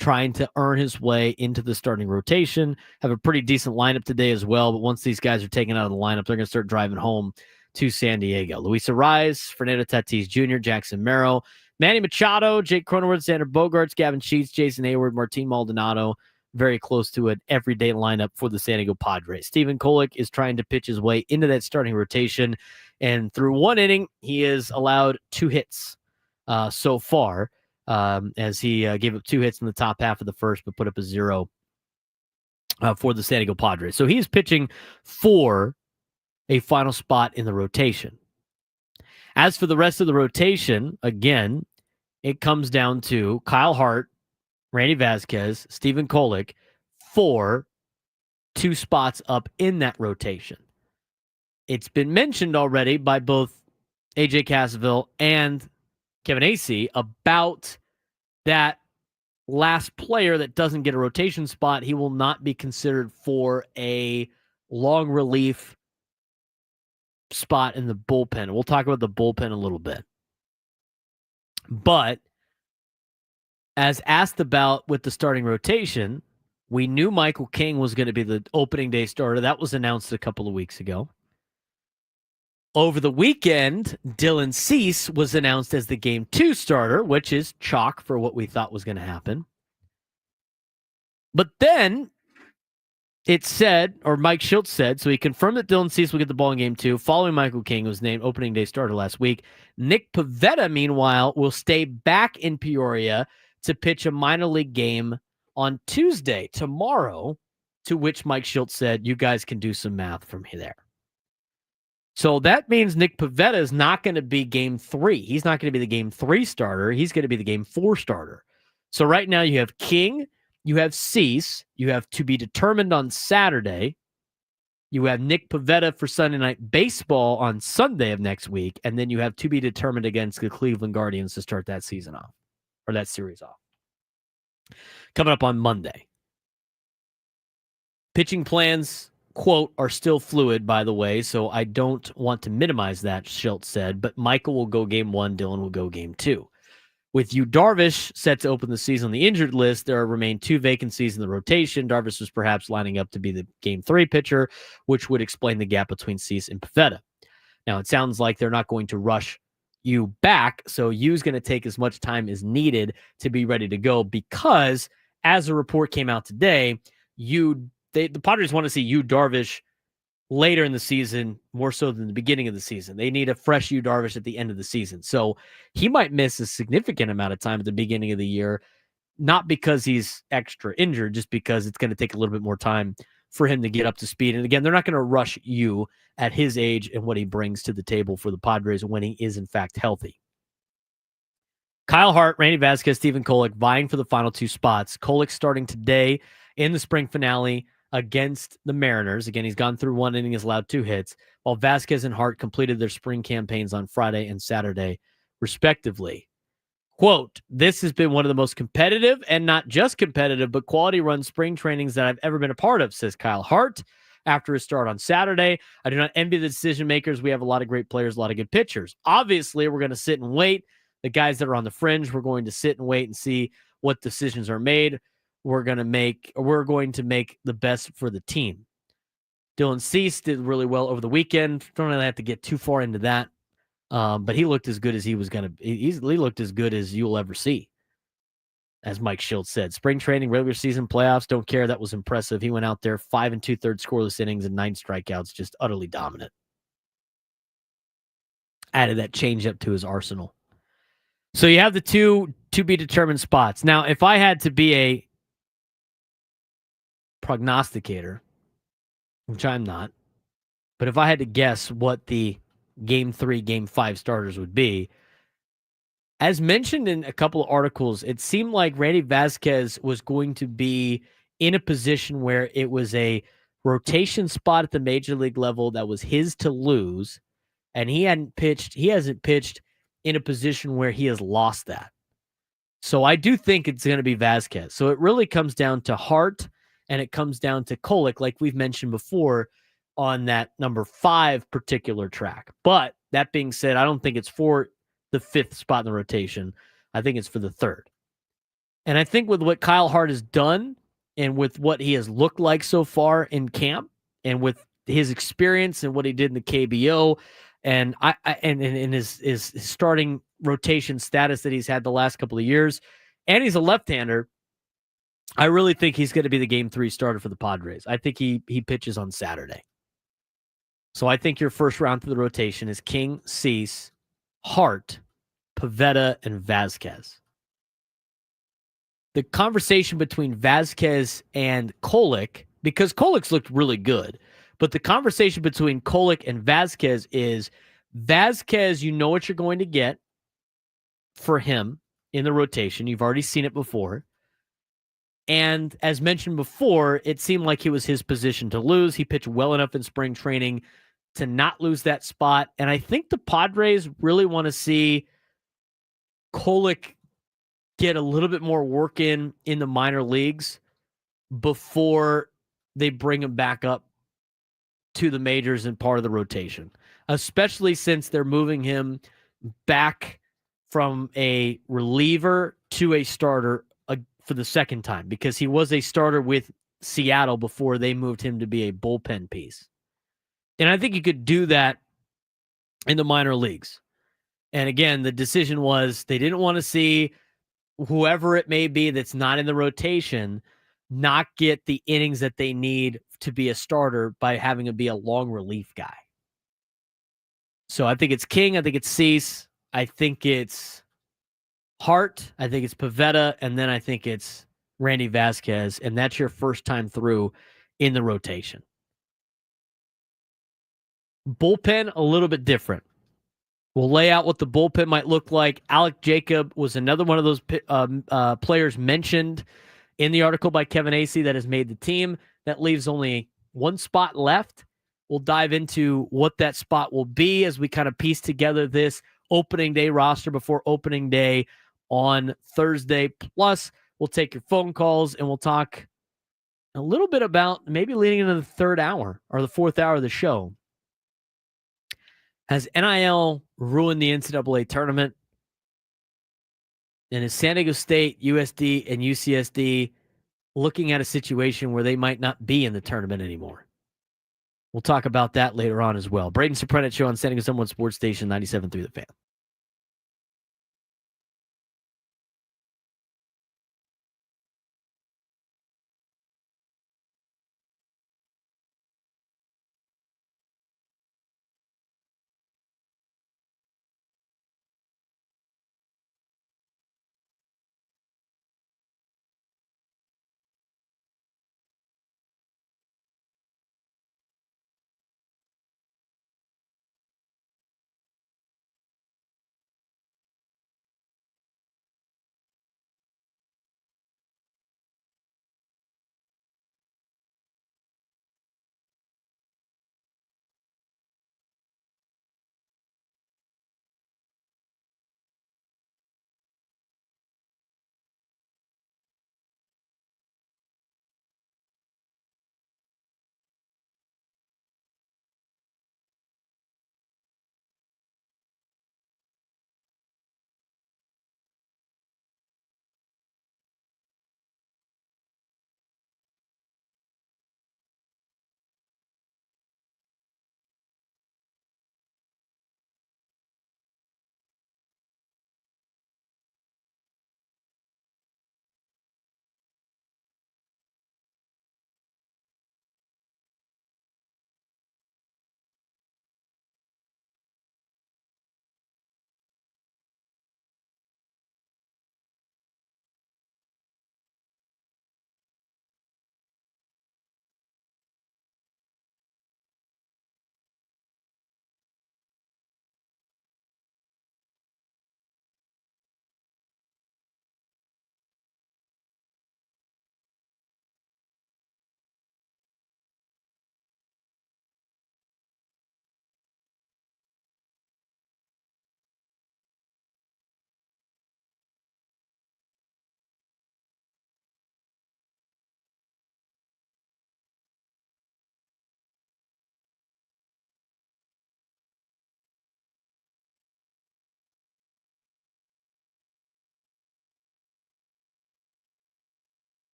trying to earn his way into the starting rotation. Have a pretty decent lineup today as well. But once these guys are taken out of the lineup, they're going to start driving home to San Diego. Luis Arraez, Fernando Tatis Jr., Jackson Merrill, Manny Machado, Jake Cronenworth, Xander Bogaerts, Gavin Sheets, Jason Hayward, Martín Maldonado, very close to an everyday lineup for the San Diego Padres. Stephen Kolek is trying to pitch his way into that starting rotation, and through 1 inning, he has allowed 2 hits so far, as he gave up 2 hits in the top half of the first, but put up a 0 for the San Diego Padres. So he's pitching for a final spot in the rotation. As for the rest of the rotation, again, it comes down to Kyle Hart, Randy Vasquez, Stephen Kolek for 2 spots up in that rotation. It's been mentioned already by both AJ Cassaville and Kevin Acee about that last player that doesn't get a rotation spot. He will not be considered for a long relief spot in the bullpen. We'll talk about the bullpen a little bit. But as asked about with the starting rotation, we knew Michael King was going to be the opening day starter. That was announced a couple of weeks ago. Over the weekend, Dylan Cease was announced as the Game 2 starter, which is chalk for what we thought was going to happen. But then it said, or Mike Schultz said, so he confirmed that Dylan Cease will get the ball in Game 2 following Michael King, who was named opening day starter last week. Nick Pivetta, meanwhile, will stay back in Peoria to pitch a minor league game on Tuesday, tomorrow, to which Mike Schultz said, you guys can do some math from there. So that means Nick Pivetta is not going to be Game 3. He's not going to be the Game 3 starter. He's going to be the Game 4 starter. So right now you have King, you have Cease, you have to be determined on Saturday, you have Nick Pivetta for Sunday Night Baseball on Sunday of next week, and then you have to be determined against the Cleveland Guardians to start that season off, or that series off. Coming up on Monday. Pitching plans quote, are still fluid, by the way, so I don't want to minimize that, Schultz said, but Michael will go game 1, Dylan will go game 2. With Yu Darvish set to open the season on the injured list, there remain 2 vacancies in the rotation. Darvish was perhaps lining up to be the game 3 pitcher, which would explain the gap between Cease and Pivetta. Now, it sounds like they're not going to rush Yu back, so Yu's going to take as much time as needed to be ready to go because, as a report came out today, the Padres want to see Yu Darvish later in the season, more so than the beginning of the season. They need a fresh Yu Darvish at the end of the season. So he might miss a significant amount of time at the beginning of the year, not because he's extra injured, just because it's going to take a little bit more time for him to get up to speed. And again, they're not going to rush Yu at his age and what he brings to the table for the Padres when he is in fact healthy. Kyle Hart, Randy Vasquez, Stephen Kolek vying for the final 2 spots. Kolek starting today in the spring finale against the Mariners. Again, he's gone through 1 inning, has allowed 2 hits, while Vasquez and Hart completed their spring campaigns on Friday and Saturday, respectively. Quote, this has been one of the most competitive, and not just competitive, but quality run spring trainings that I've ever been a part of, says Kyle Hart after his start on Saturday. I do not envy the decision makers. We have a lot of great players, a lot of good pitchers. Obviously, we're going to sit and wait. The guys that are on the fringe, we're going to sit and wait and see what decisions are made. We're going to make the best for the team. Dylan Cease did really well over the weekend. Don't really have to get too far into that. But he looked as good as he was going to. He looked as good as you'll ever see. As Mike Schultz said, spring training, regular season, playoffs, don't care. That was impressive. He went out there 5 2/3 scoreless innings and 9 strikeouts, just utterly dominant. Added that changeup to his arsenal. So you have the 2 to be determined spots. Now, if I had to be a prognosticator, which I'm not, but if I had to guess what the game 3, game 5 starters would be, as mentioned in a couple of articles, it seemed like Randy Vasquez was going to be in a position where it was a rotation spot at the major league level that was his to lose, and he hasn't pitched in a position where he has lost that. So I do think it's going to be Vasquez. So it really comes down to Hart, and it comes down to Kolek, like we've mentioned before on that number 5 particular track. But that being said, I don't think it's for the 5th spot in the rotation. I think it's for the 3rd. And I think with what Kyle Hart has done and with what he has looked like so far in camp and with his experience and what he did in the KBO and in his starting rotation status that he's had the last couple of years, and he's a left-hander, I really think he's going to be the game 3 starter for the Padres. I think he pitches on Saturday. So I think your first round through the rotation is King, Cease, Hart, Pivetta, and Vasquez. The conversation between Vasquez and Kolek, because Kolek's looked really good, but the conversation between Kolek and Vasquez is Vasquez, you know what you're going to get for him in the rotation. You've already seen it before. And as mentioned before, it seemed like it was his position to lose. He pitched well enough in spring training to not lose that spot. And I think the Padres really want to see Kolek get a little bit more work in the minor leagues before they bring him back up to the majors and part of the rotation, especially since they're moving him back from a reliever to a starter for the second time, because he was a starter with Seattle before they moved him to be a bullpen piece. And I think you could do that in the minor leagues. And again, the decision was they didn't want to see whoever it may be that's not in the rotation not get the innings that they need to be a starter by having him be a long relief guy. So I think it's King. I think it's Cease. I think it's Hart. I think it's Pivetta. And then I think it's Randy Vasquez. And that's your first time through in the rotation. Bullpen, a little bit different. We'll lay out what the bullpen might look like. Alec Jacob was another one of those players mentioned in the article by Kevin Acee that has made the team. That leaves only one spot left. We'll dive into what that spot will be as we kind of piece together this opening day roster before opening day on Thursday. Plus, we'll take your phone calls and we'll talk a little bit about maybe leading into the third hour or the fourth hour of the show. Has NIL ruined the NCAA tournament? And is San Diego State, USD, and UCSD looking at a situation where they might not be in the tournament anymore? We'll talk about that later on as well. Braden Surprenant Show on San Diego Someone Sports Station 97.3 The Fan.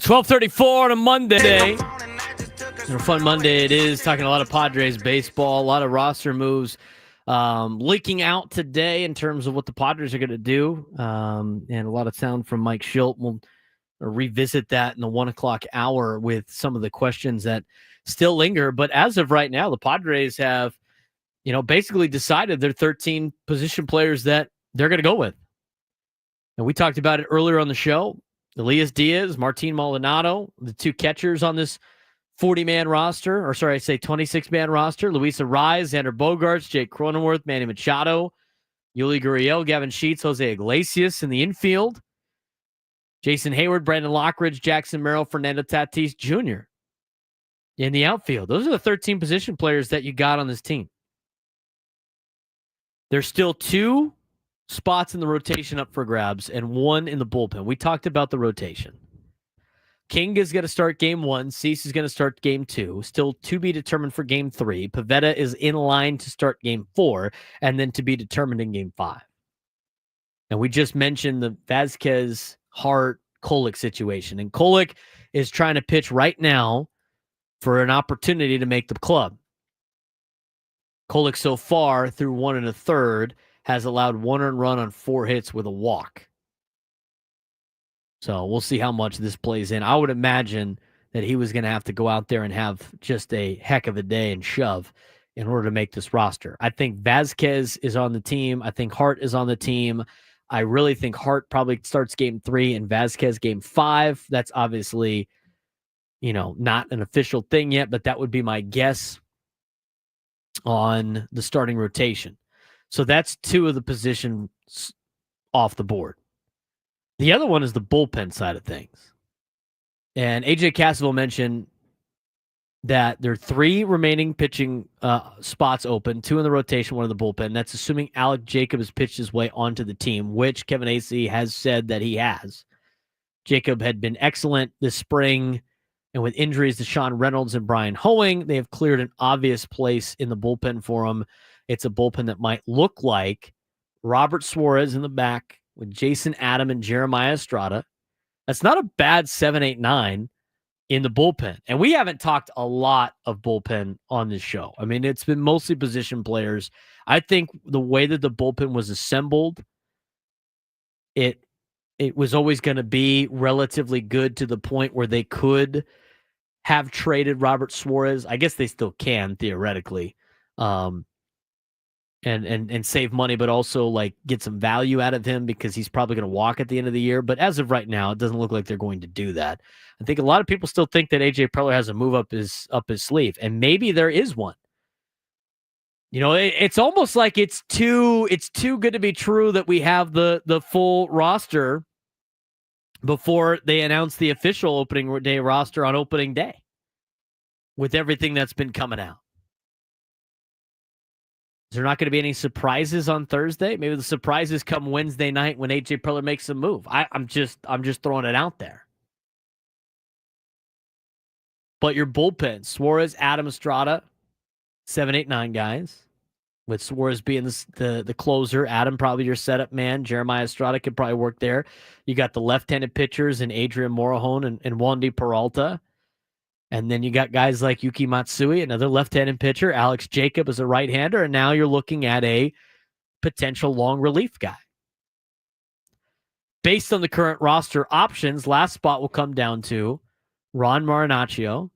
12:34 on a Monday. And a fun Monday it is. Talking a lot of Padres baseball, a lot of roster moves leaking out today in terms of what the Padres are going to do, and a lot of sound from Mike Schilt. We'll revisit that in the 1 o'clock hour with some of the questions that still linger. But as of right now, the Padres have, basically decided their 13 position players that they're going to go with. And we talked about it earlier on the show. Elias Diaz, Martín Maldonado, the two catchers on this 40-man roster, 26-man roster. Luis Arraez, Xander Bogaerts, Jake Cronenworth, Manny Machado, Yuli Gurriel, Gavin Sheets, José Iglesias in the infield. Jason Hayward, Brandon Lockridge, Jackson Merrill, Fernando Tatis Jr. in the outfield. Those are the 13 position players that you got on this team. There's still 2 spots in the rotation up for grabs and 1 in the bullpen. We talked about the rotation. King is going to start game 1. Cease is going to start game 2. Still to be determined for game 3. Pivetta is in line to start game 4 and then to be determined in game 5. And we just mentioned the Vázquez, Hart, Kolek situation. And Kolek is trying to pitch right now for an opportunity to make the club. Kolek so far through 1 1/3 has allowed 1 earned run on 4 hits with a walk. So we'll see how much this plays in. I would imagine that he was going to have to go out there and have just a heck of a day and shove in order to make this roster. I think Vázquez is on the team. I think Hart is on the team. I really think Hart probably starts game 3 and Vázquez game 5. That's obviously, not an official thing yet, but that would be my guess on the starting rotation. So that's 2 of the positions off the board. The other one is the bullpen side of things. And AJ Cassavell mentioned that there are 3 remaining pitching spots open, 2 in the rotation, 1 in the bullpen. That's assuming Alec Jacob has pitched his way onto the team, which Kevin Acee has said that he has. Jacob had been excellent this spring, and with injuries to Sean Reynolds and Brian Hoeing, they have cleared an obvious place in the bullpen for him. It's a bullpen that might look like Robert Suarez in the back with Jason Adam and Jeremiah Estrada. That's not a bad 7, 8, 9 in the bullpen. And we haven't talked a lot of bullpen on this show. I mean, it's been mostly position players. I think the way that the bullpen was assembled, it was always going to be relatively good to the point where they could have traded Robert Suarez. I guess they still can theoretically. And save money, but also like get some value out of him because he's probably going to walk at the end of the year. But as of right now, it doesn't look like they're going to do that. I think a lot of people still think that AJ Preller has a move up his sleeve, and maybe there is one. It's almost like it's too good to be true that we have the full roster before they announce the official opening day roster on opening day with everything that's been coming out. Is there not going to be any surprises on Thursday? Maybe the surprises come Wednesday night when AJ Preller makes a move. I'm just throwing it out there. But your bullpen, Suarez, Adam, Estrada, 7, 8, 9 guys. With Suarez being the closer, Adam probably your setup man. Jeremiah Estrada could probably work there. You got the left-handed pitchers in Adrian Morejon and Wandy Peralta. And then you got guys like Yuki Matsui, another left-handed pitcher. Alex Jacob is a right-hander. And now you're looking at a potential long relief guy. Based on the current roster options, last spot will come down to Ron Marinaccio,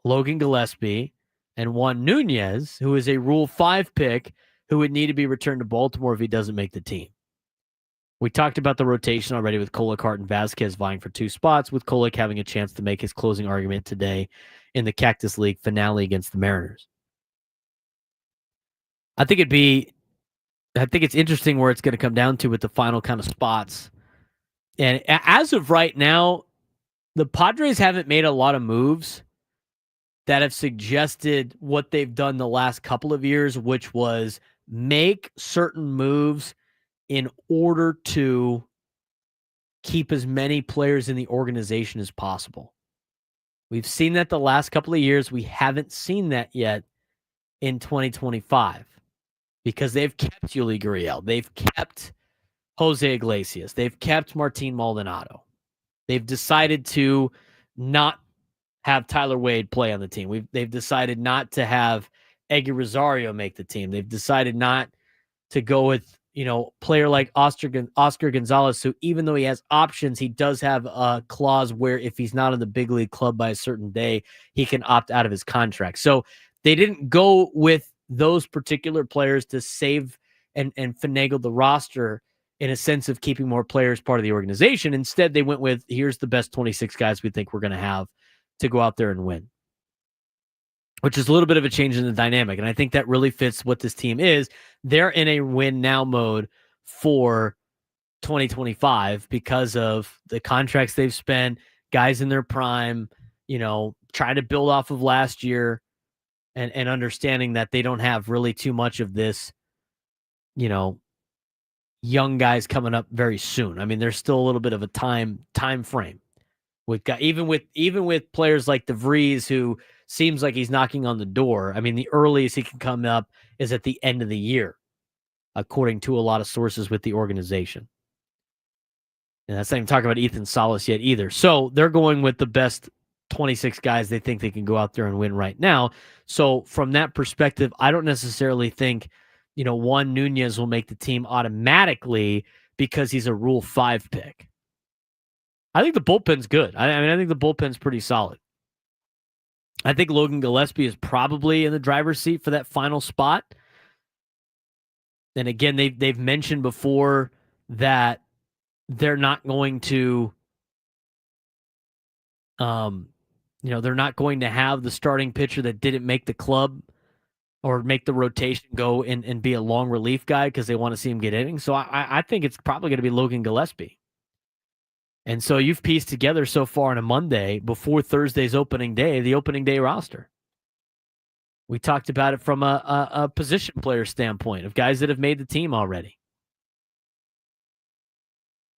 Logan Gillespie, and Juan Nunez, who is a Rule 5 pick who would need to be returned to Baltimore if he doesn't make the team. We talked about the rotation already with Kolek, Hart, and Vázquez vying for 2 spots, with Kolek having a chance to make his closing argument today in the Cactus League finale against the Mariners. I think it's interesting where it's going to come down to with the final kind of spots. And as of right now, the Padres haven't made a lot of moves that have suggested what they've done the last couple of years, which was make certain moves in order to keep as many players in the organization as possible. We've seen that the last couple of years. We haven't seen that yet in 2025 because they've kept Yuli Gurriel. They've kept José Iglesias. They've kept Martín Maldonado. They've decided to not have Tyler Wade play on the team. They've decided not to have Eggy Rosario make the team. They've decided not to go with, player like Oscar Gonzalez, who even though he has options, he does have a clause where if he's not in the big league club by a certain day, he can opt out of his contract. So they didn't go with those particular players to save and finagle the roster in a sense of keeping more players part of the organization. Instead, they went with, here's the best 26 guys we think we're going to have to go out there and win, which is a little bit of a change in the dynamic. And I think that really fits what this team is. They're in a win now mode for 2025 because of the contracts they've spent, guys in their prime, trying to build off of last year and understanding that they don't have really too much of this, young guys coming up very soon. I mean, there's still a little bit of a time frame. We've got even with players like DeVries, who seems like he's knocking on the door. I mean, the earliest he can come up is at the end of the year, according to a lot of sources with the organization. And that's not even talking about Ethan Salas yet either. So they're going with the best 26 guys they think they can go out there and win right now. So from that perspective, I don't necessarily think, Juan Nunez will make the team automatically because he's a Rule 5 pick. I think the bullpen's good. I think the bullpen's pretty solid. I think Logan Gillespie is probably in the driver's seat for that final spot. And again, they've mentioned before that they're not going to, they're not going to have the starting pitcher that didn't make the club or make the rotation go and be a long relief guy because they want to see him get innings. So I think it's probably going to be Logan Gillespie. And so you've pieced together so far on a Monday before Thursday's opening day, the opening day roster. We talked about it from a position player standpoint of guys that have made the team already.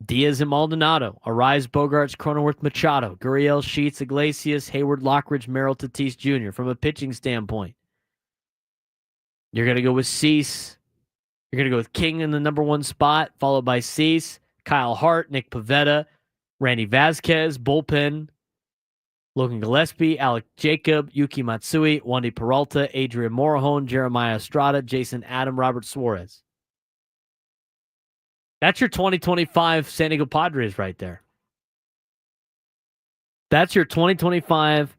Diaz and Maldonado, Arise, Bogarts, Cronenworth, Machado, Gurriel, Sheets, Iglesias, Hayward, Lockridge, Merrill, Tatis Jr. From a pitching standpoint, you're going to go with Cease. You're going to go with King in the number 1 spot, followed by Cease, Kyle Hart, Nick Pivetta, Randy Vasquez, bullpen, Logan Gillespie, Alec Jacob, Yuki Matsui, Wandy Peralta, Adrian Morejon, Jeremiah Estrada, Jason Adam, Robert Suarez. That's your 2025 San Diego Padres right there. That's your 2025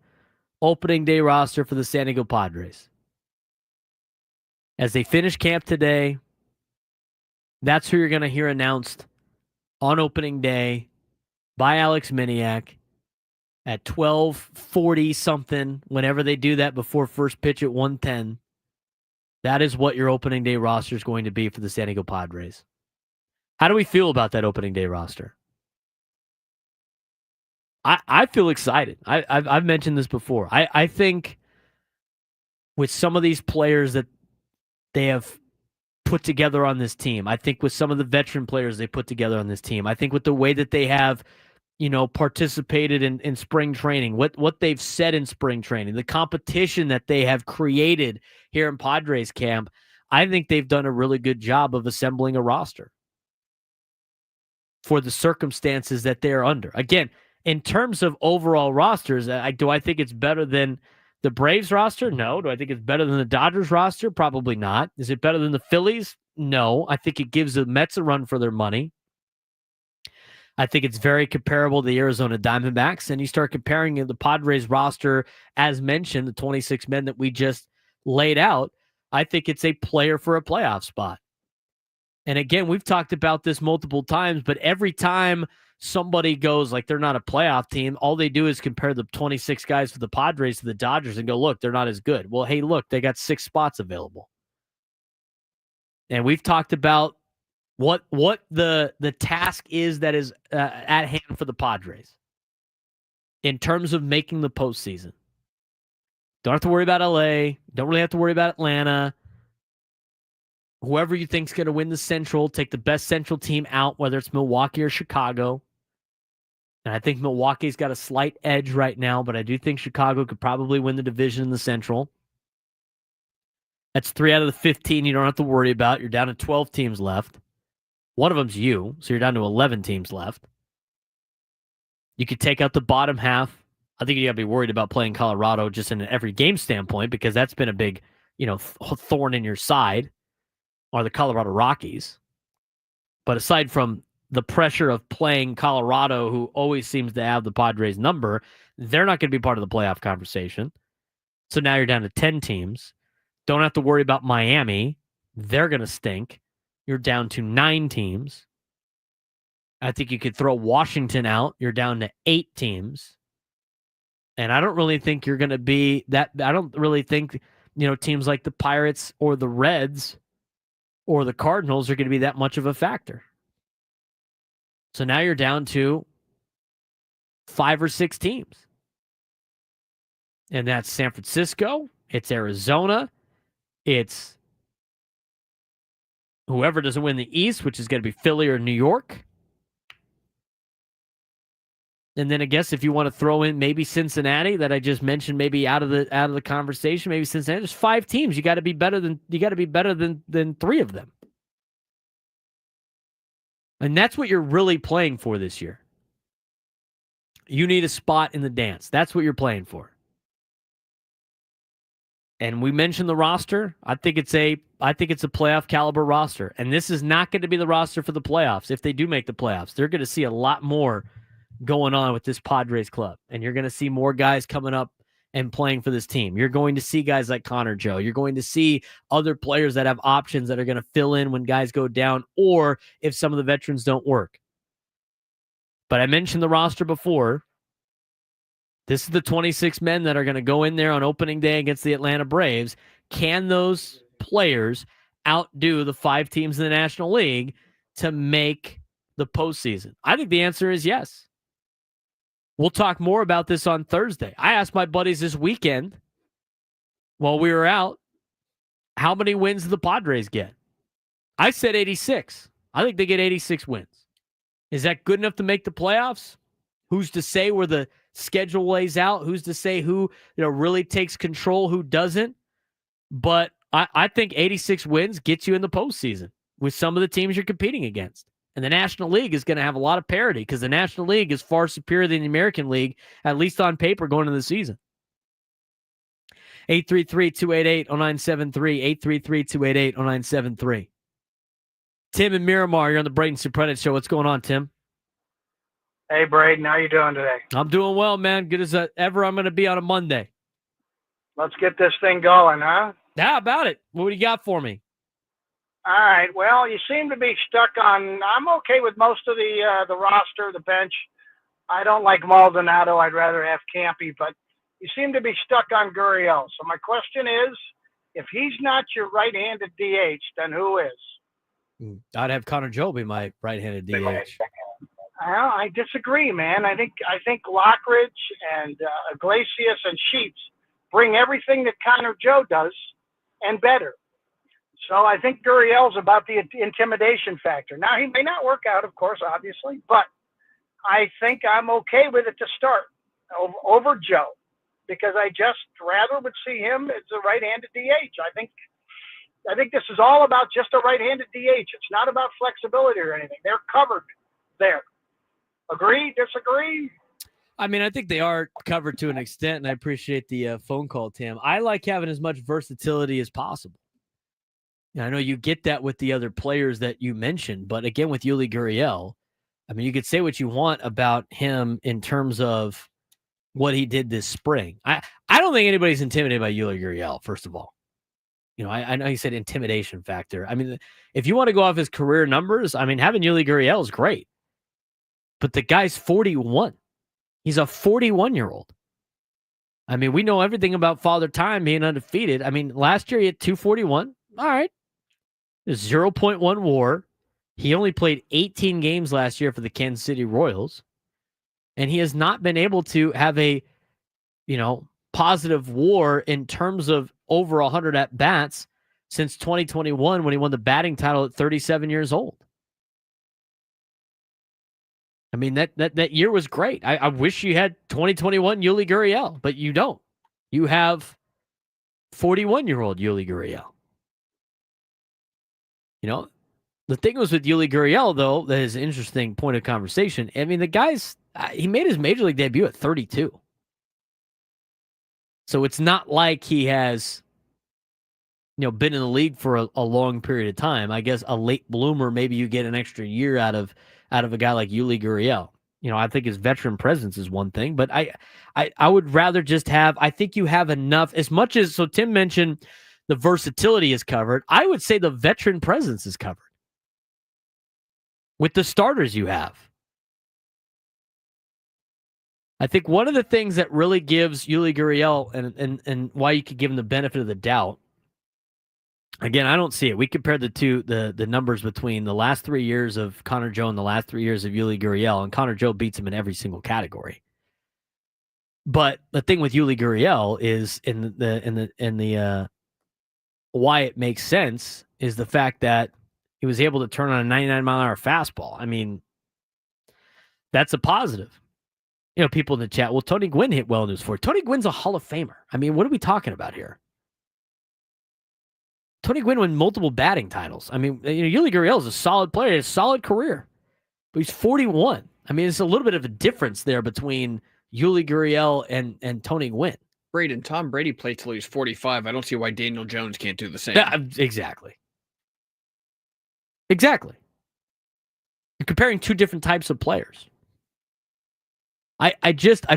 opening day roster for the San Diego Padres. As they finish camp today, that's who you're going to hear announced on opening day by Alex Miniak at 12:40 something, whenever they do that before first pitch at 1:10. That is what your opening day roster is going to be for the San Diego Padres. How do we feel about that opening day roster? I feel excited. I've mentioned this before. I think with some of these players that they have put together on this team, I think with some of the veteran players they put together on this team, I think with the way that they have, participated in spring training, what they've said in spring training, the competition that they have created here in Padres camp, I think they've done a really good job of assembling a roster for the circumstances that they're under. Again, in terms of overall rosters, do I think it's better than the Braves roster? No. Do I think it's better than the Dodgers roster? Probably not. Is it better than the Phillies? No. I think it gives the Mets a run for their money. I think it's very comparable to the Arizona Diamondbacks. And you start comparing the Padres roster, as mentioned, the 26 men that we just laid out, I think it's a player for a playoff spot. And again, we've talked about this multiple times, but every time somebody goes like they're not a playoff team, all they do is compare the 26 guys for the Padres to the Dodgers and go, look, they're not as good. Well, hey, look, they got 6 spots available. And we've talked about what the task is that is at hand for the Padres in terms of making the postseason. Don't have to worry about LA. Don't really have to worry about Atlanta. Whoever you think's going to win the Central, take the best Central team out, whether it's Milwaukee or Chicago. And I think Milwaukee's got a slight edge right now, but I do think Chicago could probably win the division in the Central. That's 3 out of the 15 you don't have to worry about. You're down to 12 teams left. One of them's you, so you're down to 11 teams left. You could take out the bottom half I think you got to be worried about playing Colorado just in an every game standpoint, because that's been a big, thorn in your side, are the Colorado Rockies. But aside from the pressure of playing Colorado, who always seems to have the Padres number, they're not going to be part of the playoff conversation. So now you're down to 10 teams. Don't have to worry about Miami. They're going to stink. You're down to 9 teams. I think you could throw Washington out. You're down to 8 teams. And I don't really think you're going to be that. I don't really think, teams like the Pirates or the Reds or the Cardinals are going to be that much of a factor. So now you're down to 5 or 6 teams. And that's San Francisco. It's Arizona. It's whoever doesn't win the East, which is going to be Philly or New York. And then I guess if you want to throw in maybe Cincinnati, that I just mentioned, maybe out of the conversation, maybe Cincinnati. There's 5 teams. You got to be better than 3 of them. And that's what you're really playing for this year. You need a spot in the dance. That's what you're playing for. And we mentioned the roster. I think it's a playoff caliber roster. And this is not going to be the roster for the playoffs. If they do make the playoffs, they're going to see a lot more going on with this Padres club. And you're going to see more guys coming up and playing for this team. You're going to see guys like Connor Joe. You're going to see other players that have options that are going to fill in when guys go down, or if some of the veterans don't work. But I mentioned the roster before. This is the 26 men that are going to go in there on opening day against the Atlanta Braves. Can those players outdo the 5 teams in the National League to make the postseason? I think the answer is yes. We'll talk more about this on Thursday. I asked my buddies this weekend while we were out, how many wins do the Padres get? I said 86. I think they get 86 wins. Is that good enough to make the playoffs? Who's to say where the schedule lays out? Who's to say who really takes control, who doesn't? But I think 86 wins gets you in the postseason with some of the teams you're competing against. And the National League is going to have a lot of parity because the National League is far superior than the American League, at least on paper, going into the season. 833-288-0973, 833-288-0973. Tim in Miramar, you're on the Braden Surprenant Show. What's going on, Tim? Hey, Braden, how you doing today? I'm doing well, man. Good as ever I'm going to be on a Monday. Let's get this thing going, huh? How about it? What do you got for me? All right. Well, you seem to be stuck on. I'm okay with most of the roster, the bench. I don't like Maldonado. I'd rather have Campy, but you seem to be stuck on Gurriel. So my question is, if he's not your right-handed DH, then who is? I'd have Connor Joe be my right-handed DH. Well, I disagree, man. I think Lockridge and Iglesias and Sheets bring everything that Connor Joe does and better. So I think Gurriel's about the intimidation factor. Now, he may not work out, of course, obviously, but I think I'm okay with it to start over Joe, because I just rather would see him as a right-handed DH. I think this is all about just a right-handed DH. It's not about flexibility or anything. They're covered there. Agree? Disagree? I mean, I think they are covered to an extent, and I appreciate the phone call, Tim. I like having as much versatility as possible. I know you get that with the other players that you mentioned, but again, with Yuli Gurriel, I mean, you could say what you want about him in terms of what he did this spring. I don't think anybody's intimidated by Yuli Gurriel, first of all. I know you said intimidation factor. I mean, if you want to go off his career numbers, I mean, having Yuli Gurriel is great. But the guy's 41. He's a 41-year-old. I mean, we know everything about Father Time being undefeated. I mean, last year he had 241. All right. 0.1 WAR. He only played 18 games last year for the Kansas City Royals. And he has not been able to have a, positive WAR in terms of over 100 at-bats since 2021 when he won the batting title at 37 years old. I mean, that year was great. I wish you had 2021 Yuli Gurriel, but you don't. You have 41-year-old Yuli Gurriel. The thing was with Yuli Gurriel, though, that is an interesting point of conversation. I mean, the guy's, he made his major league debut at 32. So it's not like he has, been in the league for a long period of time. I guess a late bloomer, maybe you get an extra year out of a guy like Yuli Gurriel. I think his veteran presence is one thing, but I would rather just have, I think you have enough, as much as, so Tim mentioned the versatility is covered. I would say the veteran presence is covered with the starters you have. I think one of the things that really gives Yuli Gurriel and why you could give him the benefit of the doubt, again, I don't see it. We compared the numbers between the last 3 years of Connor Joe and the last 3 years of Yuli Gurriel, and Connor Joe beats him in every single category. But the thing with Yuli Gurriel is in the why it makes sense is the fact that he was able to turn on a 99-mile-an-hour fastball. I mean, that's a positive. People in the chat, well, Tony Gwynn hit well in his 40. Tony Gwynn's a Hall of Famer. I mean, what are we talking about here? Tony Gwynn won multiple batting titles. I mean, Yuli Gurriel is a solid player, he has a solid career, but he's 41. I mean, it's a little bit of a difference there between Yuli Gurriel and Tony Gwynn. Braden, Tom Brady played till he's 45. I don't see why Daniel Jones can't do the same. Yeah, exactly. Exactly. You're comparing two different types of players. I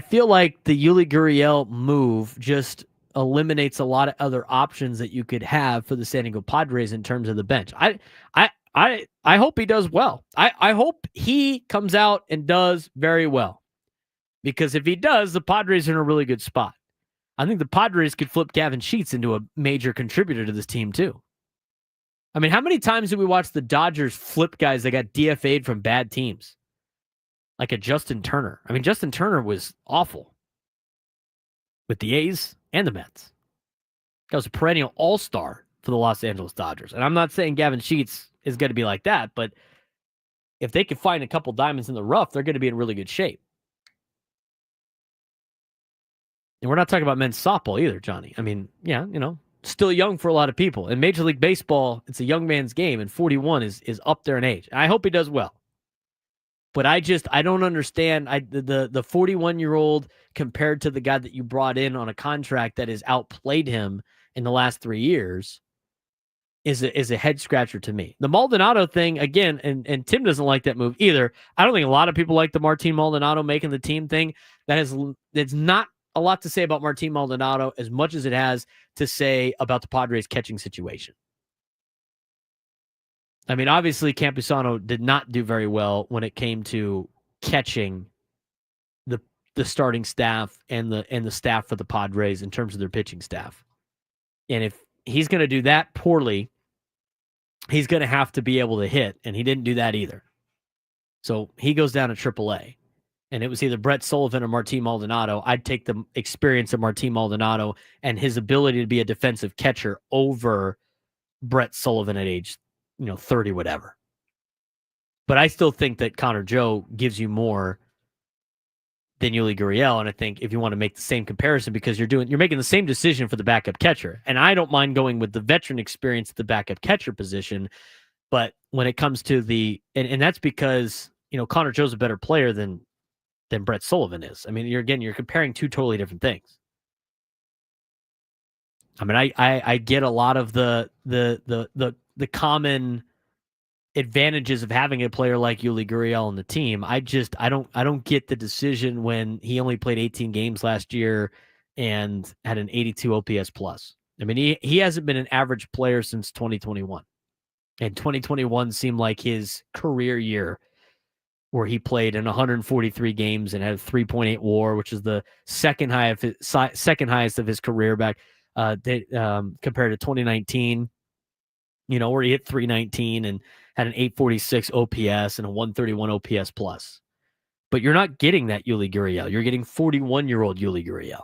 feel like the Yuli Gurriel move just eliminates a lot of other options that you could have for the San Diego Padres in terms of the bench. I hope he does well. I hope he comes out and does very well. Because if he does, the Padres are in a really good spot. I think the Padres could flip Gavin Sheets into a major contributor to this team too. I mean, how many times did we watch the Dodgers flip guys that got DFA'd from bad teams? Like a Justin Turner. I mean, Justin Turner was awful with the A's and the Mets. That was a perennial all-star for the Los Angeles Dodgers. And I'm not saying Gavin Sheets is going to be like that, but if they can find a couple diamonds in the rough, they're going to be in really good shape. And we're not talking about men's softball either, Johnny. I mean, yeah, still young for a lot of people. In Major League Baseball, it's a young man's game, and 41 is up there in age. And I hope he does well. But I don't understand the 41-year-old compared to the guy that you brought in on a contract that has outplayed him in the last 3 years is a head scratcher to me. The Maldonado thing, again, and Tim doesn't like that move either. I don't think a lot of people like the Martín Maldonado making the team thing. It's not a lot to say about Martín Maldonado as much as it has to say about the Padres catching situation. I mean, obviously, Campusano did not do very well when it came to catching the starting staff and the staff for the Padres in terms of their pitching staff. And if he's going to do that poorly, he's going to have to be able to hit, and he didn't do that either. So he goes down to AAA. And it was either Brett Sullivan or Martín Maldonado. I'd take the experience of Martín Maldonado and his ability to be a defensive catcher over Brett Sullivan at age 30, whatever. But I still think that Connor Joe gives you more than Yuli Gurriel. And I think if you want to make the same comparison, because you're making the same decision for the backup catcher. And I don't mind going with the veteran experience at the backup catcher position. But when it comes to and that's because, Connor Joe's a better player than Brett Sullivan is. I mean, you're comparing two totally different things. I mean, I get a lot of the common advantages of having a player like Yuli Gurriel on the team. I don't get the decision when he only played 18 games last year and had an 82 OPS plus. I mean, he hasn't been an average player since 2021. And 2021 seemed like his career year, where he played in 143 games and had a 3.8 WAR, which is the second highest of his career back compared to 2019. Where he hit 319 and had an 846 OPS and a 131 OPS plus. But you're not getting that Yuli Gurriel. You're getting 41-year-old Yuli Gurriel.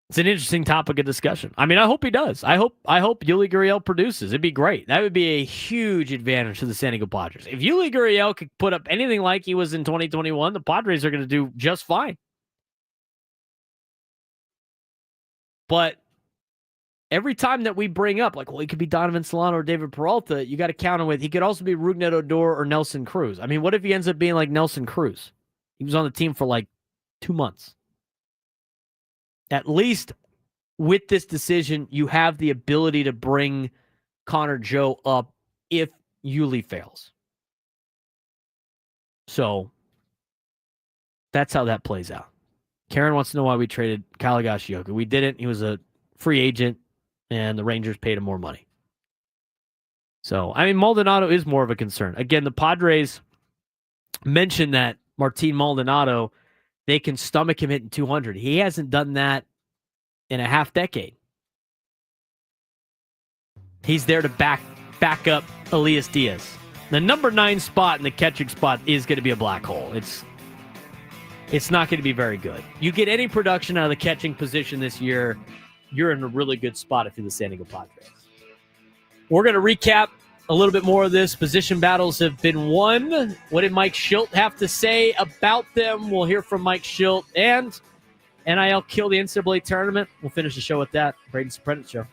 It's an interesting topic of discussion. I mean, I hope he does. I hope Yuli Gurriel produces. It'd be great. That would be a huge advantage to the San Diego Padres. If Yuli Gurriel could put up anything like he was in 2021, the Padres are going to do just fine. But every time that we bring up, he could be Donovan Solano or David Peralta, you got to counter with, he could also be Rougned Odor or Nelson Cruz. I mean, what if he ends up being like Nelson Cruz? He was on the team for 2 months. at least with this decision, you have the ability to bring Connor Joe up if Yuli fails. So that's how that plays out. Karen wants to know why we traded Kyle Higashioka. We didn't. He was a free agent, and the Rangers paid him more money. So, I mean, Maldonado is more of a concern. Again, the Padres mentioned that Martín Maldonado, they can stomach him hitting 200. He hasn't done that in a half decade. He's there to back up Elias Diaz. The number 9 spot in the catching spot is going to be a black hole. It's not going to be very good. You get any production out of the catching position this year, you're in a really good spot if you're the San Diego Padres. We're going to recap a little bit more of this. Position battles have been won. What did Mike Schilt have to say about them? We'll hear from Mike Schilt. And NIL kill the NCAA tournament. We'll finish the show with that. Braden Surprenant Show.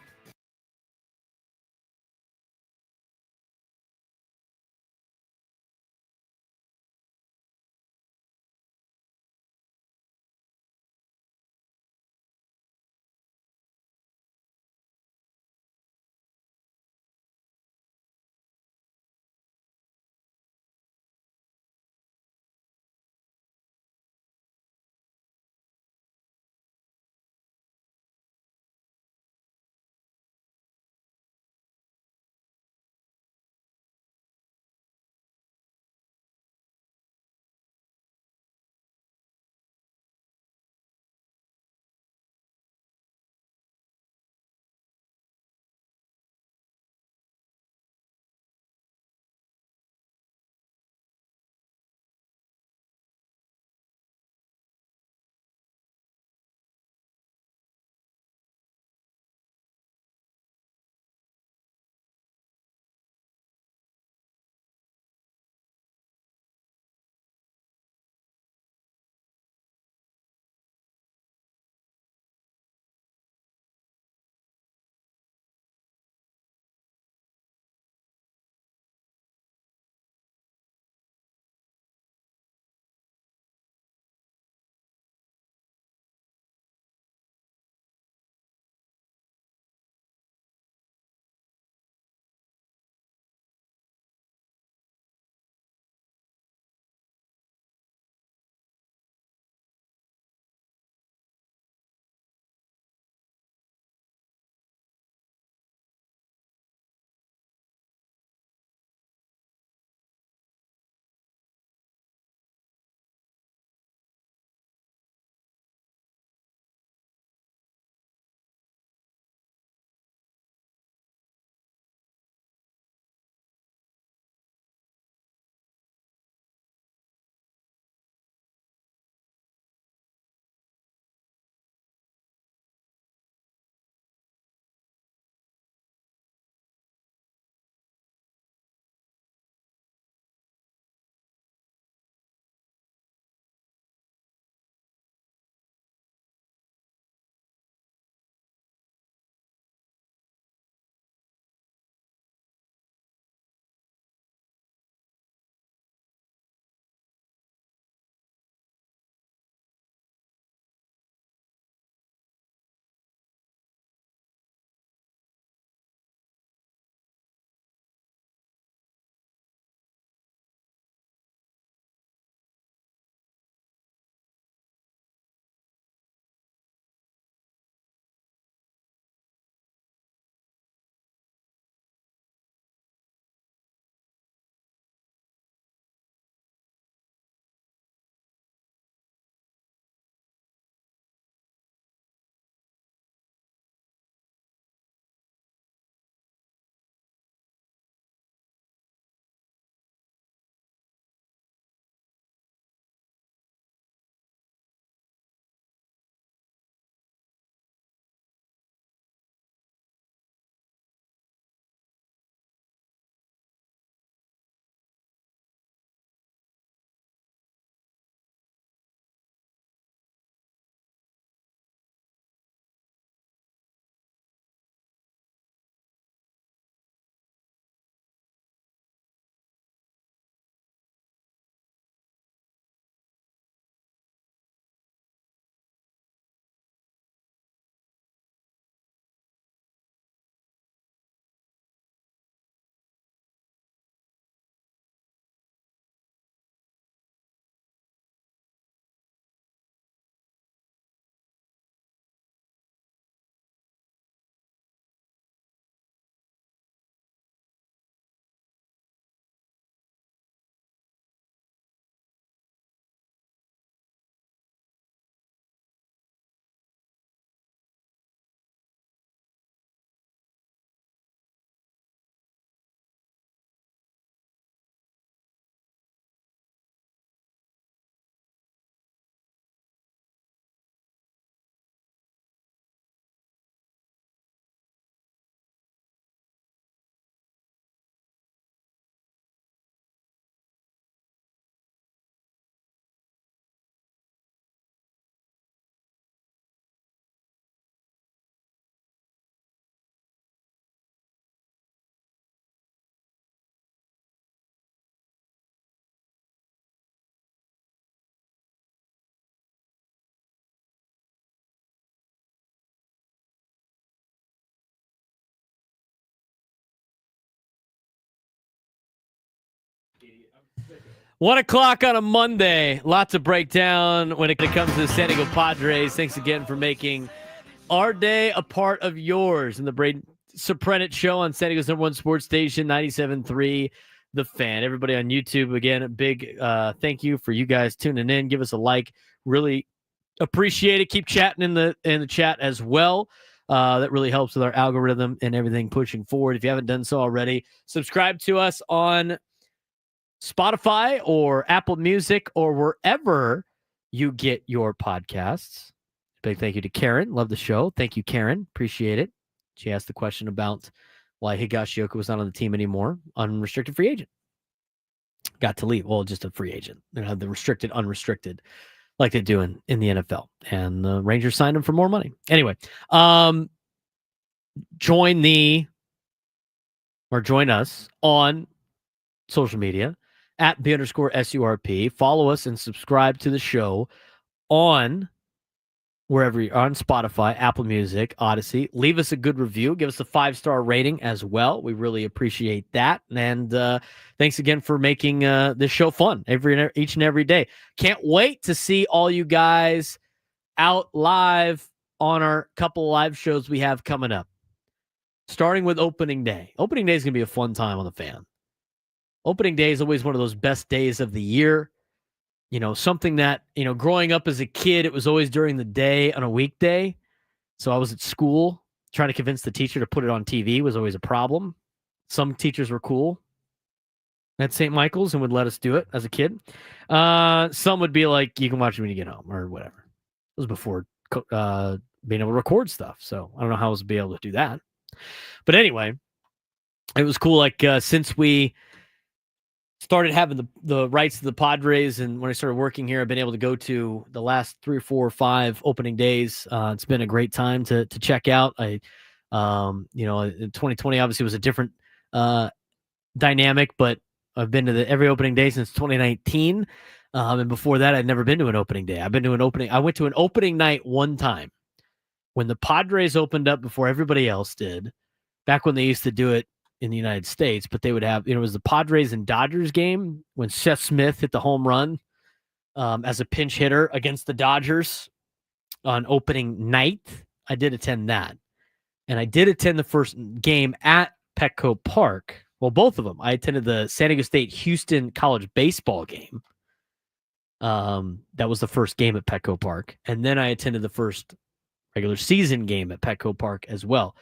1 o'clock on a Monday. Lots to break down when it comes to the San Diego Padres. Thanks again for making our day a part of yours. And the Braden Surprenant Show on San Diego's #1 sports station, 97.3 The Fan. Everybody on YouTube, again, a big thank you for you guys tuning in. Give us a like. Really appreciate it. Keep chatting in the chat as well. That really helps with our algorithm and everything pushing forward. If you haven't done so already, subscribe to us on Spotify or Apple Music or wherever you get your podcasts. Big thank you to Karen. Love the show. Thank you, Karen. Appreciate it. She asked the question about why Higashioka was not on the team anymore. Unrestricted free agent. Got to leave. Well, just a free agent. They have the restricted, unrestricted, like they do in the NFL. And the Rangers signed him for more money. Anyway, join us on social media at @B_SURP. Follow us and subscribe to the show on wherever you're on Spotify, Apple Music, Odyssey. Leave us a good review. Give us a 5-star rating as well. We really appreciate that. And thanks again for making this show fun each and every day. Can't wait to see all you guys out live on our couple live shows we have coming up. Starting with opening day. Opening day is going to be a fun time on the Fan. Opening day is always one of those best days of the year. You know, something that, growing up as a kid, it was always during the day on a weekday. So I was at school trying to convince the teacher to put it on TV was always a problem. Some teachers were cool at St. Michael's and would let us do it as a kid. Some would be like, you can watch it when you get home or whatever. It was before being able to record stuff. So I don't know how I was be able to do that. But anyway, it was cool. Like since we started having the rights to the Padres, and when I started working here, I've been able to go to the last 3 or 4 or 5 opening days. It's been a great time to check out. In 2020 obviously was a different dynamic, but I've been to every opening day since 2019. And before that, I'd never been to an opening day. I went to an opening night one time when the Padres opened up before everybody else did, back when they used to do it in the United States, but they would have, it was the Padres and Dodgers game when Seth Smith hit the home run as a pinch hitter against the Dodgers on opening night. I did attend that. And I did attend the first game at Petco Park. Well, both of them. I attended the San Diego State Houston college baseball game. That was the first game at Petco Park. And then I attended the first regular season game at Petco Park as well.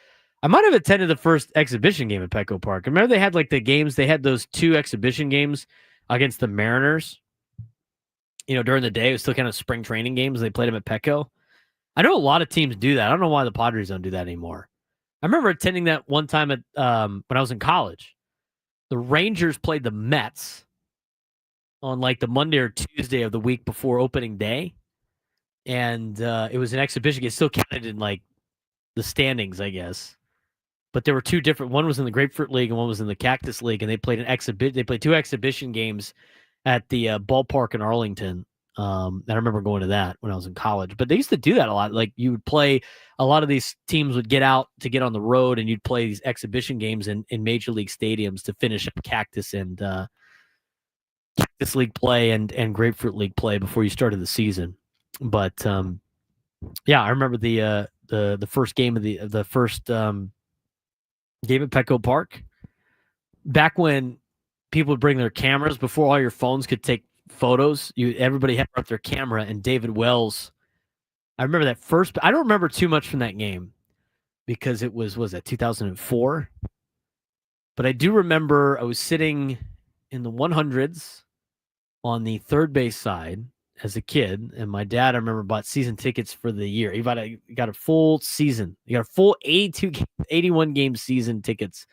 I might have attended the first exhibition game at Petco Park. Remember they had like the games, they had those 2 exhibition games against the Mariners. During the day, it was still kind of spring training games. They played them at Petco. I know a lot of teams do that. I don't know why the Padres don't do that anymore. I remember attending that one time at when I was in college. The Rangers played the Mets on like the Monday or Tuesday of the week before opening day. And it was an exhibition game. It still counted in like the standings, I guess. But there were 2 different. One was in the Grapefruit League and one was in the Cactus League, and they played They played 2 exhibition games at the ballpark in Arlington. And I remember going to that when I was in college. But they used to do that a lot. Like you would play. A lot of these teams would get out to get on the road, and you'd play these exhibition games in major league stadiums to finish up Cactus and Cactus League play and Grapefruit League play before you started the season. But yeah, I remember the first game of the first. Game at Petco Park, back when people would bring their cameras before all your phones could take photos. Everybody had brought their camera, and David Wells. I remember that first. I don't remember too much from that game because it was that 2004. But I do remember I was sitting in the 100s on the third base side as a kid, and my dad, I remember, bought season tickets for the year. He got a full season. He got a full 81 game season tickets,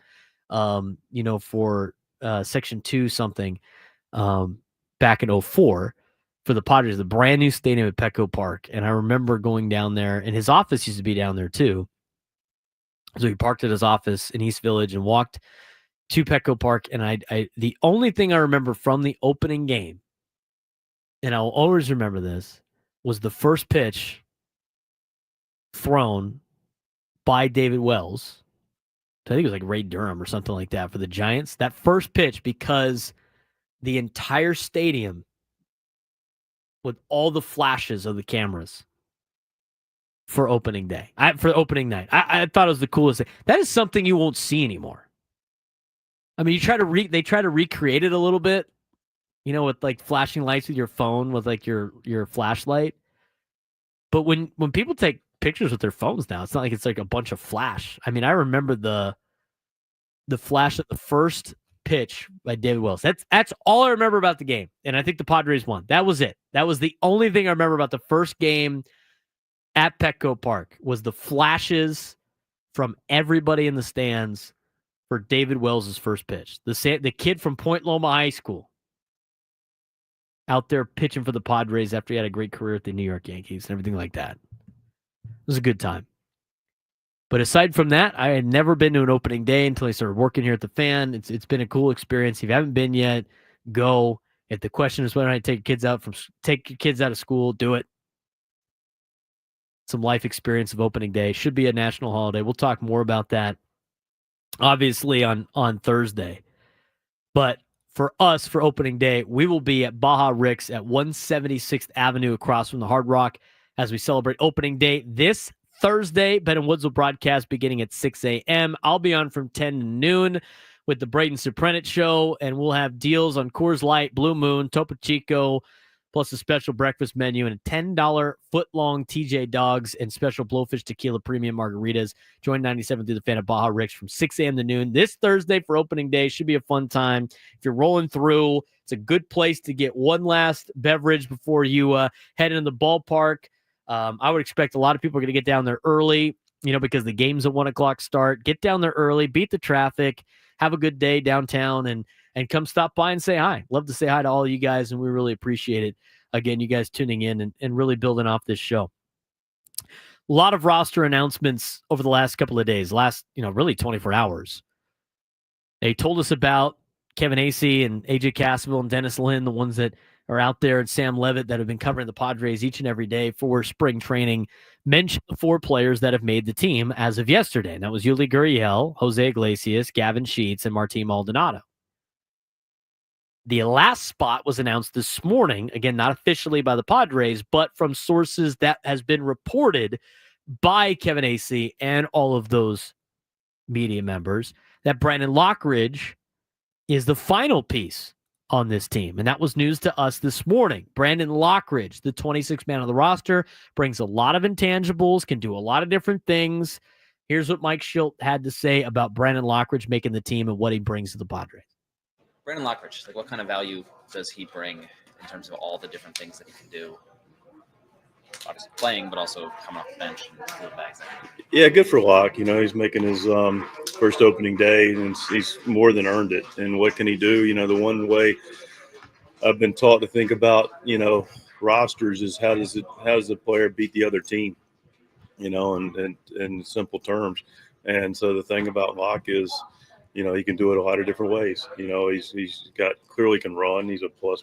for Section 2 something back in 2004 for the Padres, the brand new stadium at Petco Park. And I remember going down there, and his office used to be down there too. So he parked at his office in East Village and walked to Petco Park. And I the only thing I remember from the opening game, and I'll always remember this, was the first pitch thrown by David Wells. I think it was like Ray Durham or something like that for the Giants. That first pitch, because the entire stadium with all the flashes of the cameras for opening day, for opening night. I thought it was the coolest thing. That is something you won't see anymore. I mean, they try to recreate it a little bit, with like flashing lights with your phone with like your flashlight. But when people take pictures with their phones now, it's not like it's like a bunch of flash. I mean, I remember the flash of the first pitch by David Wells. That's all I remember about the game. And I think the Padres won. That was it. That was the only thing I remember about the first game at Petco Park was the flashes from everybody in the stands for David Wells' first pitch. The kid from Point Loma High School out there pitching for the Padres after he had a great career at the New York Yankees and everything like that. It was a good time. But aside from that, I had never been to an opening day until I started working here at the Fan. It's been a cool experience. If you haven't been yet, go. If the question is whether I take your kids out of school, do it. Some life experience of opening day. Should be a national holiday. We'll talk more about that, obviously, on Thursday. But for us, for opening day, we will be at Baja Rick's at 176th Avenue across from the Hard Rock as we celebrate opening day this Thursday. Ben and Woods will broadcast beginning at 6 a.m. I'll be on from 10 to noon with the Braden Surprenant Show, and we'll have deals on Coors Light, Blue Moon, Topo Chico, plus a special breakfast menu and a $10 foot-long TJ Dogs and special Blowfish Tequila Premium Margaritas. Join 97 through the Fan at Baja Rick's from 6 a.m. to noon this Thursday for opening day. Should be a fun time. If you're rolling through, it's a good place to get one last beverage before you head into the ballpark. I would expect a lot of people are going to get down there early, because the game's at 1 o'clock start. Get down there early, beat the traffic, have a good day downtown, and come stop by and say hi. Love to say hi to all of you guys, and we really appreciate it. Again, you guys tuning in and really building off this show. A lot of roster announcements over the last couple of days, really 24 hours. They told us about Kevin Acee and AJ Cassaville and Dennis Lynn, the ones that are out there, and Sam Levitt that have been covering the Padres each and every day for spring training. Mentioned the 4 players that have made the team as of yesterday, and that was Yuli Gurriel, José Iglesias, Gavin Sheets, and Martín Maldonado. The last spot was announced this morning, again, not officially by the Padres, but from sources that has been reported by Kevin Acee and all of those media members, that Brandon Lockridge is the final piece on this team. And that was news to us this morning. Brandon Lockridge, the 26th man on the roster, brings a lot of intangibles, can do a lot of different things. Here's what Mike Shildt had to say about Brandon Lockridge making the team and what he brings to the Padres. Brandon Lockridge, what kind of value does he bring in terms of all the different things that he can do? Obviously playing, but also coming off the bench and doing bags. Yeah, good for Locke. He's making his first opening day, and he's more than earned it. And what can he do? The one way I've been taught to think about, rosters is how does the player beat the other team? And in simple terms. And so the thing about Locke is, he can do it a lot of different ways. He's clearly can run. He's a plus,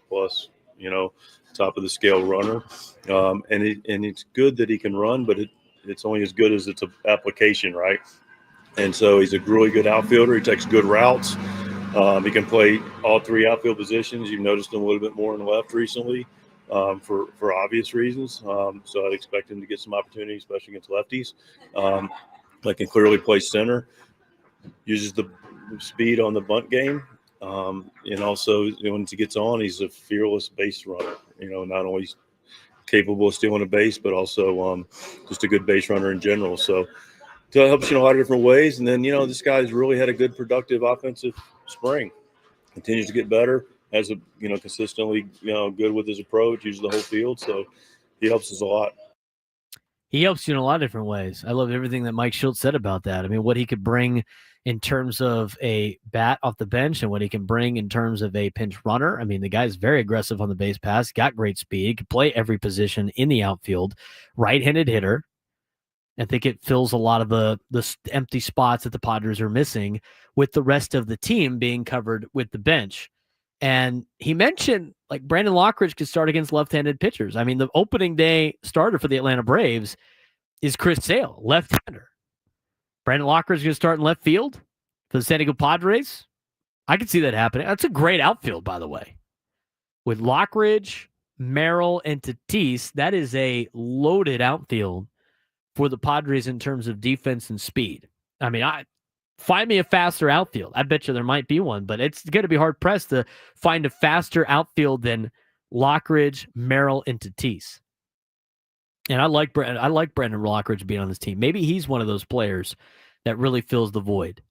top of the scale runner. And it's good that he can run, but it's only as good as its application, right? And so he's a really good outfielder. He takes good routes. He can play all 3 outfield positions. You've noticed him a little bit more in left recently for obvious reasons. So I'd expect him to get some opportunity, especially against lefties. But can clearly play center. Uses the speed on the bunt game. And also, once he gets on, he's a fearless base runner. Not only capable of stealing a base, but also just a good base runner in general. So it helps in a lot of different ways. And then, this guy's really had a good, productive offensive spring. Continues to get better. Has consistently, good with his approach, uses the whole field. So he helps us a lot. He helps you in a lot of different ways. I love everything that Mike Shildt said about that. I mean, what he could bring in terms of a bat off the bench and what he can bring in terms of a pinch runner. I mean, the guy's very aggressive on the base pass, got great speed, can play every position in the outfield, right-handed hitter. I think it fills a lot of the empty spots that the Padres are missing with the rest of the team being covered with the bench. And he mentioned Brandon Lockridge could start against left-handed pitchers. I mean, the opening day starter for the Atlanta Braves is Chris Sale, left-hander. Brandon Lockridge is going to start in left field for the San Diego Padres. I could see that happening. That's a great outfield, by the way. with Lockridge, Merrill, and Tatis, that is a loaded outfield for the Padres in terms of defense and speed. I mean, find me a faster outfield. I bet you there might be one, but it's going to be hard pressed to find a faster outfield than Lockridge, Merrill, and Tatis. And I like Brendan Lockridge being on this team. Maybe he's one of those players that really fills the void.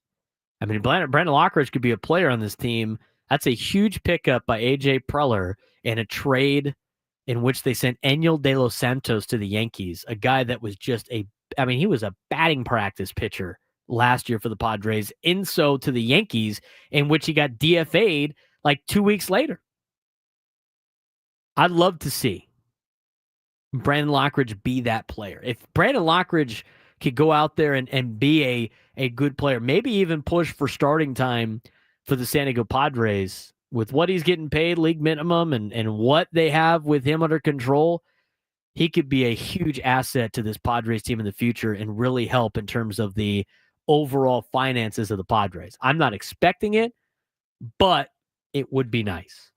I mean, Brandon Lockridge could be a player on this team. That's a huge pickup by A.J. Preller in a trade in which they sent Enyel De Los Santos to the Yankees, a guy that was he was a batting practice pitcher last year for the Padres, to the Yankees, in which he got DFA'd like 2 weeks later. I'd love to see Brandon Lockridge be that player. If Brandon Lockridge could go out there and be a good player, maybe even push for starting time for the San Diego Padres with what he's getting paid, league minimum, and what they have with him under control, he could be a huge asset to this Padres team in the future and really help in terms of the overall finances of the Padres. I'm not expecting it, but it would be nice.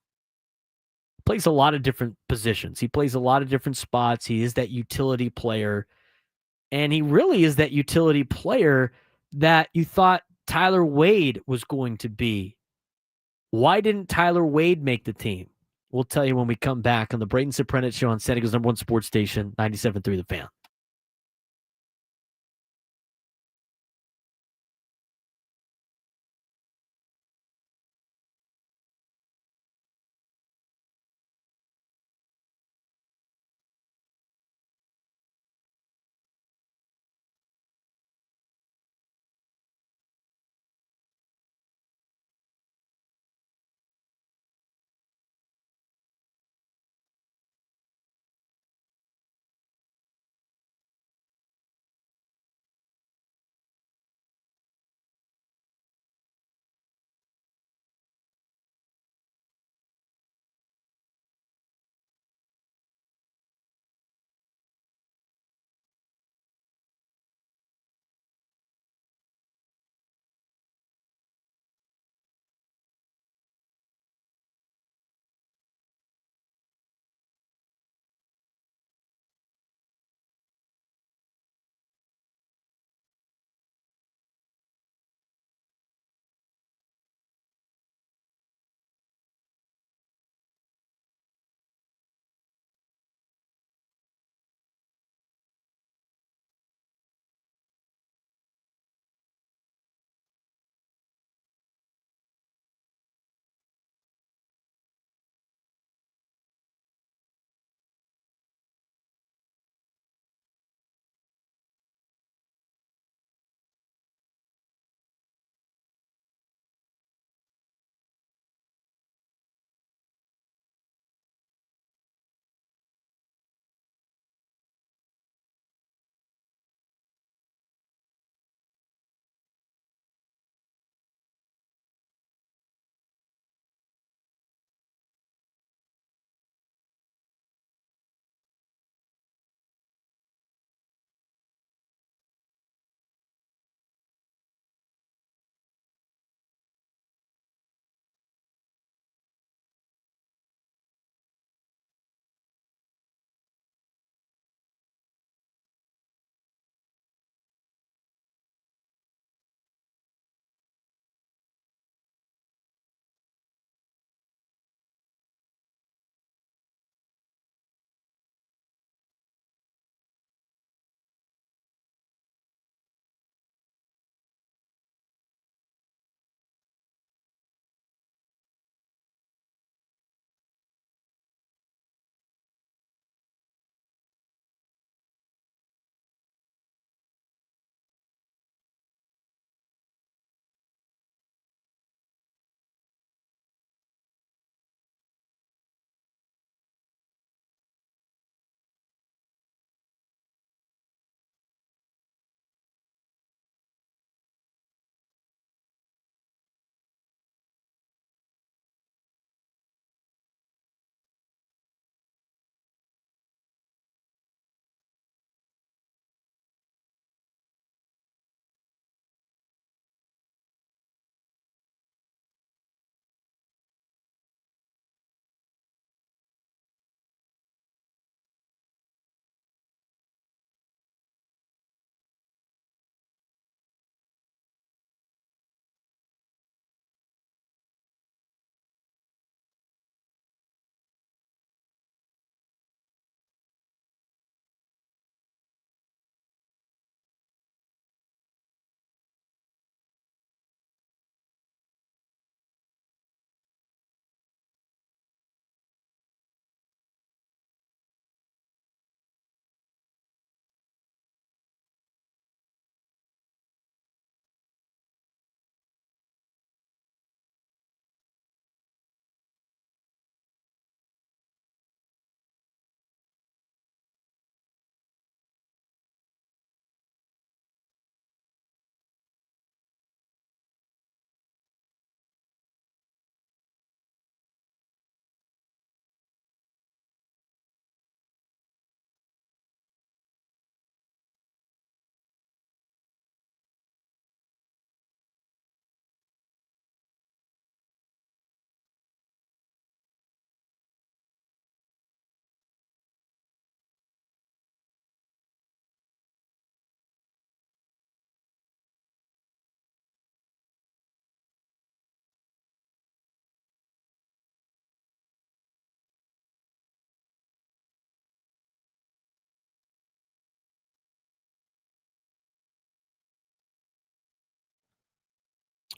Plays a lot of different positions. He plays a lot of different spots. He is that utility player. And he really is that utility player that you thought Tyler Wade was going to be. Why didn't Tyler Wade make the team? We'll tell you when we come back on the Braden Surprenant Show on San Diego's #1 sports station, 97.3 The Fan.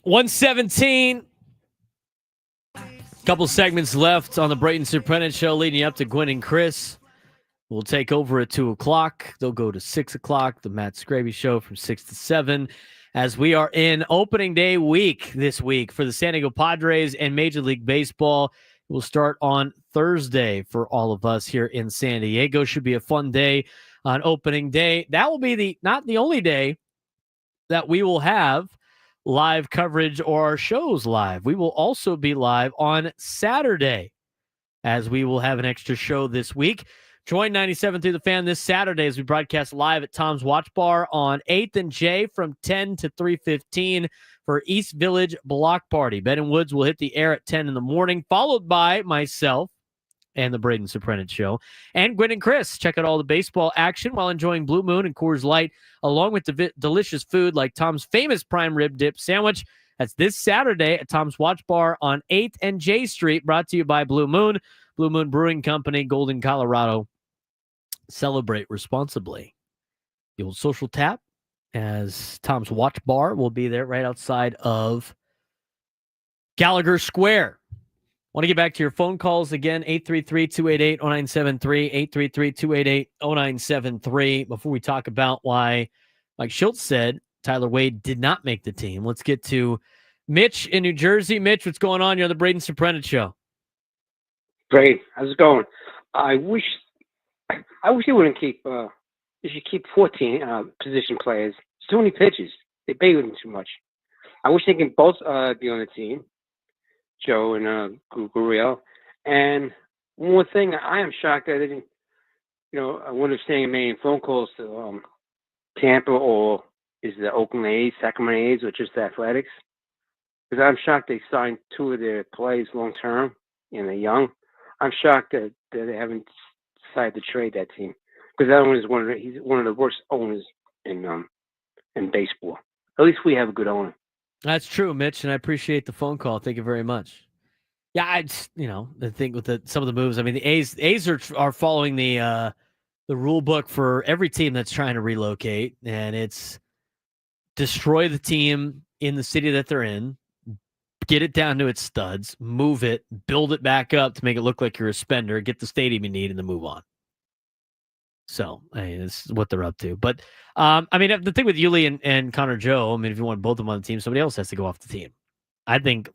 117. Couple segments left on the Braden Surprenant Show, leading you up to Gwen and Chris. We'll take over at 2 o'clock. They'll go to 6 o'clock. The Matt Scraby Show from 6 to 7. As we are in opening day week this week for the San Diego Padres and Major League Baseball. We'll start on Thursday for all of us here in San Diego. Should be a fun day on opening day. That will be not the only day that we will have live coverage or our shows live. We will also be live on Saturday, as we will have an extra show this week. Join 97 through the Fan this Saturday as we broadcast live at Tom's Watch Bar on 8th and J from 10 to 3:15 for East Village Block Party. Ben and Woods will hit the air at 10 in the morning, followed by myself and the Braden Surprenant Show, and Gwen and Chris. Check out all the baseball action while enjoying Blue Moon and Coors Light, along with delicious food like Tom's famous prime rib dip sandwich. That's this Saturday at Tom's Watch Bar on 8th and J Street, brought to you by Blue Moon Brewing Company, Golden, Colorado. Celebrate responsibly. The old social tap, as Tom's Watch Bar will be there right outside of Gallagher Square. Want to get back to your phone calls again, 833-288-0973, 833-288-0973. Before we talk about why Mike Schultz said Tyler Wade did not make the team, let's get to Mitch in New Jersey. Mitch, what's going on? You're on the Braden Surprenant Show. Great. How's it going? I wish you wouldn't keep, you should keep 14 position players. It's too many pitches. They pay them too much. I wish they can both be on the team. Joe and Gurriel. And one more thing, I am shocked that I didn't, I wonder if Stan made phone calls to Tampa or is the Oakland A's, Sacramento A's, or just the Athletics. Because I'm shocked they signed two of their players long term and they're young. I'm shocked that they haven't decided to trade that team. Because that one is he's one of the worst owners in baseball. At least we have a good owner. That's true, Mitch, and I appreciate the phone call. Thank you very much. Yeah, I just, the thing with some of the moves. I mean, the A's are following the rule book for every team that's trying to relocate, and it's destroy the team in the city that they're in, get it down to its studs, move it, build it back up to make it look like you're a spender, get the stadium you need, and then move on. So, it's what they're up to. But, the thing with Yuli and Connor Joe, if you want both of them on the team, somebody else has to go off the team. I think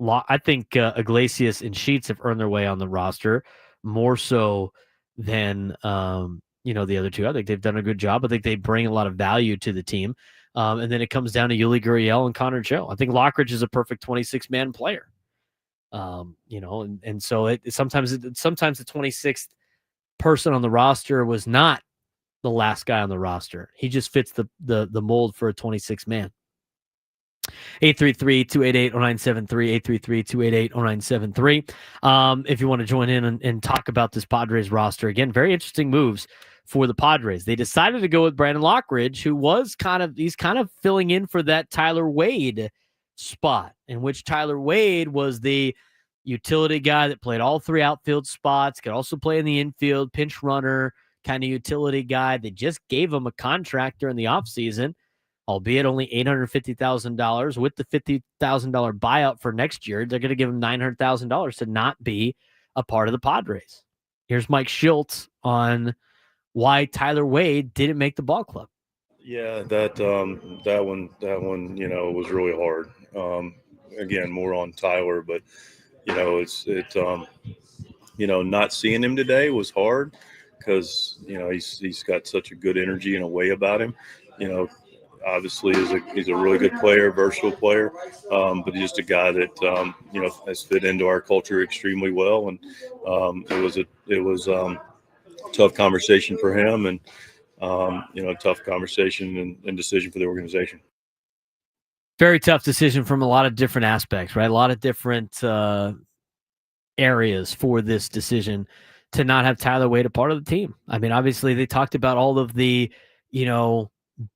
Iglesias and Sheets have earned their way on the roster more so than, the other two. I think they've done a good job. I think they bring a lot of value to the team. And then it comes down to Yuli, Gurriel, and Connor Joe. I think Lockridge is a perfect 26-man player. So sometimes the 26th person on the roster was not the last guy on the roster. He just fits the mold for a 26-man. 833-288-0973, 833-288-0973. If you want to join in and talk about this Padres roster. Again, very interesting moves for the Padres. They decided to go with Brandon Lockridge, who was he's kind of filling in for that Tyler Wade spot, in which Tyler Wade was the utility guy that played all three outfield spots, could also play in the infield, pinch runner, kind of utility guy. They just gave him a contract during the offseason, albeit only $850,000 with the $50,000 buyout for next year. They're going to give him $900,000 to not be a part of the Padres. Here's Mike Schultz on why Tyler Wade didn't make the ball club. Yeah, that one, was really hard. Again, more on Tyler, but not seeing him today was hard because he's got such a good energy and a way about him. Obviously he's a really good player, versatile player, but he's just a guy that has fit into our culture extremely well, and it was a tough conversation for him, and tough conversation and decision for the organization. Very tough decision from a lot of different aspects, right? A lot of different areas for this decision to not have Tyler Wade a part of the team. Obviously they talked about all of the,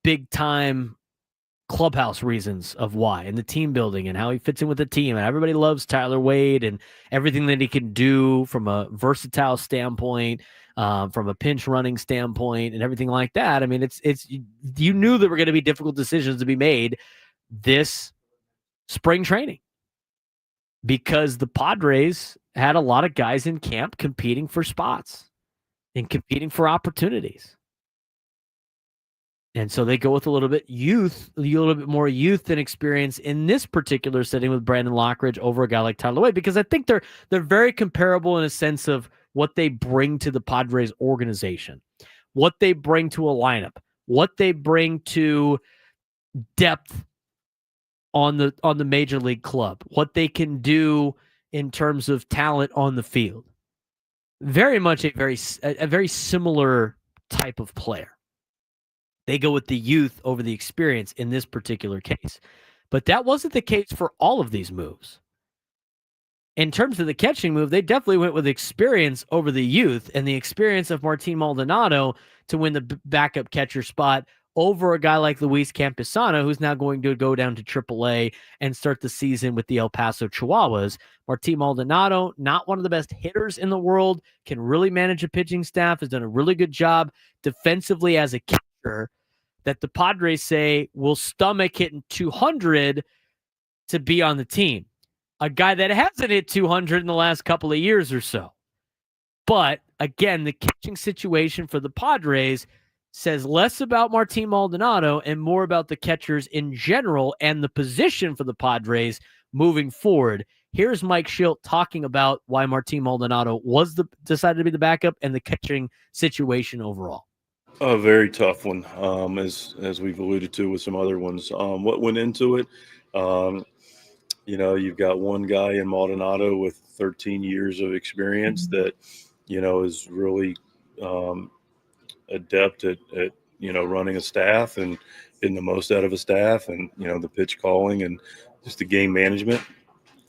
big time clubhouse reasons of why, and the team building and how he fits in with the team. And everybody loves Tyler Wade and everything that he can do from a versatile standpoint, from a pinch running standpoint and everything like that. You knew there were going to be difficult decisions to be made this spring training because the Padres had a lot of guys in camp competing for spots and competing for opportunities. And so they go with a little bit more youth and experience in this particular setting with Brandon Lockridge over a guy like Tyler Wade, because I think they're very comparable in a sense of what they bring to the Padres organization, what they bring to a lineup, what they bring to depth on the major league club, what they can do in terms of talent on the field. Very much a very similar type of player. They go with the youth over the experience in this particular case. But that wasn't the case for all of these moves. In terms of the catching move, they definitely went with experience over the youth and the experience of Martín Maldonado to win the backup catcher spot over a guy like Luis Campusano, who's now going to go down to AAA and start the season with the El Paso Chihuahuas. Martín Maldonado, not one of the best hitters in the world, can really manage a pitching staff, has done a really good job defensively as a catcher, that the Padres say will stomach hitting 200 to be on the team. A guy that hasn't hit 200 in the last couple of years or so. But again, the catching situation for the Padres says less about Martín Maldonado and more about the catchers in general and the position for the Padres moving forward. Here's Mike Shildt talking about why Martín Maldonado was decided to be the backup and the catching situation overall. A very tough one, as we've alluded to with some other ones. What went into it? You've got one guy in Maldonado with 13 years of experience that, is really adept at running a staff and getting the most out of a staff and, the pitch calling and just the game management.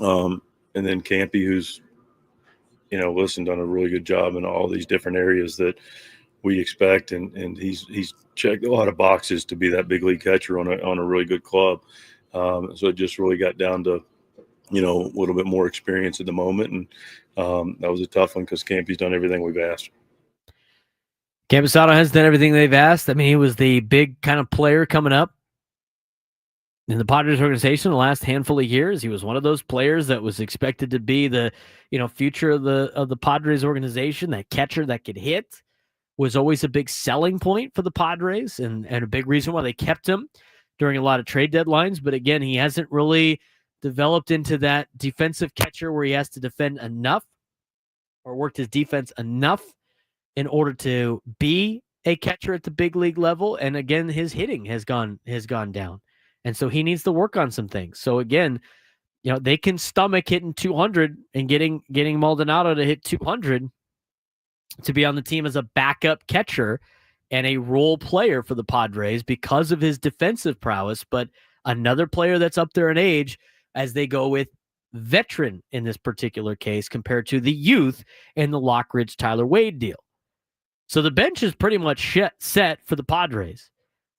And then Campy, who's, done a really good job in all these different areas that we expect, and he's checked a lot of boxes to be that big league catcher on a really good club. So it just really got down to, a little bit more experience at the moment, and that was a tough one because Campy's done everything we've asked. Campusano has done everything they've asked. I mean, he was the big kind of player coming up in the Padres organization the last handful of years. He was one of those players that was expected to be the, future of the Padres organization. That catcher that could hit was always a big selling point for the Padres and a big reason why they kept him during a lot of trade deadlines. But again, he hasn't really developed into that defensive catcher where he has to defend enough or worked his defense enough in order to be a catcher at the big league level. And again, his hitting has gone down. And so he needs to work on some things. So again, they can stomach hitting 200 and getting Maldonado to hit 200 to be on the team as a backup catcher and a role player for the Padres because of his defensive prowess. But another player that's up there in age as they go with veteran in this particular case compared to the youth in the Lockridge Tyler Wade deal. So the bench is pretty much set for the Padres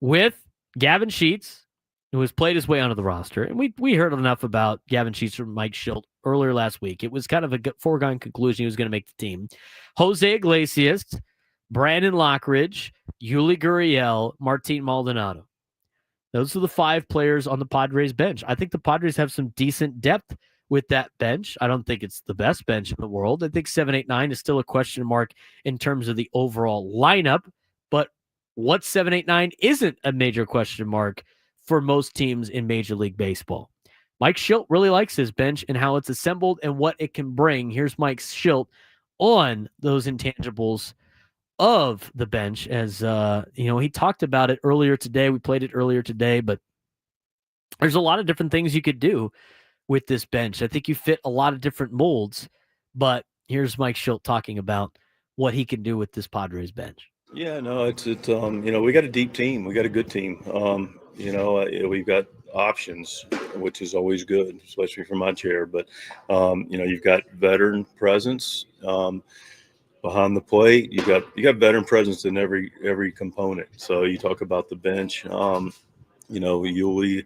with Gavin Sheets, who has played his way onto the roster. And we heard enough about Gavin Sheets from Mike Shildt earlier last week. It was kind of a foregone conclusion he was going to make the team. José Iglesias, Brandon Lockridge, Yuli Gurriel, Martín Maldonado. Those are the 5 players on the Padres bench. I think the Padres have some decent depth with that bench. I don't think it's the best bench in the world. I think 7, 8, 9 is still a question mark in terms of the overall lineup. But what 7, 8, 9 isn't a major question mark for most teams in Major League Baseball. Mike Shildt really likes his bench and how it's assembled and what it can bring. Here's Mike Shildt on those intangibles of the bench as, he talked about it earlier today. We played it earlier today, but there's a lot of different things you could do with this bench. I think you fit a lot of different molds, but here's Mike Shildt talking about what he can do with this Padres bench. Yeah, no, it's we got a deep team. We got a good team. We've got options, which is always good, especially from my chair. But, you've got veteran presence behind the plate. You got veteran presence in every component. So you talk about the bench, Yuli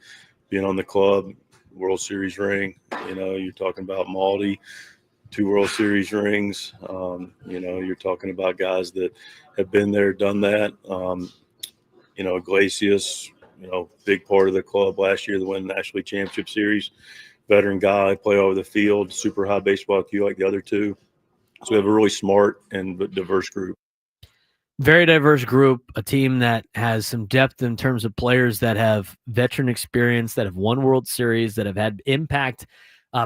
being on the club, World Series ring, you're talking about Maldi, 2 World Series rings. You're talking about guys that have been there, done that. Iglesias, big part of the club last year, the win the National League Championship Series. Veteran guy, play all over the field, super high baseball IQ like the other two. So we have a really smart and diverse group. Very diverse group, a team that has some depth in terms of players that have veteran experience, that have won World Series, that have had impact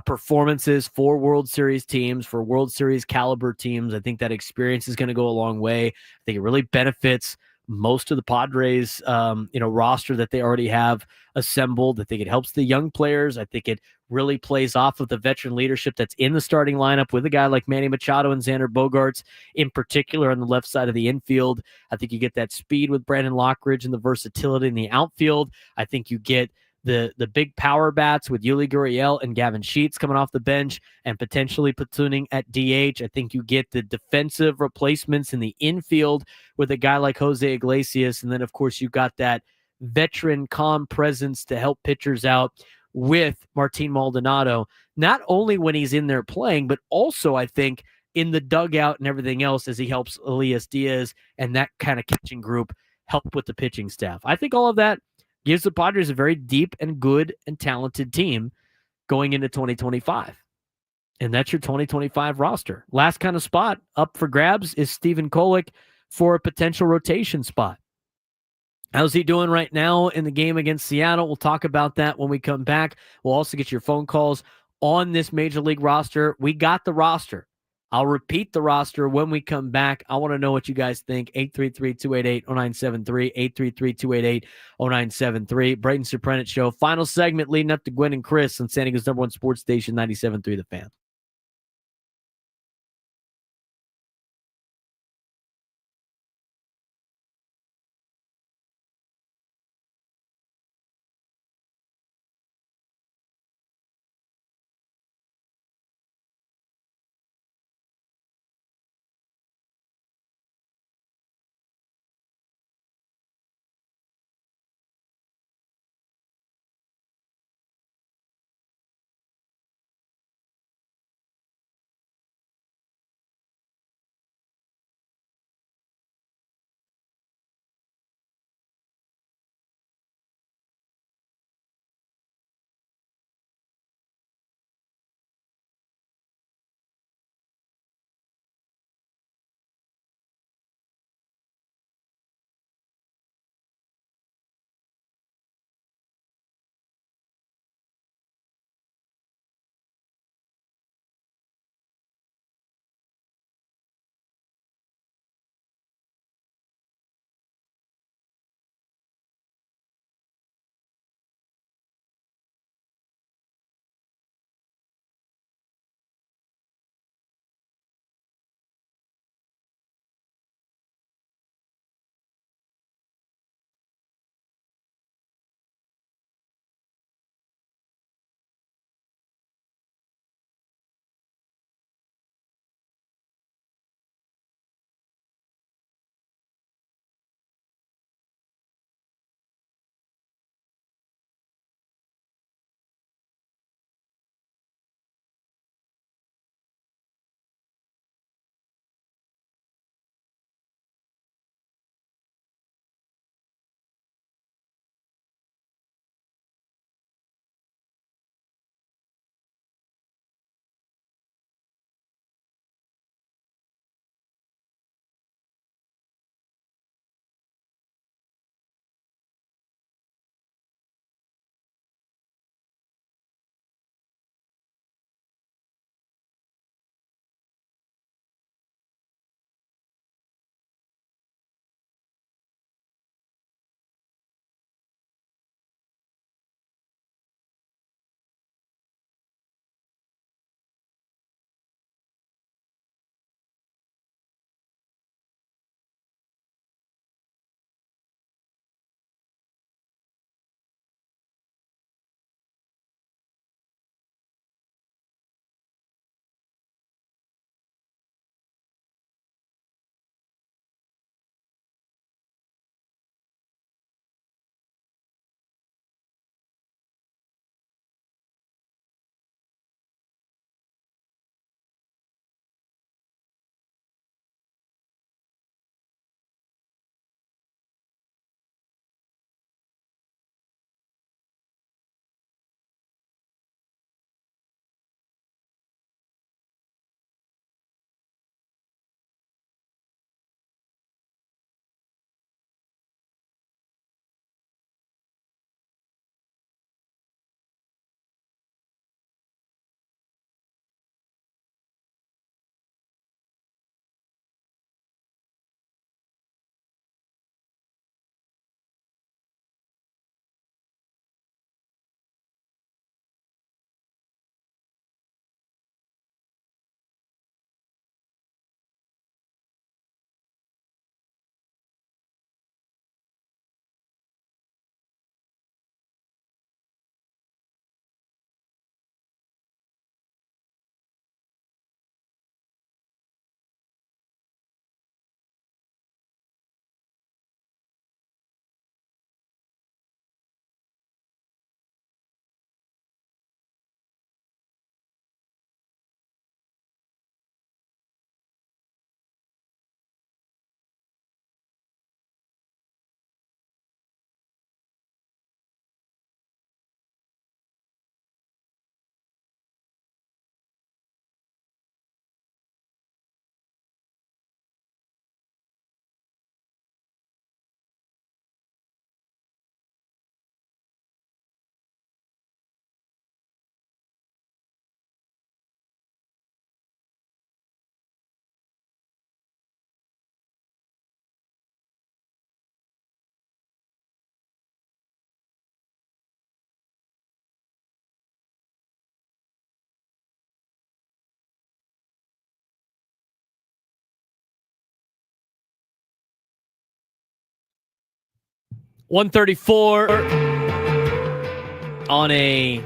performances for World Series teams, for World Series caliber teams. I think that experience is going to go a long way. I think it really benefits most of the Padres, roster that they already have assembled. I think it helps the young players. I think it really plays off of the veteran leadership that's in the starting lineup with a guy like Manny Machado and Xander Bogaerts, in particular on the left side of the infield. I think you get that speed with Brandon Lockridge and the versatility in the outfield. I think you get the big power bats with Yuli Gurriel and Gavin Sheets coming off the bench and potentially platooning at DH. I think you get the defensive replacements in the infield with a guy like José Iglesias. And then, of course, you got that veteran calm presence to help pitchers out with Martín Maldonado, not only when he's in there playing, but also I think in the dugout and everything else as he helps Elias Diaz and that kind of catching group help with the pitching staff. I think all of that gives the Padres a very deep and good and talented team going into 2025. And that's your 2025 roster. Last kind of spot up for grabs is Stephen Kolek for a potential rotation spot. How's he doing right now in the game against Seattle? We'll talk about that when we come back. We'll also get your phone calls on this Major League roster. We got the roster. I'll repeat the roster when we come back. I want to know what you guys think. 833-288-0973, 833-288-0973. Braden Surprenant Show. Final segment leading up to Gwen and Chris on San Diego's #1 sports station, 97.3 The Fan. 1:34 on a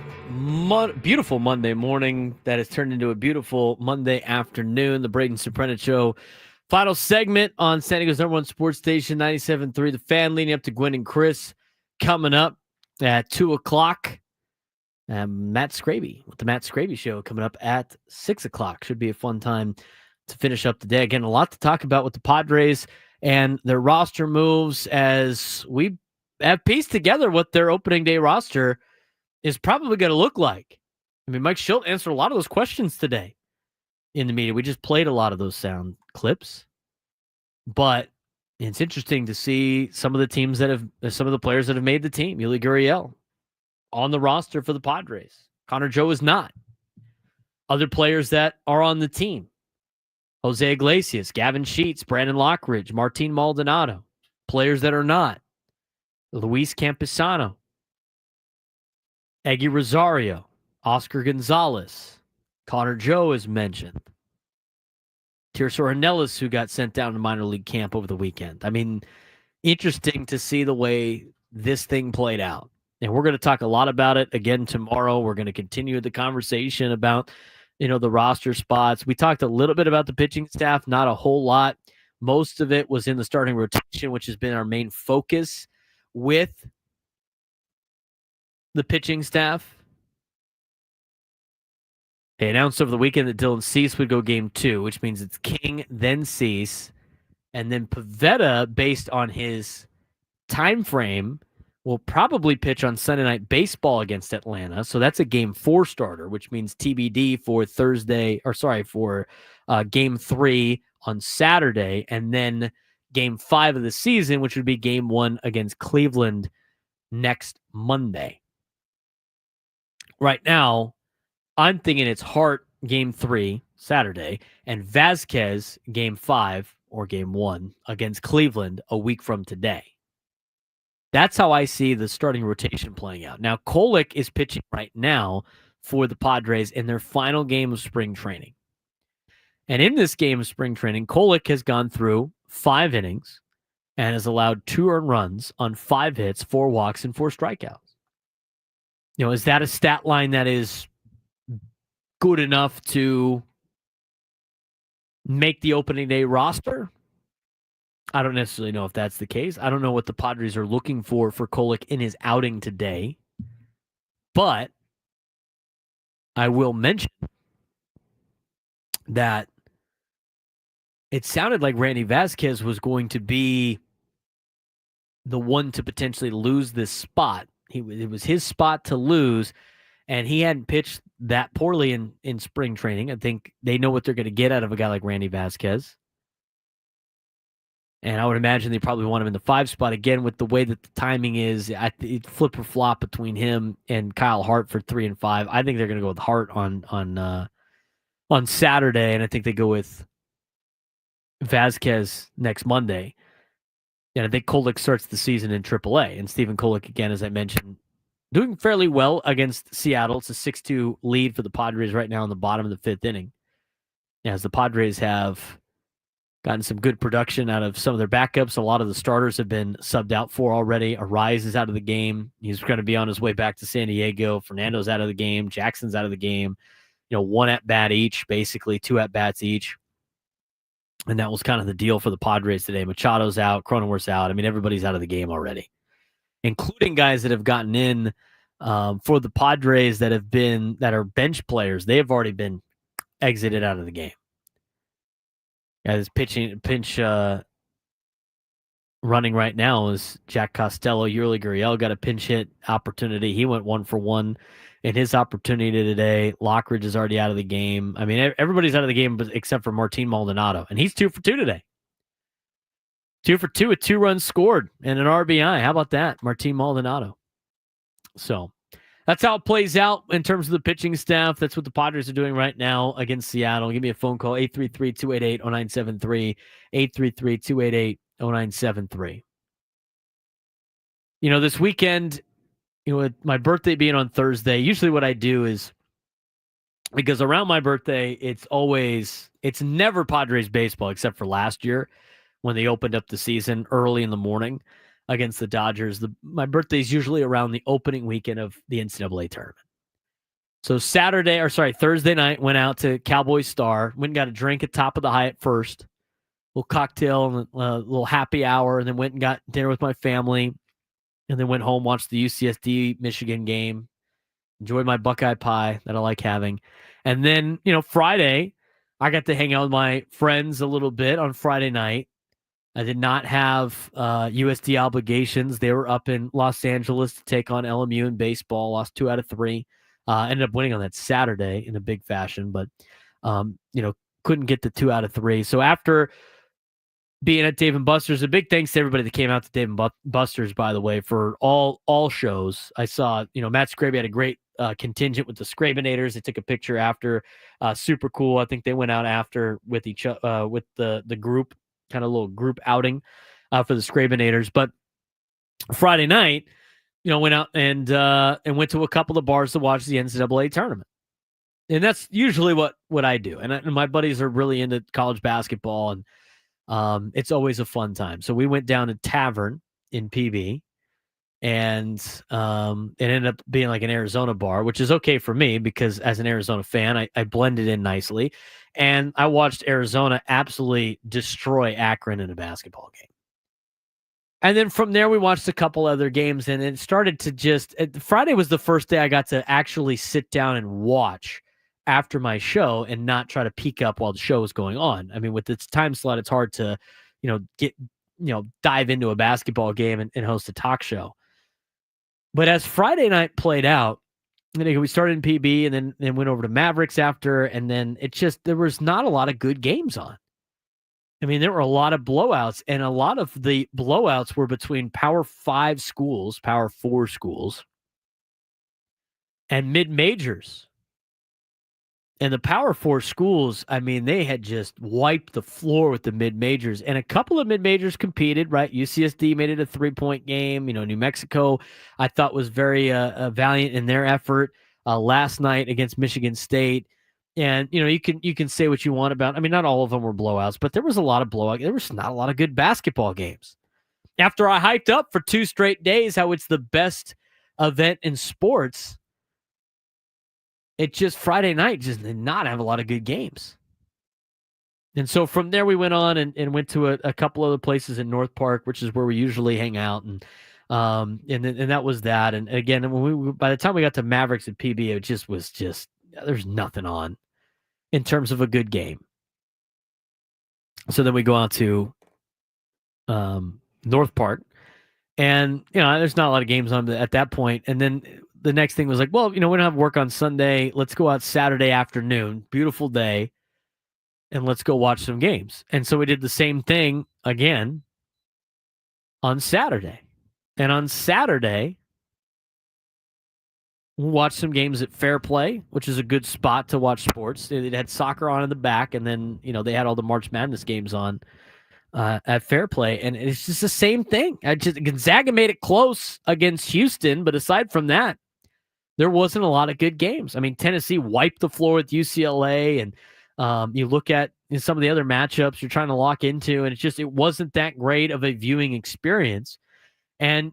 beautiful Monday morning that has turned into a beautiful Monday afternoon. The Braden Surprenant Show. Final segment on San Diego's #1 sports station, 97.3 The Fan, leading up to Gwen and Chris coming up at 2 o'clock. Matt Scraby with the Matt Scraby Show coming up at 6 o'clock. Should be a fun time to finish up the day. Again, a lot to talk about with the Padres and their roster moves as we have pieced together what their opening day roster is probably going to look like. I mean, Mike Schilt answered a lot of those questions today in the media. We just played a lot of those sound clips, but it's interesting to see some of the teams that have, some of the players that have made the team. Yuli Gurriel on the roster for the Padres. Connor Joe is not. Other players that are on the team: José Iglesias, Gavin Sheets, Brandon Lockridge, Martín Maldonado. Players that are not: Luis Camposano, Eggy Rosario, Oscar Gonzalez, Connor Joe is mentioned. Tirso Ornelas, who got sent down to minor league camp over the weekend. I mean, interesting to see the way this thing played out. And we're going to talk a lot about it again tomorrow. We're going to continue the conversation about, the roster spots. We talked a little bit about the pitching staff, not a whole lot. Most of it was in the starting rotation, which has been our main focus with the pitching staff. They announced over the weekend that Dylan Cease would go game 2, which means it's King, then Cease, and then Pivetta, based on his time frame, will probably pitch on Sunday Night Baseball against Atlanta. So that's a game 4 starter, which means TBD for game 3 on Saturday, and then game 5 of the season, which would be game 1 against Cleveland next Monday. Right now, I'm thinking it's Hart game 3 Saturday and Vasquez game 5 or game 1 against Cleveland a week from today. That's how I see the starting rotation playing out. Now, Kolek is pitching right now for the Padres in their final game of spring training. And in this game of spring training, Kolek has gone through 5 innings and has allowed 2 earned runs on 5 hits, 4 walks, and 4 strikeouts. Is that a stat line that is good enough to make the opening day roster? I don't necessarily know if that's the case. I don't know what the Padres are looking for Kolek in his outing today. But I will mention that it sounded like Randy Vasquez was going to be the one to potentially lose this spot. It was his spot to lose, and he hadn't pitched that poorly in spring training. I think they know what they're going to get out of a guy like Randy Vasquez. And I would imagine they probably want him in the 5 spot again with the way that the timing is. It flip or flop between him and Kyle Hart for 3 and 5. I think they're going to go with Hart on Saturday, and I think they go with Vasquez next Monday. And I think Kolek starts the season in AAA. And Stephen Kolek, again, as I mentioned, doing fairly well against Seattle. It's a 6-2 lead for the Padres right now in the bottom of the 5th inning. As the Padres have gotten some good production out of some of their backups. A lot of the starters have been subbed out for already. Arise is out of the game. He's going to be on his way back to San Diego. Fernando's out of the game. Jackson's out of the game. 1 at-bat each, basically 2 at-bats each. And that was kind of the deal for the Padres today. Machado's out. Cronenworth's out. I mean, everybody's out of the game already, including guys that have gotten in for the Padres that are bench players. They have already been exited out of the game. As pinch running right now is Jack Costello. Yuli Gurriel got a pinch hit opportunity. He went 1 for 1 in his opportunity today. Lockridge is already out of the game. I mean, everybody's out of the game except for Martín Maldonado, and he's 2 for 2 today. 2 for 2 with 2 runs scored and an RBI. How about that, Martín Maldonado? So that's how it plays out in terms of the pitching staff. That's what the Padres are doing right now against Seattle. Give me a phone call, 833-288-0973, 833-288-0973. This weekend, with my birthday being on Thursday, usually what I do is, because around my birthday, it's never Padres baseball except for last year when they opened up the season early in the morning. against the Dodgers. My birthday is usually around the opening weekend of the NCAA tournament. So Thursday night, went out to Cowboy Star, went and got a drink at Top of the Hyatt first, a little cocktail and a little happy hour, and then went and got dinner with my family, and then went home, watched the UCSD Michigan game, enjoyed my Buckeye pie that I like having. And then, Friday, I got to hang out with my friends a little bit on Friday night. I did not have USD obligations. They were up in Los Angeles to take on LMU in baseball, lost 2 out of 3. Ended up winning on that Saturday in a big fashion, but, couldn't get the 2 out of 3. So after being at Dave & Buster's, a big thanks to everybody that came out to Dave & Buster's, by the way, for all shows. I saw, Matt Scraby had a great contingent with the Scrabinators. They took a picture after. Super cool. I think they went out after with with the group, kind of little group outing for the Scrabinators. But Friday night, went out and went to a couple of bars to watch the NCAA tournament. And that's usually what I do. And my buddies are really into college basketball, and it's always a fun time. So we went down to Tavern in PB, and it ended up being like an Arizona bar, which is okay for me because as an Arizona fan, I blended in nicely. And I watched Arizona absolutely destroy Akron in a basketball game. And then from there, we watched a couple other games, and it started to Friday was the first day I got to actually sit down and watch after my show and not try to peek up while the show was going on. I mean, with its time slot, it's hard to, dive into a basketball game and host a talk show. But as Friday night played out, we started in PB and then went over to Mavericks after, and then there was not a lot of good games on. I mean, there were a lot of blowouts, and a lot of the blowouts were between Power 5 schools, Power 4 schools, and mid-majors. And the Power 4 schools, I mean, they had just wiped the floor with the mid-majors. And a couple of mid-majors competed, right? UCSD made it a 3-point game. New Mexico, I thought, was very valiant in their effort last night against Michigan State. And, you can say what you want about, I mean, not all of them were blowouts, but there was a lot of blowouts. There was not a lot of good basketball games. After I hyped up for 2 straight days how it's the best event in sports, it just Friday night just did not have a lot of good games. And so from there we went on and went to a couple other places in North Park, which is where we usually hang out. And that was that. And again, by the time we got to Mavericks and PB, it was there's nothing on in terms of a good game. So then we go out to North Park, and there's not a lot of games on at that point. And then the next thing was like, well, we don't have work on Sunday. Let's go out Saturday afternoon, beautiful day, and let's go watch some games. And so we did the same thing again on Saturday. And on Saturday, we watched some games at Fair Play, which is a good spot to watch sports. It had soccer on in the back, and then they had all the March Madness games on at Fair Play, and it's just the same thing. Gonzaga made it close against Houston, but aside from that, there wasn't a lot of good games. I mean, Tennessee wiped the floor with UCLA, and you look at some of the other matchups you're trying to lock into, and it wasn't that great of a viewing experience. And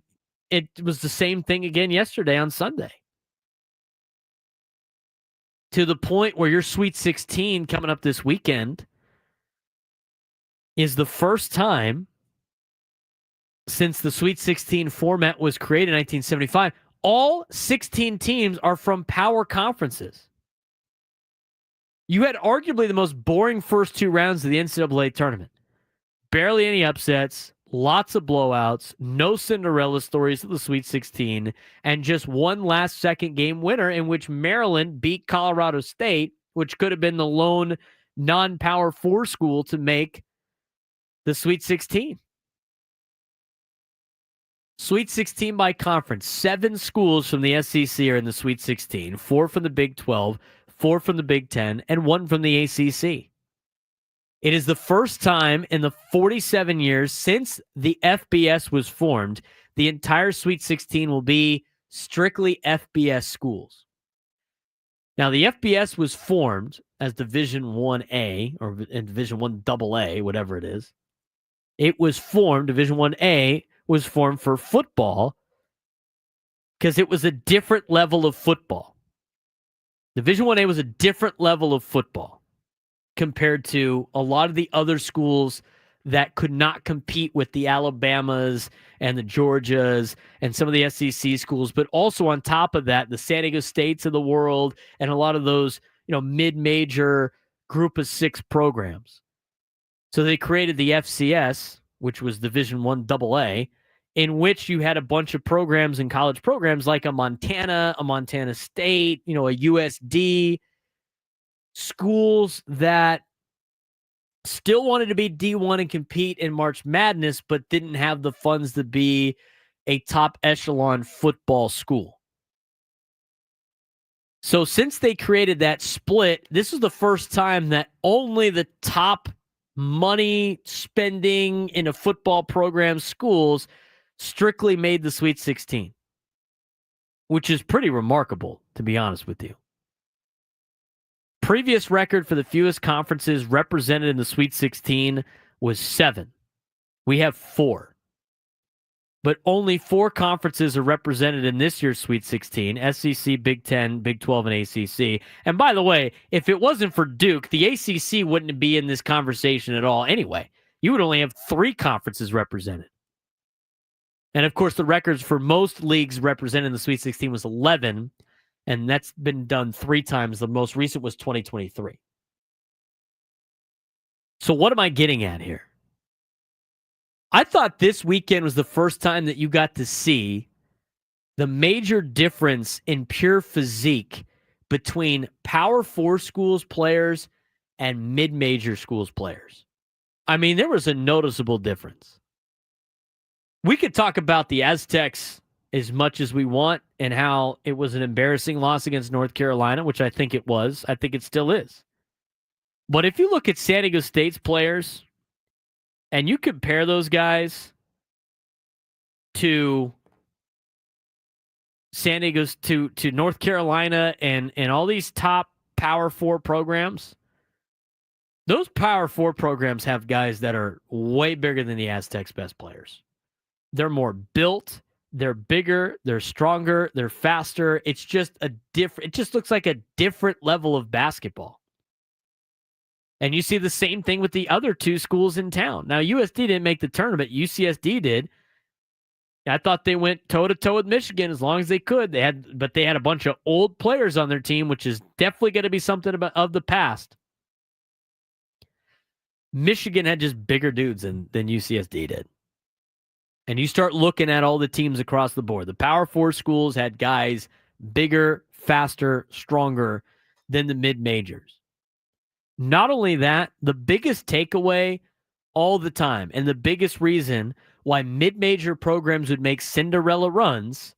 it was the same thing again yesterday on Sunday. To the point where your Sweet 16 coming up this weekend is the first time since the Sweet 16 format was created in 1975, all 16 teams are from power conferences. You had arguably the most boring first 2 rounds of the NCAA tournament. Barely any upsets, lots of blowouts, no Cinderella stories of the Sweet 16, and just one last-second game winner in which Maryland beat Colorado State, which could have been the lone non-Power 4 school to make the Sweet 16. Sweet 16 by conference. 7 schools from the SEC are in the Sweet 16. 4 from the Big 12, 4 from the Big 10, and 1 from the ACC. It is the first time in the 47 years since the FBS was formed, the entire Sweet 16 will be strictly FBS schools. Now, the FBS was formed as Division 1A or Division 1AA, whatever it is. It was formed, Division 1A, was formed for football because it was a different level of football. Division 1A was a different level of football compared to a lot of the other schools that could not compete with the Alabamas and the Georgias and some of the SEC schools, but also on top of that, the San Diego States of the world and a lot of those, mid-major group of 6 programs. So they created the FCS, which was Division 1 AA, in which you had a bunch of programs and college programs like a Montana State, a USD, schools that still wanted to be D1 and compete in March Madness, but didn't have the funds to be a top echelon football school. So since they created that split, this was the first time that only the top money spending in a football program schools strictly made the Sweet 16, which is pretty remarkable, to be honest with you. Previous record for the fewest conferences represented in the Sweet 16 was 7. We have 4. But only 4 conferences are represented in this year's Sweet 16, SEC, Big 10, Big 12, and ACC. And by the way, if it wasn't for Duke, the ACC wouldn't be in this conversation at all anyway. You would only have 3 conferences represented. And of course, the records for most leagues represented in the Sweet 16 was 11, and that's been done 3 times. The most recent was 2023. So what am I getting at here? I thought this weekend was the first time that you got to see the major difference in pure physique between Power 4 schools players and mid-major schools players. I mean, there was a noticeable difference. We could talk about the Aztecs as much as we want and how it was an embarrassing loss against North Carolina, which I think it was. I think it still is. But if you look at San Diego State's players and you compare those guys to San Diego's to North Carolina and all these top Power 4 programs, those Power 4 programs have guys that are way bigger than the Aztecs' best players. They're more built, they're bigger, they're stronger, they're faster. It's just it just looks like a different level of basketball. And you see the same thing with the other 2 schools in town. Now, USD didn't make the tournament. UCSD did. I thought they went toe-to-toe with Michigan as long as they could. But they had a bunch of old players on their team, which is definitely going to be something of the past. Michigan had just bigger dudes than UCSD did. And you start looking at all the teams across the board. The Power 4 schools had guys bigger, faster, stronger than the mid-majors. Not only that, the biggest takeaway all the time, and the biggest reason why mid-major programs would make Cinderella runs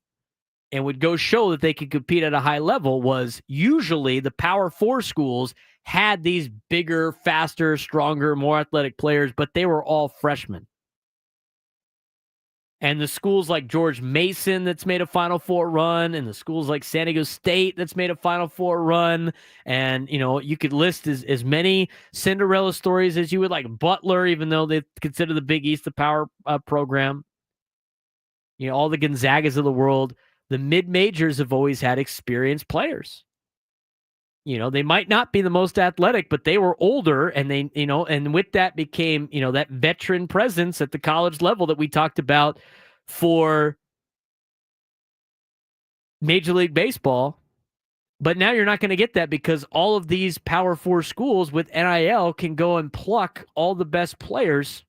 and would go show that they could compete at a high level was usually the Power 4 schools had these bigger, faster, stronger, more athletic players, but they were all freshmen. And the schools like George Mason that's made a Final Four run, and the schools like San Diego State that's made a Final Four run, and, you could list as many Cinderella stories as you would, like Butler, even though they consider the Big East a power program. All the Gonzagas of the world. The mid-majors have always had experienced players. They might not be the most athletic, but they were older, and they, and with that became, that veteran presence at the college level that we talked about for Major League Baseball. But now you're not going to get that because all of these Power 4 schools with NIL can go and pluck all the best players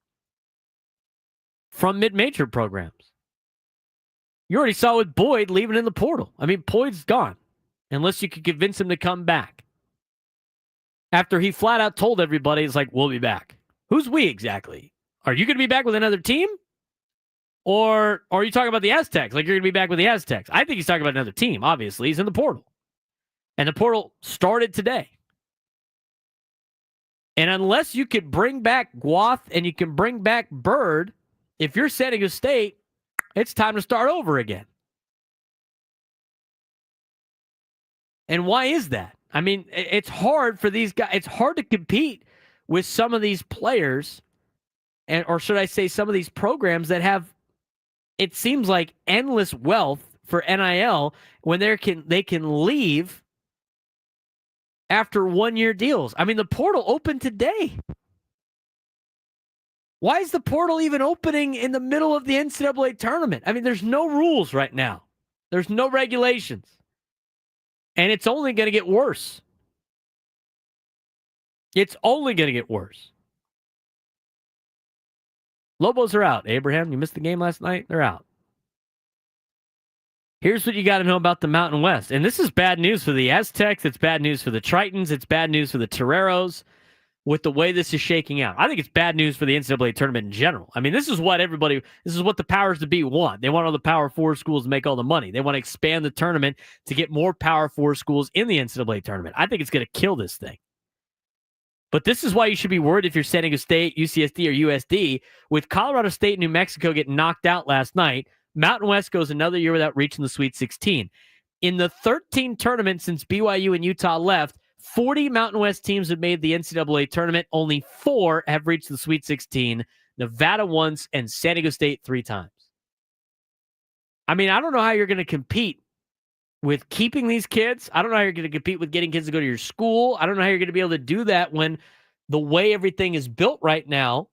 from mid-major programs. You already saw with Boyd leaving in the portal. I mean, Boyd's gone. Unless you could convince him to come back. After he flat out told everybody, it's like, we'll be back. Who's we exactly? Are you going to be back with another team? Or are you talking about the Aztecs? Like you're going to be back with the Aztecs? I think he's talking about another team, obviously. He's in the portal. And the portal started today. And unless you could bring back Guath and you can bring back Bird, if you're San Diego State, it's time to start over again. And why is that? I mean, it's hard for these guys. It's hard to compete with some of these players, or should I say some of these programs that have it seems like endless wealth for NIL when they can leave after 1-year deals. I mean, the portal opened today. Why is the portal even opening in the middle of the NCAA tournament? I mean, there's no rules right now. There's no regulations. And it's only going to get worse. It's only going to get worse. Lobos are out. Abraham, you missed the game last night? They're out. Here's what you got to know about the Mountain West. And this is bad news for the Aztecs. It's bad news for the Tritons. It's bad news for the Toreros with the way this is shaking out. I think it's bad news for the NCAA tournament in general. I mean, this is what the powers to be want. They want all the Power 4 schools to make all the money. They want to expand the tournament to get more Power 4 schools in the NCAA tournament. I think it's going to kill this thing. But this is why you should be worried if you're San Diego State, UCSD, or USD. With Colorado State and New Mexico getting knocked out last night, Mountain West goes another year without reaching the Sweet 16. In the 13 tournaments since BYU and Utah left, 40 Mountain West teams have made the NCAA tournament. Only 4 have reached the Sweet 16. Nevada once and San Diego State 3 times. I mean, I don't know how you're going to compete with keeping these kids. I don't know how you're going to compete with getting kids to go to your school. I don't know how you're going to be able to do that when the way everything is built right now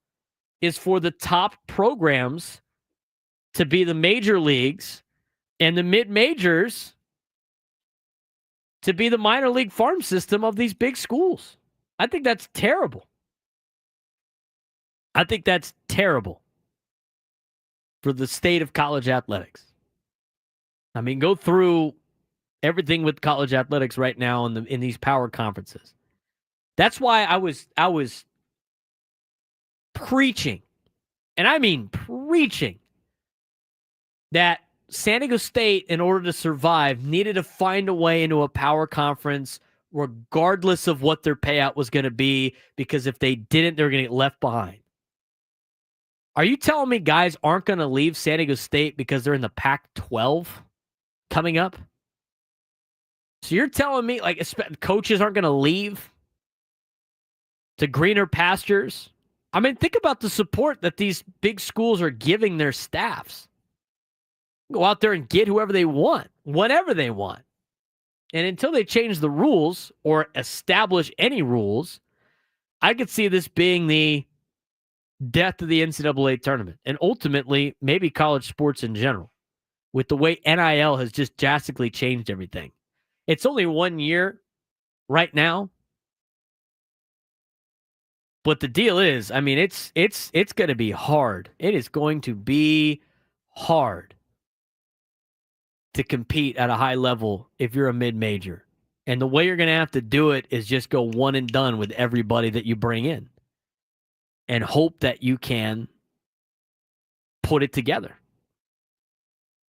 is for the top programs to be the major leagues and the mid-majors to be the minor league farm system of these big schools. I think that's terrible. I think that's terrible for the state of college athletics. I mean, go through everything with college athletics right now in these power conferences. That's why I was preaching, and I mean preaching, that San Diego State, in order to survive, needed to find a way into a power conference regardless of what their payout was going to be, because if they didn't, they were going to get left behind. Are you telling me guys aren't going to leave San Diego State because they're in the Pac-12 coming up? So you're telling me like coaches aren't going to leave to greener pastures? I mean, think about the support that these big schools are giving their staffs. Go out there and get whoever they want, whenever they want. And until they change the rules or establish any rules, I could see this being the death of the NCAA tournament and ultimately maybe college sports in general, with the way NIL has just drastically changed everything. It's only 1 year right now. But the deal is, I mean, it's going to be hard. It is going to be hard to compete at a high level if you're a mid-major. And the way you're going to have to do it is just go one and done with everybody that you bring in and hope that you can put it together.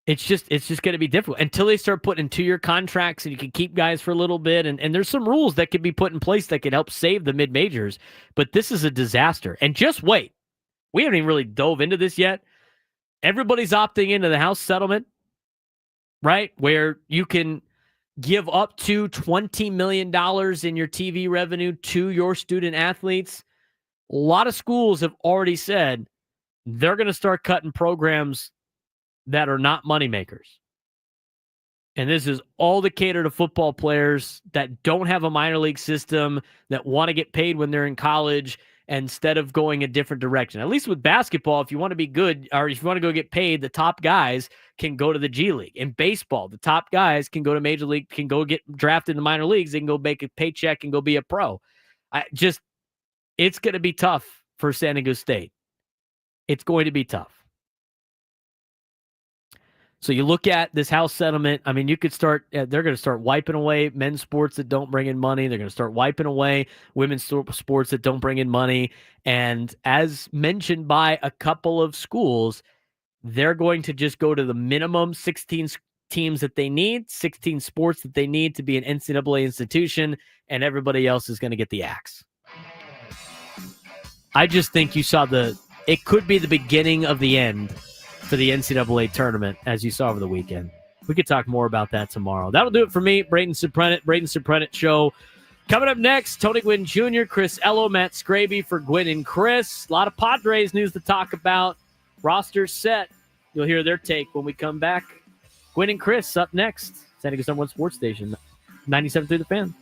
It's just going to be difficult until they start putting 2-year contracts and you can keep guys for a little bit. And there's some rules that could be put in place that could help save the mid-majors. But this is a disaster. And just wait. We haven't even really dove into this yet. Everybody's opting into the House settlement, right? Where you can give up to $20 million in your TV revenue to your student athletes. A lot of schools have already said they're going to start cutting programs that are not moneymakers. And this is all to cater to football players that don't have a minor league system, that want to get paid when they're in college instead of going a different direction. At least with basketball, if you want to be good or if you want to go get paid, the top guys can go to the G League. In baseball, the top guys can go to Major League, can go get drafted in the minor leagues. They can go make a paycheck and go be a pro. It's going to be tough for San Diego State. It's going to be tough. So you look at this House settlement. I mean, you could start, they're going to start wiping away men's sports that don't bring in money. They're going to start wiping away women's sports that don't bring in money. And as mentioned by a couple of schools, they're going to just go to the minimum 16 teams that they need, 16 sports that they need to be an NCAA institution, and everybody else is going to get the axe. I just think you saw it could be the beginning of the end for the NCAA tournament, as you saw over the weekend. We could talk more about that tomorrow. That'll do it for me, Braden Surprenant Show. Coming up next, Tony Gwynn Jr., Chris Ello, Matt Scraby for Gwynn and Chris. A lot of Padres news to talk about. Roster set. You'll hear their take when we come back. Gwen and Chris up next. San Diego #1 Sports Station, 97.3 The Fan.